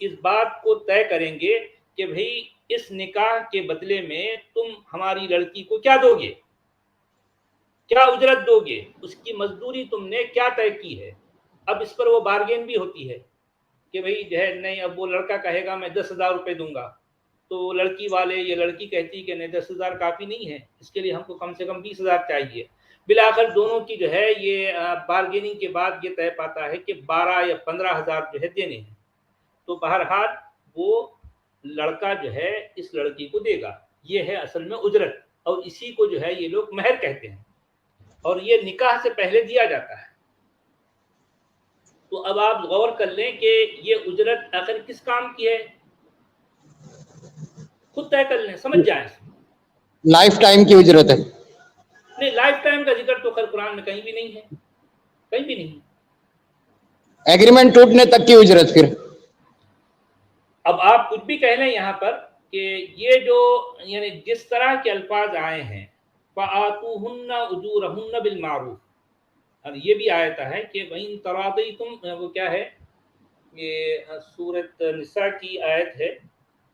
इस बात को तय करेंगे कि भाई इस निकाह के बदले में तुम हमारी लड़की को क्या दोगे, क्या उजरत दोगे, उसकी मजदूरी तुमने क्या तय की है। अब इस पर वो बार्गेन भी होती है कि भाई जो है नहीं, अब वो लड़का कहेगा मैं 10,000 रुपये दूंगा, तो लड़की वाले या लड़की कहती कि नहीं 10,000 काफ़ी नहीं है, इसके लिए हमको कम से कम 20,000 चाहिए। बिलाखिर दोनों की जो है ये बार्गेनिंग के बाद ये तय पाता है कि 12 या 15,000 जो है देने हैं। तो बहरहाल वो लड़का जो है इस लड़की को देगा, ये है असल में उजरत, और इसी को जो है ये लोग महर कहते हैं, और ये निकाह से पहले दिया जाता है। तो अब आप गौर कर लें कि ये उजरत आखिर किस काम की है, खुद तय कर लें, समझ जाएं। लाइफ टाइम की उजरत है। नहीं, लाइफ टाइम का जिक्र तो खैर कुरान में कहीं भी नहीं है, कहीं भी नहीं। एग्रीमेंट टूटने तक की उजरत। फिर अब आप कुछ भी कह लें यहाँ पर कि ये जो यानी जिस तरह के अल्फाज आए हैं, फ़आतूहुन्ना उजूरहुन्ना बिल मारूफ, और ये भी आयता है कि वइन तरादीतुम, वो क्या है, ये सूरत निसा की आयत है,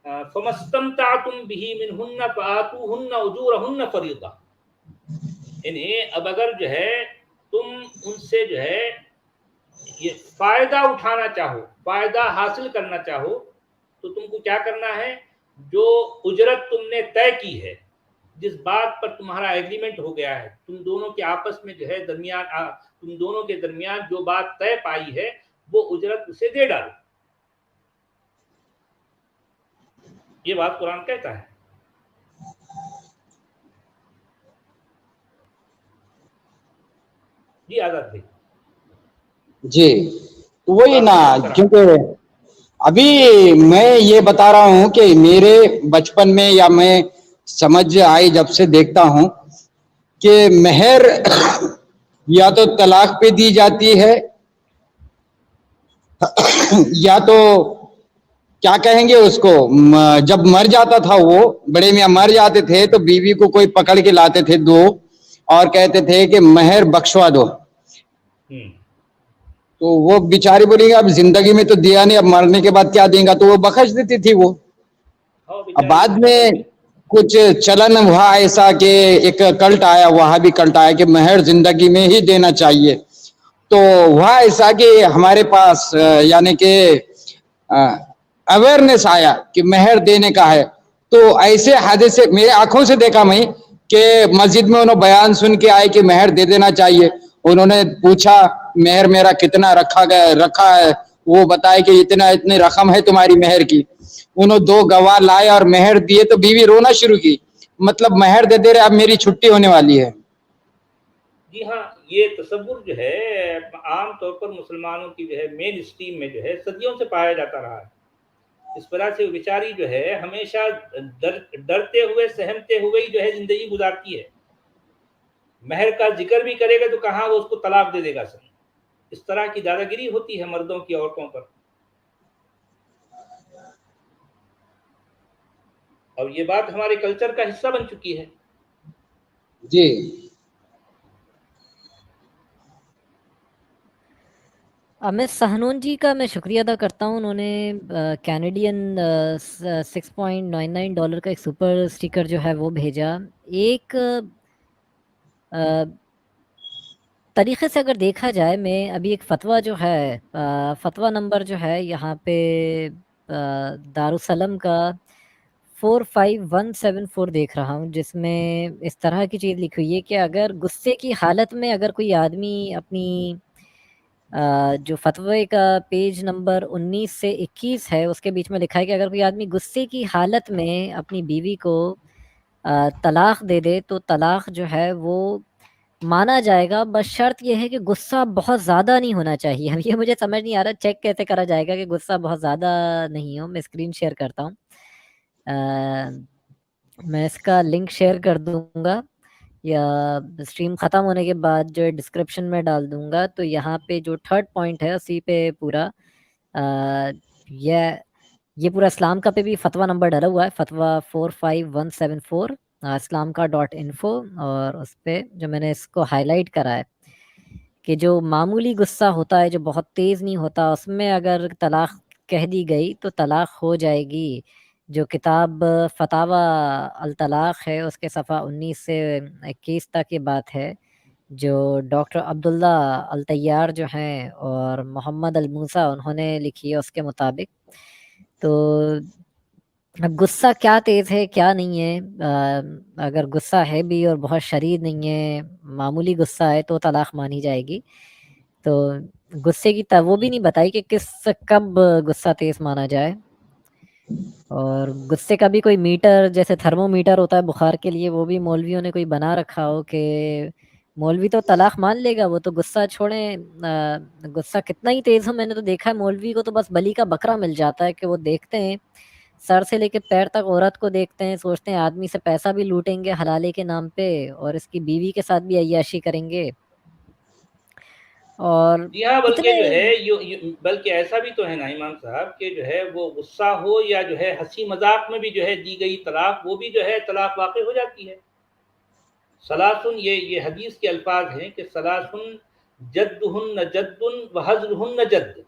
फमस्तमतातुम बिही मिनहुन्ना फ़आतूहुन्ना उजूरहुन्ना फरीदा। इन्हें अब अगर जो है तुम उनसे जो है ये फायदा उठाना चाहो, फायदा हासिल करना चाहो, तो तुमको क्या करना है, जो उजरत तुमने तय की है, जिस बात पर तुम्हारा एग्रीमेंट हो गया है, तुम दोनों के आपस में जो है तुम दोनों के दरमियान जो बात तय पाई है वो उजरत उसे दे डालो। ये बात कुरान कहता है। जी आजाद भाई। जी, तो वही ना, क्योंकि अभी मैं ये बता रहा हूँ कि मेरे बचपन में या मैं समझ आई जब से देखता हूँ कि महर या तो तलाक पे दी जाती है या तो क्या कहेंगे उसको, जब मर जाता था वो बड़े मियाँ मर जाते थे तो बीवी को कोई पकड़ के लाते थे दो और कहते थे कि महर बख्शवा दो। तो वो बेचारी बोलेंगे अब जिंदगी में तो दिया नहीं, अब मरने के बाद क्या देगा, तो वो बख्श देती थी वो। अब बाद में कुछ चलन हुआ ऐसा कि एक कल्ट आया, वहां भी कल्ट आया कि मेहर जिंदगी में ही देना चाहिए। तो वह ऐसा कि हमारे पास यानी कि अवेयरनेस आया कि मेहर देने का है। तो ऐसे हादसे मेरे आंखों से देखा मैं कि मस्जिद में उन्होंने बयान सुन के आए कि मेहर दे देना चाहिए। उन्होंने पूछा मेहर मेरा कितना रखा है, वो बताए कि इतना इतनी रकम है तुम्हारी मेहर की। उन्होंने 2 गवाह लाए और मेहर दिए तो बीवी रोना शुरू की, मतलब मेहर दे दे रहे, अब मेरी छुट्टी होने वाली है। जी हाँ, ये तसव्वुर जो है आम तौर पर मुसलमानों की जो है मेन स्ट्रीम में जो है सदियों से पाया जाता रहा है। इस वजह से बेचारी जो है हमेशा डरते हुए सहमते हुए ही जो है जिंदगी गुजारती है। महर का जिक्र भी करेगा तो कहाँ वो उसको तलाक दे देगा सर। इस तरह की दादागिरी होती है मर्दों की औरतों पर। और ये बात हमारे कल्चर का हिस्सा बन चुकी है। जी अमित सहनून जी का मैं शुक्रिया अदा करता हूँ। उन्होंने कैनेडियन $6.99 का एक सुपर स्टिकर जो है वो भेजा। एक तरीके से अगर देखा जाए, मैं अभी एक फतवा जो है फतवा नंबर जो है यहाँ पे दारुसलम का 45174 देख रहा हूँ, जिसमें इस तरह की चीज़ लिखी हुई है कि अगर गुस्से की हालत में अगर कोई आदमी अपनी जो फतवे का पेज नंबर 19 से 21 है उसके बीच में लिखा है कि अगर कोई आदमी गुस्से की हालत में अपनी बीवी को तलाक दे दे तो तलाक जो है वो माना जाएगा, बस शर्त यह है कि गुस्सा बहुत ज़्यादा नहीं होना चाहिए। अब ये मुझे समझ नहीं आ रहा चेक कैसे करा जाएगा कि गुस्सा बहुत ज़्यादा नहीं हो। मैं स्क्रीन शेयर करता हूँ, मैं इसका लिंक शेयर कर दूंगा या स्ट्रीम ख़त्म होने के बाद जो है डिस्क्रिप्शन में डाल दूंगा। तो यहाँ पे जो 3rd पॉइंट है उसी पे पूरा ये पूरा इस्लाम का पे भी फतवा नंबर डला हुआ है, फतवा 45174 इस्लाम का .info, और उस पे जो मैंने इसको हाईलाइट करा है कि जो मामूली गुस्सा होता है जो बहुत तेज़ नहीं होता, उसमें अगर तलाक कह दी गई तो तलाक हो जाएगी। जो किताब फतावा अल तलाक है उसके सफ़ा 19 से 21 तक की बात है, जो डॉक्टर अब्दुल्ला अल तैयार जो हैं और मोहम्मद अल मूसा उन्होंने लिखी है उसके मुताबिक। तो अब गुस्सा क्या तेज़ है क्या नहीं है, अगर गुस्सा है भी और बहुत शदीद नहीं है, मामूली गुस्सा है तो तलाक मानी जाएगी। तो गुस्से की वो भी नहीं बताई कि कब गुस्सा तेज़ माना जाए, और गुस्से का भी कोई मीटर जैसे थर्मोमीटर होता है बुखार के लिए, वो भी मौलवियों ने कोई बना रखा हो कि मौलवी तो तलाक मान लेगा, वो तो गुस्सा छोड़ें, गुस्सा कितना ही तेज़ हो। मैंने तो देखा है मौलवी को तो बस बलि का बकरा मिल जाता है कि वो देखते हैं सर से लेके पैर तक औरत को देखते हैं, सोचते हैं आदमी से पैसा भी लूटेंगे हलाले के नाम पे और इसकी बीवी के साथ भी अय्याशी करेंगे। और जी हाँ, बल्कि इतने जो है बल्कि ऐसा भी तो है ना इमाम साहब कि जो है वो गुस्सा हो या जो है हंसी मजाक में भी जो है दी गई तलाक, वो भी जो है तलाक वाक़ई हो जाती है। सलासुन, ये हदीस के अल्फाज हैं कि सलासुन जद्दुहुन्न जद्दुन व हज़्रुहुन्न जद्द।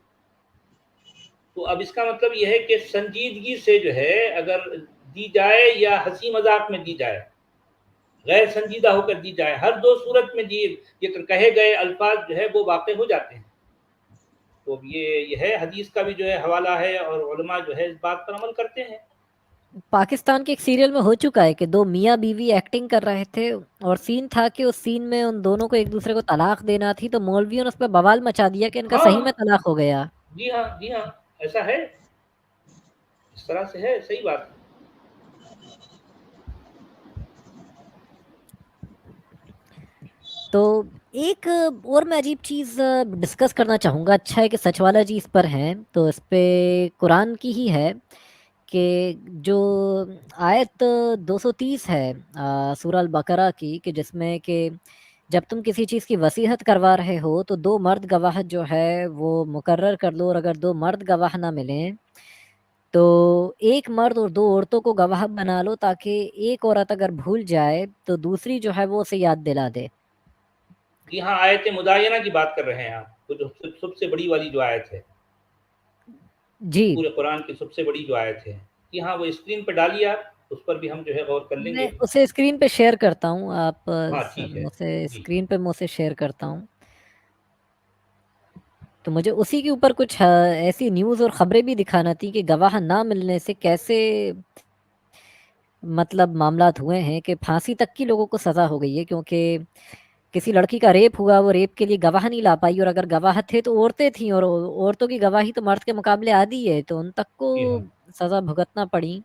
तो अब इसका मतलब यह है कि संजीदगी से जो है अगर दी जाए या हंसी मजाक में दी जाए, गैर संजीदा होकर दी जाए, हर 2 सूरत में ये कहे गए अल्फाज जो है वो वाक़ई हो जाते हैं। तो ये है हदीस का भी जो है हवाला है और उलमा जो है इस बात पर अमल करते हैं। पाकिस्तान के एक सीरियल में हो चुका है कि 2 मियाँ बीवी एक्टिंग कर रहे थे और सीन था कि उस सीन में उन दोनों को एक दूसरे को तलाक देना थी, तो मौलवियों ने उस पर बवाल मचा दिया कि इनका सही में तलाक हो गया। जी हाँ, ऐसा है, इस तरह से है, सही बात है। तो एक और मैं अजीब चीज़ डिस्कस करना चाहूँगा, अच्छा है कि सचवाला जी इस पर हैं, तो इस पे कुरान की ही है कि जो आयत 230 है सूरह अल बकरा की, कि जिसमें कि जब तुम किसी चीज़ की वसीहत करवा रहे हो तो 2 मर्द गवाह जो है वो मुकर्रर कर लो, और अगर 2 मर्द गवाह ना मिलें तो 1 मर्द और 2 औरतों को गवाह बना लो, ताकि एक औरत अगर भूल जाए तो दूसरी जो है वो उसे याद दिला दे। जी हाँ, आयत मुदायना की बात कर रहे हैं आप, तो जो सबसे बड़ी वाली जो आयत है जी पूरे कुरान की सबसे बड़ी जो आयत है। जी हाँ, वो स्क्रीन पर डालिए आप। اس پر بھی ہم جو ہے غور کر لیں میں گے. اسے اسکرین پہ شیئر کرتا ہوں، آپ ہاں ٹھیک ہے اسے جی. اسکرین پہ میں اسے شیئر کرتا ہوں. تو مجھے اسی کے اوپر کچھ ایسی نیوز اور خبریں بھی دکھانا تھی کہ گواہ نہ ملنے سے کیسے مطلب معاملات ہوئے ہیں کہ پھانسی تک کی لوگوں کو سزا ہو گئی ہے، کیونکہ کسی لڑکی کا ریپ ہوا، وہ ریپ کے لیے گواہ نہیں لا پائی، اور اگر گواہ تھے تو عورتیں تھیں، اور عورتوں کی گواہی تو مرد کے مقابلے آدھی ہے، تو ان تک کو جی ہاں سزا بھگتنا پڑی.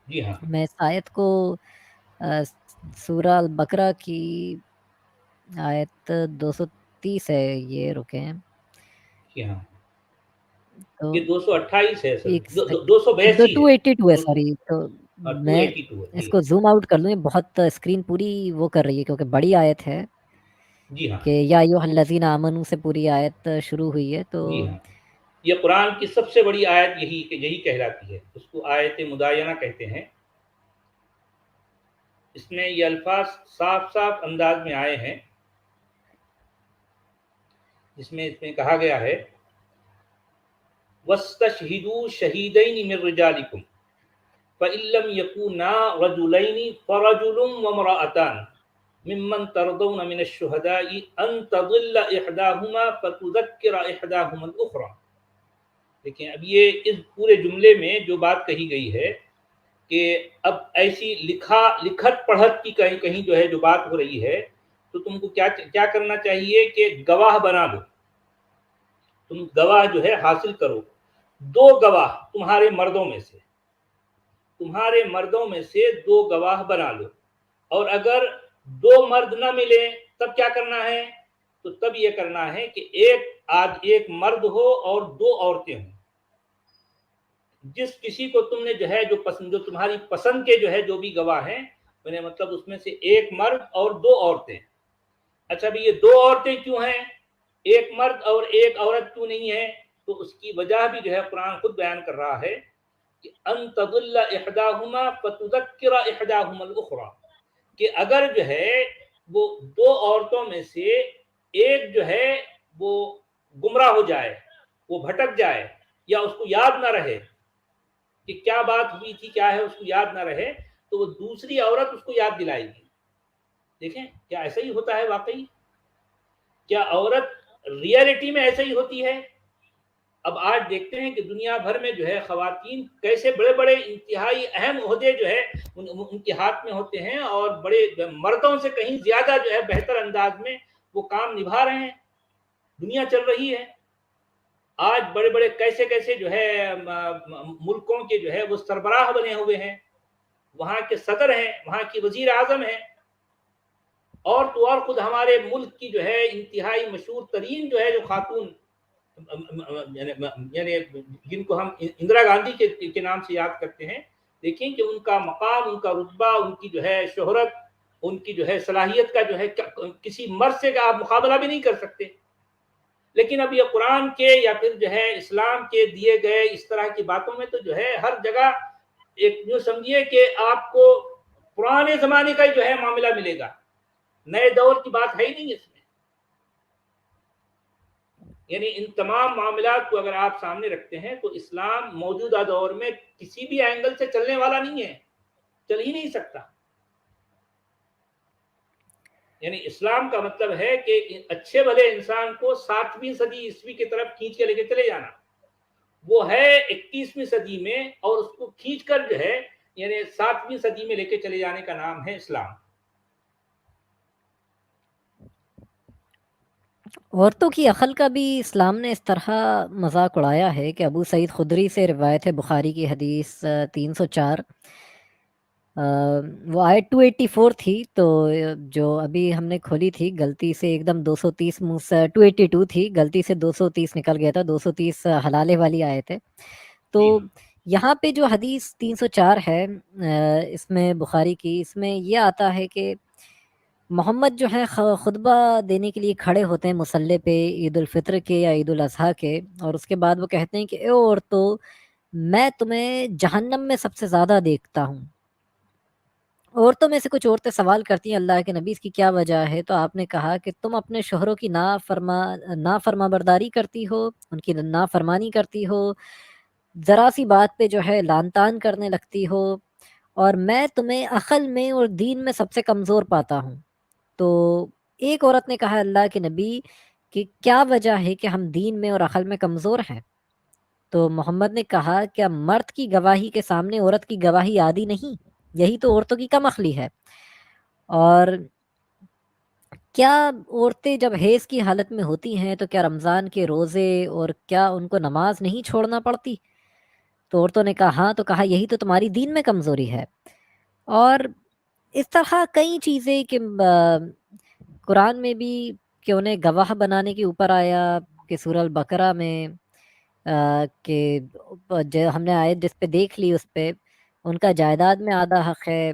جی ہاں میں اس آیت کو سورہ البقرہ کی آیت 230 ہے، یہ رکے ہیں جی ہاں تو یہ 228 ہے سر، ایک 282 ہے. 282 ہے، سوری. تو میں 282 ہے اس جی. کو زوم آؤٹ کر لوں، یہ بہت اسکرین پوری وہ کر رہی ہے کیونکہ بڑی آیت ہے جی ہاں کہ یا ایھا الذین آمنوا سے پوری آیت شروع ہوئی ہے. تو جی ہاں یہ قرآن کی سب سے بڑی آیت یہی کہلاتی ہے، اس کو آیت مداینہ کہتے ہیں. اس میں یہ الفاظ صاف صاف انداز میں آئے ہیں، جس میں کہا گیا ہے وَاسْتَشْهِدُوا شَهِيدَيْنِ مِن رِجَالِكُمْ فَإِن لَّمْ يَكُونَا رَجُلَيْنِ فَرَجُلٌ وَامْرَأَتَانِ مِمَّن تَرْضَوْنَ مِنَ الشُّهَدَاءِ أَن تَضِلَّ إِحْدَاهُمَا فَتُذَكِّرَ إِحْدَاهُمَا الْأُخْرَى. دیکھیں اب یہ اس پورے جملے میں جو بات کہی گئی ہے کہ اب ایسی لکھت پڑھت کی کہیں جو ہے جو بات ہو رہی ہے، تو تم کو کیا کرنا چاہیے کہ گواہ بنا لو، تم گواہ جو ہے حاصل کرو. دو گواہ تمہارے مردوں میں سے دو گواہ بنا لو، اور اگر دو مرد نہ ملے تب کیا کرنا ہے؟ تو تب یہ کرنا ہے کہ ایک مرد ہو اور دو عورتیں ہوں. جس کسی کو تم نے جو ہے جو تمہاری پسند کے جو ہے جو بھی گواہ ہیں، مطلب اس میں سے ایک مرد اور دو عورتیں. اچھا بھی یہ دو عورتیں کیوں ہیں، ایک مرد اور ایک عورت کیوں نہیں ہے؟ تو اس کی وجہ بھی جو ہے قرآن خود بیان کر رہا ہے کہ ان تضل احداہما فتذکر احداہما الاخری، کہ اگر جو ہے وہ دو عورتوں میں سے ایک جو ہے وہ گمراہ ہو جائے، وہ بھٹک جائے، یا اس کو یاد نہ رہے کہ کیا بات ہوئی تھی، کیا ہے، اس کو یاد نہ رہے، تو وہ دوسری عورت اس کو یاد دلائے گی. دیکھیں کیا ایسا ہی ہوتا ہے واقعی؟ کیا عورت ریئلٹی میں ایسا ہی ہوتی ہے؟ اب آج دیکھتے ہیں کہ دنیا بھر میں جو ہے خواتین کیسے بڑے بڑے انتہائی اہم عہدے جو ہے ان کے ہاتھ میں ہوتے ہیں، اور بڑے مردوں سے کہیں زیادہ جو ہے بہتر انداز میں وہ کام نبھا رہے ہیں. دنیا چل رہی ہے آج، بڑے بڑے کیسے جو ہے ملکوں کے جو ہے وہ سربراہ بنے ہوئے ہیں، وہاں کے صدر ہیں، وہاں کی وزیر اعظم ہیں، اور تو اور خود ہمارے ملک کی جو ہے انتہائی مشہور ترین جو ہے جو خاتون، یعنی جن کو ہم اندرا گاندھی کے نام سے یاد کرتے ہیں، دیکھیں کہ ان کا مقام، ان کا رتبہ، ان کی جو ہے شہرت، ان کی جو ہے صلاحیت کا جو ہے کسی مرد سے آپ مقابلہ بھی نہیں کر سکتے. لیکن اب یہ قرآن کے یا پھر جو ہے اسلام کے دیے گئے اس طرح کی باتوں میں تو جو ہے ہر جگہ ایک جو سمجھیے کہ آپ کو پرانے زمانے کا جو ہے معاملہ ملے گا، نئے دور کی بات ہے ہی نہیں اس میں. یعنی ان تمام معاملات کو اگر آپ سامنے رکھتے ہیں تو اسلام موجودہ دور میں کسی بھی اینگل سے چلنے والا نہیں ہے، چل ہی نہیں سکتا. یعنی اسلام کا مطلب ہے کہ اچھے بھلے انسان کو 7ویں صدی عیسوی کی طرف کھینچ کے لے کے چلے جانا، وہ ہے 21ویں صدی میں، اور اس کو کھینچ کر جو ہے یعنی 7ویں صدی میں لے کے چلے جانے کا نام ہے اسلام. عورتوں کی عقل کا بھی اسلام نے اس طرح مذاق اڑایا ہے کہ ابو سعید خدری سے روایت ہے، بخاری کی حدیث 304، وہ آیت 284 تھی، تو جو ابھی ہم نے کھولی تھی غلطی سے ایک دم 230 منہ سے 282 تھی، غلطی سے 230 نکل گیا تھا، 230 حلالے والی آیت ہے. تو یہاں پہ جو حدیث 304 ہے اس میں بخاری کی، اس میں یہ آتا ہے کہ محمد جو ہے خطبہ دینے کے لیے کھڑے ہوتے ہیں مصلی پہ عید الفطر کے یا عید الاضحیٰ کے، اور اس کے بعد وہ کہتے ہیں کہ اے عورتو، میں تمہیں جہنم میں سب سے زیادہ دیکھتا ہوں. عورتوں میں سے کچھ عورتیں سوال کرتی ہیں اللہ کے نبی اس کی کیا وجہ ہے؟ تو آپ نے کہا کہ تم اپنے شوہروں کی نافرما برداری کرتی ہو، ان کی نافرمانی کرتی ہو، ذرا سی بات پہ جو ہے لان تان کرنے لگتی ہو، اور میں تمہیں عقل میں اور دین میں سب سے کمزور پاتا ہوں۔ تو ایک عورت نے کہا اللہ کے نبی کہ کیا وجہ ہے کہ ہم دین میں اور عقل میں کمزور ہیں؟ تو محمد نے کہا کیا مرد کی گواہی کے سامنے عورت کی گواہی عادی نہیں؟ یہی تو عورتوں کی کم عقلی ہے۔ اور کیا عورتیں جب حیض کی حالت میں ہوتی ہیں تو کیا رمضان کے روزے اور کیا ان کو نماز نہیں چھوڑنا پڑتی؟ تو عورتوں نے کہا ہاں، تو کہا یہی تو تمہاری دین میں کمزوری ہے۔ اور اس طرح کئی چیزیں کہ قرآن میں بھی کہ انہیں گواہ بنانے کے اوپر آیا کہ سورہ البقرہ میں کہ جو ہم نے آیت جس پہ دیکھ لی اس پہ ان کا جائیداد میں آدھا حق ہے۔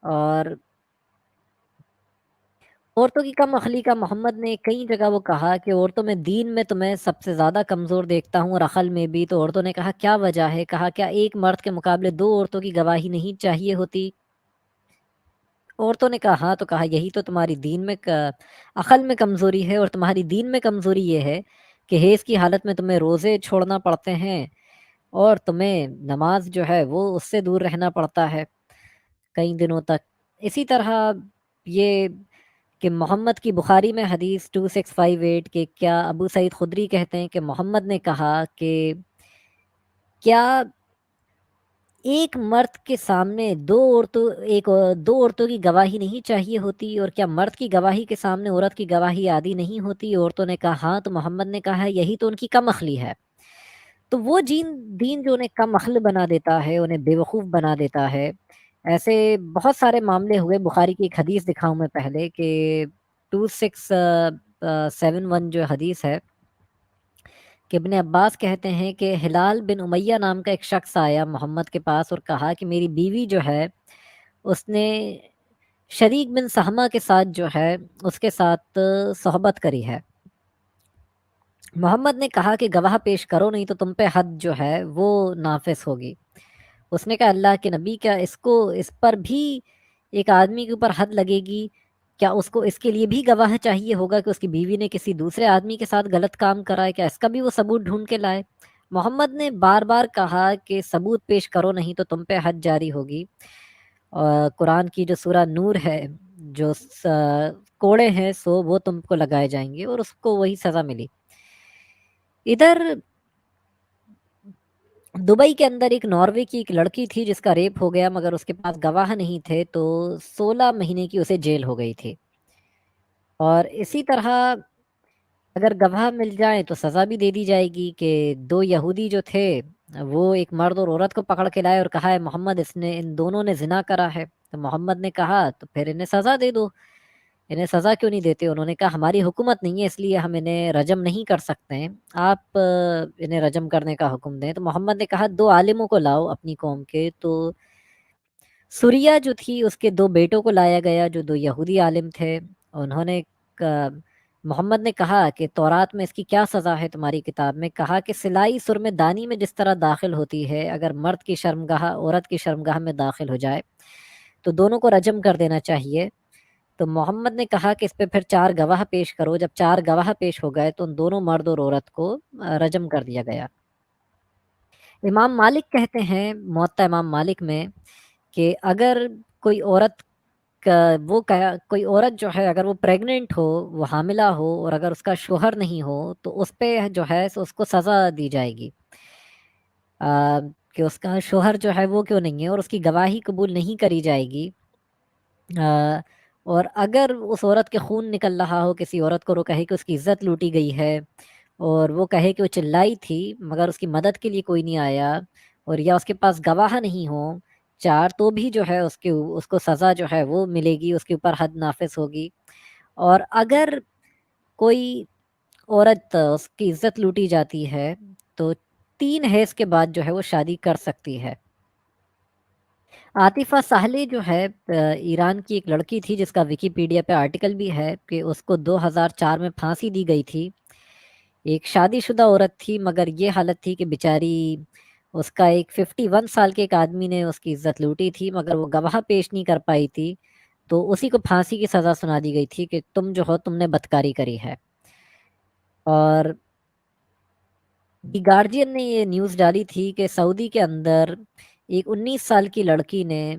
اور عورتوں کی کم عقلی کا محمد نے کئی جگہ وہ کہا کہ عورتوں میں دین میں تمہیں سب سے زیادہ کمزور دیکھتا ہوں اور عقل میں بھی۔ تو عورتوں نے کہا کیا وجہ ہے؟ کہا کیا ایک مرد کے مقابلے 2 عورتوں کی گواہی نہیں چاہیے ہوتی؟ عورتوں نے کہا ہاں، تو کہا یہی تو تمہاری دین میں عقل میں کمزوری ہے، اور تمہاری دین میں کمزوری یہ ہے کہ حیض کی حالت میں تمہیں روزے چھوڑنا پڑتے ہیں اور تمہیں نماز جو ہے وہ اس سے دور رہنا پڑتا ہے کئی دنوں تک۔ اسی طرح یہ کہ محمد کی بخاری میں حدیث 2658 کہ کیا ابو سعید خدری کہتے ہیں کہ محمد نے کہا کہ کیا ایک مرد کے سامنے دو عورتوں کی گواہی نہیں چاہیے ہوتی، اور کیا مرد کی گواہی کے سامنے عورت کی گواہی عادی نہیں ہوتی؟ عورتوں نے کہا ہاں، تو محمد نے کہا یہی تو ان کی کم عقلی ہے۔ تو وہ دین جو انہیں کم عقل بنا دیتا ہے، انہیں بے وقوف بنا دیتا ہے، ایسے بہت سارے معاملے ہوئے۔ بخاری کی ایک حدیث دکھاؤں میں پہلے کہ 2671 جو حدیث ہے کہ ابن عباس کہتے ہیں کہ ہلال بن امیہ نام کا ایک شخص آیا محمد کے پاس اور کہا کہ میری بیوی جو ہے اس نے شریک بن سہمہ کے ساتھ جو ہے اس کے ساتھ صحبت کری ہے۔ محمد نے کہا کہ گواہ پیش کرو، نہیں تو تم پہ حد جو ہے وہ نافذ ہوگی۔ اس نے کہا اللہ کے نبی کیا اس پر بھی ایک آدمی کے اوپر حد لگے گی؟ کیا اس کو اس کے لیے بھی گواہ چاہیے ہوگا کہ اس کی بیوی نے کسی دوسرے آدمی کے ساتھ غلط کام کرا ہے؟ کیا اس کا بھی وہ ثبوت ڈھونڈ کے لائے؟ محمد نے بار بار کہا کہ ثبوت پیش کرو، نہیں تو تم پہ حد جاری ہوگی۔ اور قرآن کی جو سورہ نور ہے، جو کوڑے ہیں سو وہ تم کو لگائے جائیں گے، اور اس کو وہی سزا ملی۔ ادھر دبئی کے اندر ایک ناروے کی ایک لڑکی تھی جس کا ریپ ہو گیا، مگر اس کے پاس گواہ نہیں تھے، تو 16 مہینے کی اسے جیل ہو گئی تھی۔ اور اسی طرح اگر گواہ مل جائیں تو سزا بھی دے دی جائے گی کہ 2 یہودی جو تھے وہ ایک مرد اور عورت کو پکڑ کے لائے اور کہا ہے محمد ان دونوں نے زنا کرا ہے۔ تو محمد نے کہا تو پھر انہیں سزا دے دو۔ انہیں سزا کیوں نہیں دیتے؟ انہوں نے کہا ہماری حکومت نہیں ہے اس لیے ہم انہیں رجم نہیں کر سکتے ہیں، آپ انہیں رجم کرنے کا حکم دیں۔ تو محمد نے کہا 2 عالموں کو لاؤ اپنی قوم کے۔ تو سوریہ جو تھی اس کے 2 بیٹوں کو لایا گیا جو 2 یہودی عالم تھے۔ انہوں نے محمد نے کہا کہ تورات میں اس کی کیا سزا ہے تمہاری کتاب میں؟ کہا کہ سلائی سرمے دانی میں جس طرح داخل ہوتی ہے، اگر مرد کی شرمگاہ عورت کی شرمگاہ میں داخل ہو جائے تو دونوں کو رجم کر دینا چاہیے۔ تو محمد نے کہا کہ اس پہ پھر 4 گواہ پیش کرو۔ جب 4 گواہ پیش ہو گئے تو ان دونوں مرد اور عورت کو رجم کر دیا گیا۔ امام مالک کہتے ہیں موطا امام مالک میں کہ اگر کوئی عورت کوئی عورت جو ہے اگر وہ پریگننٹ ہو، وہ حاملہ ہو، اور اگر اس کا شوہر نہیں ہو تو اس پہ جو ہے اس کو سزا دی جائے گی کہ اس کا شوہر جو ہے وہ کیوں نہیں ہے، اور اس کی گواہی قبول نہیں کری جائے گی۔ اور اگر اس عورت کے خون نکل رہا ہو کسی عورت کو، وہ کہے کہ اس کی عزت لوٹی گئی ہے، اور وہ کہے کہ وہ چلائی تھی مگر اس کی مدد کے لیے کوئی نہیں آیا، اور یا اس کے پاس گواہ نہیں ہو 4، تو بھی جو ہے اس کو سزا جو ہے وہ ملے گی، اس کے اوپر حد نافذ ہوگی۔ اور اگر کوئی عورت اس کی عزت لوٹی جاتی ہے تو 3 حیض کے بعد جو ہے وہ شادی کر سکتی ہے۔ عاطفہ ساحلی جو ہے ایران کی ایک لڑکی تھی جس کا ویکیپیڈیا پہ آرٹیکل بھی ہے کہ اس کو 2004 میں پھانسی دی گئی تھی۔ ایک شادی شدہ عورت تھی، مگر یہ حالت تھی کہ بیچاری اس کا ایک 51 سال کے ایک آدمی نے اس کی عزت لوٹی تھی، مگر وہ گواہ پیش نہیں کر پائی تھی، تو اسی کو پھانسی کی سزا سنا دی گئی تھی کہ تم جو ہو تم نے بدکاری کری ہے۔ اور دی گارجین نے یہ نیوز ڈالی تھی کہ سعودی کے اندر ایک 19 سال کی لڑکی نے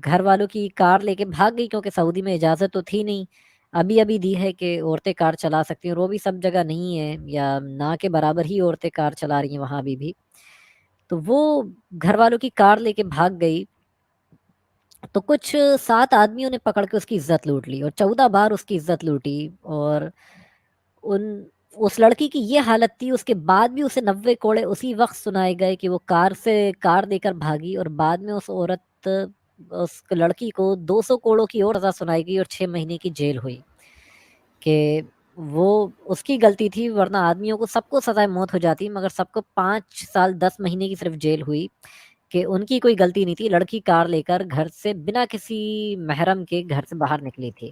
گھر والوں کی کار لے کے بھاگ گئی، کیونکہ سعودی میں اجازت تو تھی نہیں، ابھی دی ہے کہ عورتیں کار چلا سکتی ہیں، اور وہ بھی سب جگہ نہیں ہے، یا نہ کے برابر ہی عورتیں کار چلا رہی ہیں وہاں بھی۔ تو وہ گھر والوں کی کار لے کے بھاگ گئی، تو کچھ 7 آدمیوں نے پکڑ کے اس کی عزت لوٹ لی، اور 14 بار اس کی عزت لوٹی، اور اس لڑکی کی یہ حالت تھی، اس کے بعد بھی اسے 90 کوڑے اسی وقت سنائے گئے کہ وہ کار دے کر بھاگی، اور بعد میں اس لڑکی کو 200 کوڑوں کی اور سزا سنائی گئی اور 6 مہینے کی جیل ہوئی، کہ وہ اس کی غلطی تھی، ورنہ آدمیوں کو سب کو سزائے موت ہو جاتی، مگر سب کو 5 سال 10 مہینے کی صرف جیل ہوئی، کہ ان کی کوئی غلطی نہیں تھی، لڑکی کار لے کر گھر سے بنا کسی محرم کے گھر سے باہر نکلی تھی۔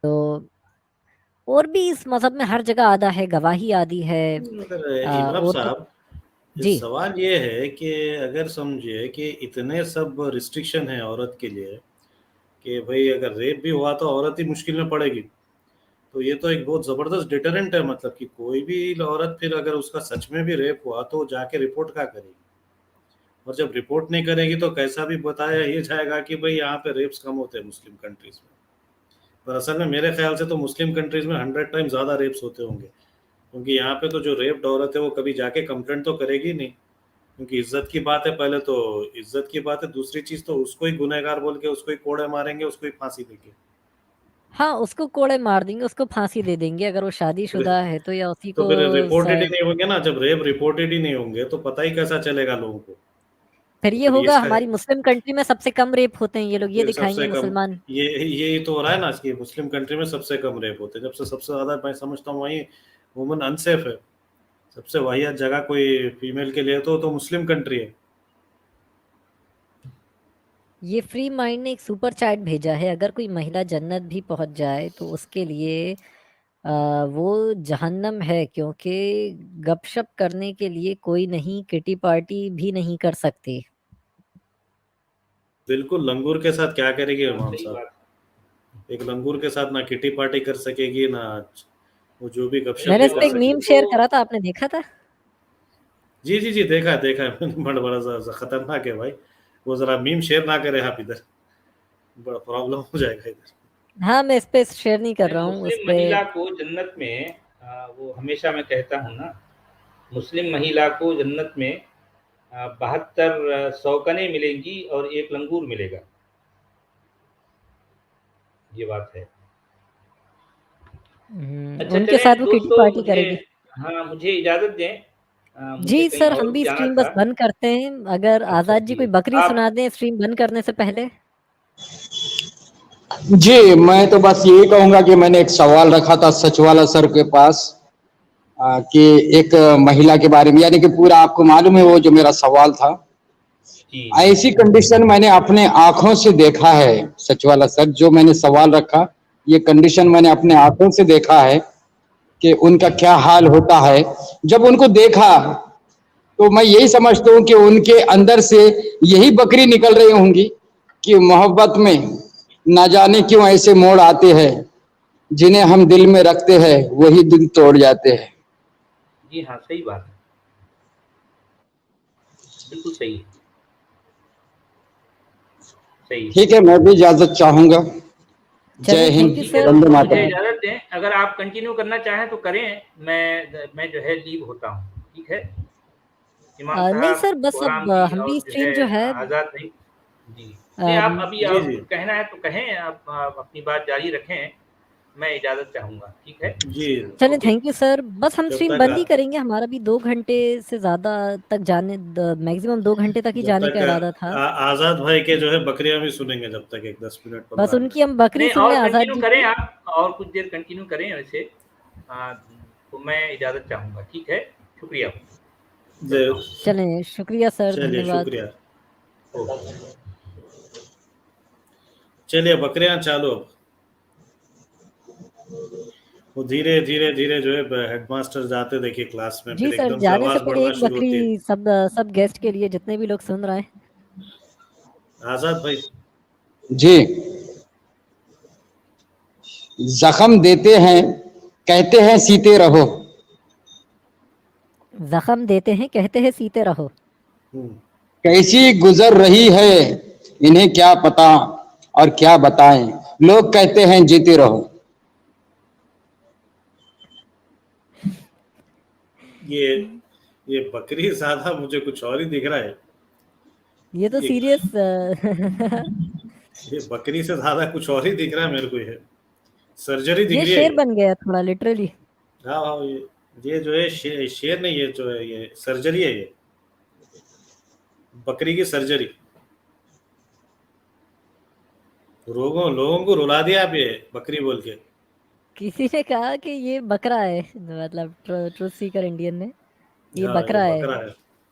تو اور بھی اس مذہب میں ہر جگہ آدھا ہے، گواہی آدھی ہے، مگر امام اور صاحب جی سوال یہ ہے کہ اگر سمجھے کہ اتنے سب ریسٹرکشن ہیں عورت کے لیے کہ بھئی اگر ریپ بھی ہوا تو عورت ہی مشکل میں پڑے گی، تو یہ تو ایک بہت زبردست ڈیٹرنٹ ہے، مطلب کہ کوئی بھی عورت پھر اگر اس کا سچ میں بھی ریپ ہوا تو جا کے رپورٹ کیا کرے گی، اور جب رپورٹ نہیں کرے گی تو کیسا بھی بتایا یہ جائے گا کہ بھئی یہاں پہ ریپس کم ہوتے ہیں مسلم کنٹریز میں، پر اصل میں میرے خیال سے تو مسلم کنٹریز میں 100 ٹائم زیادہ ریپس ہوتے ہوں گے، کیونکہ یہاں پہ تو جو ریپڈ عورت ہے وہ کبھی جا کے کمپلینٹ تو کرے گی نہیں، کیونکہ عزت کی بات ہے، پہلے تو عزت کی بات ہے، دوسری چیز تو اس کو ہی گنہگار بول کے اس کو ہی کوڑے ماریں گے، اس کو ہی پھانسی دیں گے، ہاں، اس کو کوڑے مار دیں گے، اس کو پھانسی دے دیں گے، اگر وہ شادی شدہ ہے تو، یا اسی تو کو پھر رپورٹڈ ہی نہیں ہوں گے نا، جب ریپ رپورٹڈ ہی نہیں ہوں گے تو پتہ ہی کیسا چلے گا لوگوں کو، پھر تو یہ پھر ہوگا اس کا ہماری مسلم کنٹری میں سب سے کم ریپ ہوتے ہیں، یہ لوگ یہ سب دکھائیں گے سے کم مسلمان۔ یہی تو ہو رہا ہے نا کہ مسلم کنٹری میں سب سے کم ریپ ہوتے ہیں، جب سے سب سے زیادہ میں سمجھتا ہوں وہیں وومن انسیف ہے، سب سے واحد جگہ کوئی فیمیل کے لیے تو مسلم کنٹری ہے۔ یہ فری مائنڈ نے ایک سپر چیٹ بھیجا ہے، اگر کوئی مہیلا جنت بھی پہنچ جائے تو اس کے لیے وہ جہنم ہے، کیونکہ گپ شپ کرنے کے لیے کوئی نہیں، کٹی پارٹی بھی نہیں کر سکتی۔ بالکل، لنگور کے ساتھ کیا کرے گی امام صحیح صاحب، بات۔ ایک لنگور کے ساتھ نہ کٹی پارٹی کر سکے گی، نہ وہ جو بھی گپ میں شپ نے بھی اس کر پہ ایک سکے میم گی۔ شیئر کرا تھا، آپ نے دیکھا تھا؟ جی دیکھا ہے بڑا خطرناک ہے بھائی، وہ ذرا میم شیئر نہ کرے آپ ادھر، بڑا پرابلم ہو جائے گا ادھر۔ ہاں، میں اس پہ شیئر نہیں کر رہا ہوں، اس مسلم پہ مہیلا کو جنت میں وہ ہمیشہ میں کہتا ہوں نا، مسلم مہیلا کو جنت میں 72 سوکنے ملیں گی اور 1 لنگور ملے گا، یہ بات ہے۔ اچھا ان کے چلیں ساتھ وہ کٹی دوستو، پارٹی کرے گی۔ مجھے اجازت دیں، جی مجھے کہیں سر، اور ہم بھی جانا اسٹریم تھا۔ بس بند کرتے ہیں، اگر اچھا آزاد جی کوئی ٹھیک، بکری آپ سنا دیں اسٹریم بند کرنے سے پہلے۔ جی میں تو بس یہی کہوں گا کہ میں نے ایک سوال رکھا تھا سچوالا سر کے پاس کہ ایک مہیلا کے بارے میں، یعنی کہ پورا آپ کو معلوم ہے وہ جو میرا سوال تھا، جی ایسی کنڈیشن میں نے اپنے آنکھوں سے دیکھا ہے سچوالا سر، جو میں نے سوال رکھا یہ کنڈیشن میں نے اپنے آنکھوں سے دیکھا ہے کہ ان کا کیا حال ہوتا ہے۔ جب ان کو دیکھا تو میں یہی سمجھتا ہوں کہ ان کے اندر سے یہی بکری نکل رہی ہوں گی کہ محبت میں نہ جانے کیوں ایسے موڑ آتے ہیں، جنہیں ہم دل میں رکھتے ہیں وہی دل توڑ جاتے ہیں۔ جی ہاں، صحیح بات ہے، بالکل صحیح ہے، صحیح ہے۔ ٹھیک ہے، میں بھی اجازت چاہوں گا۔ جے چلیں، ہند، تھینک یو ٹھیک ہے سر۔ وندے دوستو، مجھے ماترم۔ اجازت دیں، اگر آپ کنٹینیو کرنا چاہیں تو کریں، میں جو ہے لیو ہوتا ہوں، ٹھیک ہے امام نہیں صاحب، سر، بس قرآن اب بھی، ہم اور بھی جو ہے اسٹریم جو ہے آزاد بھائی، جی نہیں آپ ابھی جی آپ کچھ کہنا ہے تو کہیں، آپ اپنی بات جاری رکھیں، میں اجازت چاہوں گا، ٹھیک ہے، جی چلیں، اوکے۔ تھینک یو سر، بس ہم جب اسٹریم تک بند ہی کریں گے، ہمارا بھی 2 گھنٹے سے زیادہ تک جانے، میکسیمم 2 گھنٹے تک ہی جب جانے تک کا ارادہ تھا، آزاد بھائی کے جو ہے بکریاں بھی سنیں گے، جب تک ایک 10 منٹ بس 15 ان کی منٹ ہم بکری نہیں سن اور لیں آزاد کنٹینیو جی کریں کی۔ آپ، اور کچھ دیر کنٹینیو کریں ویسے، تو میں اجازت چاہوں گا، ٹھیک ہے، شکریہ، چلتا ہوں، چلیں، شکریہ سر، چلیے دھنیہ واد۔ شکریہ، اوکے۔ چلیے بکریاں چالو اب، وہ دھیرے دھیرے دھیرے جو ہے ہیڈ ماسٹر جاتے دیکھیے کلاس میں، جی پھر ایک سر، دم سے جانے سے آواز پہلے بڑھنا ایک شروع بکری ہوتی ہے۔ سب گیسٹ کے لیے، جتنے بھی لوگ سن رہے ہیں۔ آزاد بھائی، جی، زخم دیتے ہیں کہتے ہیں سیتے رہو، زخم دیتے ہیں کہتے ہیں سیتے رہو، कैसी गुजर रही है इन्हें क्या पता और क्या बताएं, लोग कहते हैं जीते रहो। ये बकरी ज्यादा मुझे कुछ और ही दिख रहा है। ये तो सीरियस ये बकरी से ज्यादा कुछ और ही दिख रहा है मेरे को। ये सर्जरी दिख ये रही है। शेर बन गया थोड़ा लिटरली। हाँ हाँ, ये जो है शेर नहीं, ये जो है ये सर्जरी है, ये बकरी की सर्जरी। लोगों को रुला दिया आप, ये बकरी बोल के। किसी ने कहा कि ये बकरा है, मतलब ट्रूथ सीकर इंडियन ने, ये हाँ, बकरा है,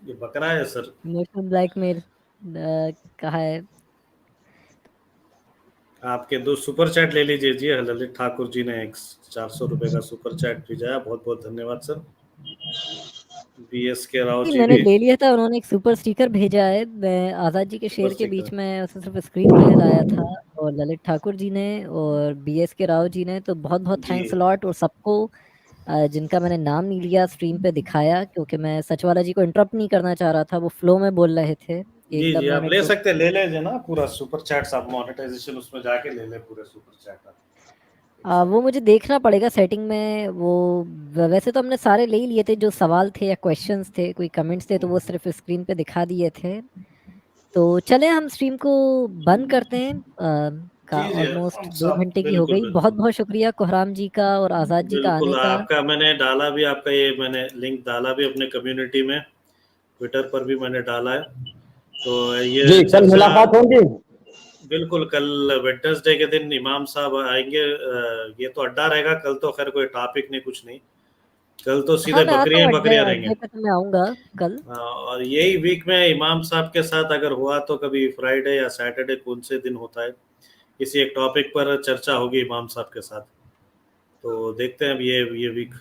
ये बकरा है सर। इमोशनल ब्लैकमेल कहा है। आपके 2 सुपर चैट ले लीजिए जी। ललित ठाकुर जी ने 400 रुपए का सुपर चैट भेजा, बहुत बहुत धन्यवाद सर। BS के राव जी मैंने भी ले लिया था, उन्होंने एक सुपर स्टिकर भेजा है। मैं आजाद जी के शेर के बीच में उसे सिर्फ स्क्रीन पे लाया था, और ललित ठाकुर जी ने और BS के राव जी ने तो बहुत बहुत थैंक्स लॉट। और सबको जिनका मैंने नाम नहीं लिया स्ट्रीम पे दिखाया, क्योंकि मैं सचवाला जी को इंटरप्ट नहीं करना चाह रहा था, वो फ्लो में बोल रहे थे। जी जी, आप ले सकते, ले लीजिए ना पूरा सुपर चैट। आप मोनेटाइजेशन उसमें जाके ले ले पूरे सुपर चैट। वो मुझे देखना पड़ेगा सेटिंग में। वो वैसे तो हमने सारे ले ही लिए थे, जो सवाल थे या क्वेश्चंस थे, कोई कमेंट्स थे तो वो सिर्फ स्क्रीन पे दिखा दिए थे। तो चले हम स्ट्रीम को बंद करते हैं। का ऑलमोस्ट 2 घंटे की हो गई। बहुत बहुत शुक्रिया कोहराम जी का और आजाद जी का आने का। आपका मैंने डाला भी, आपका ये मैंने लिंक डाला भी अपने कम्युनिटी में, ट्विटर पर भी मैंने डाला है। तो ये जी, कल मुलाकात होगी। बिल्कुल, कल वेडनेसडे के दिन इमाम साहब आएंगे। ये तो अड्डा रहेगा कल, तो खैर कोई टॉपिक नहीं, कुछ नहीं। कल तो सीधे बकरियां रहेंगे। मैं आऊंगा कल। और यही वीक में इमाम साहब के साथ अगर हुआ तो कभी फ्राइडे या सैटरडे, कौन से दिन होता है, किसी एक टॉपिक पर चर्चा होगी इमाम साहब के साथ। तो देखते हैं अब ये वीक।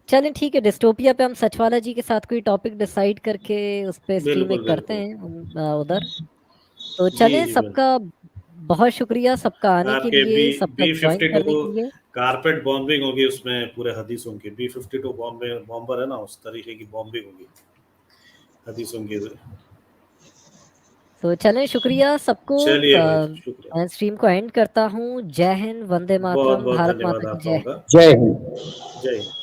चलें ठीक है, डिस्टोपिया पे हम सचवाला जी के साथ कोई टॉपिक डिसाइड करके उस पे स्ट्रीम करते हैं उधर। तो चलें, सबका बहुत शुक्रिया, सबका आने के लिए, सबका ज्वाइन करने के लिए। कारपेट बॉम्बिंग होगी उसमें, पूरे हदीसों की। B-52 बॉम्बर है ना, उस तरीके की बॉम्बिंग होगी हदीसों की। तो चलें, शुक्रिया सबको। मैं स्ट्रीम को एंड करता हूँ। जय हिंद, वंदे मातरम, भारत माता की जय। जय हिंद। जय हिंद।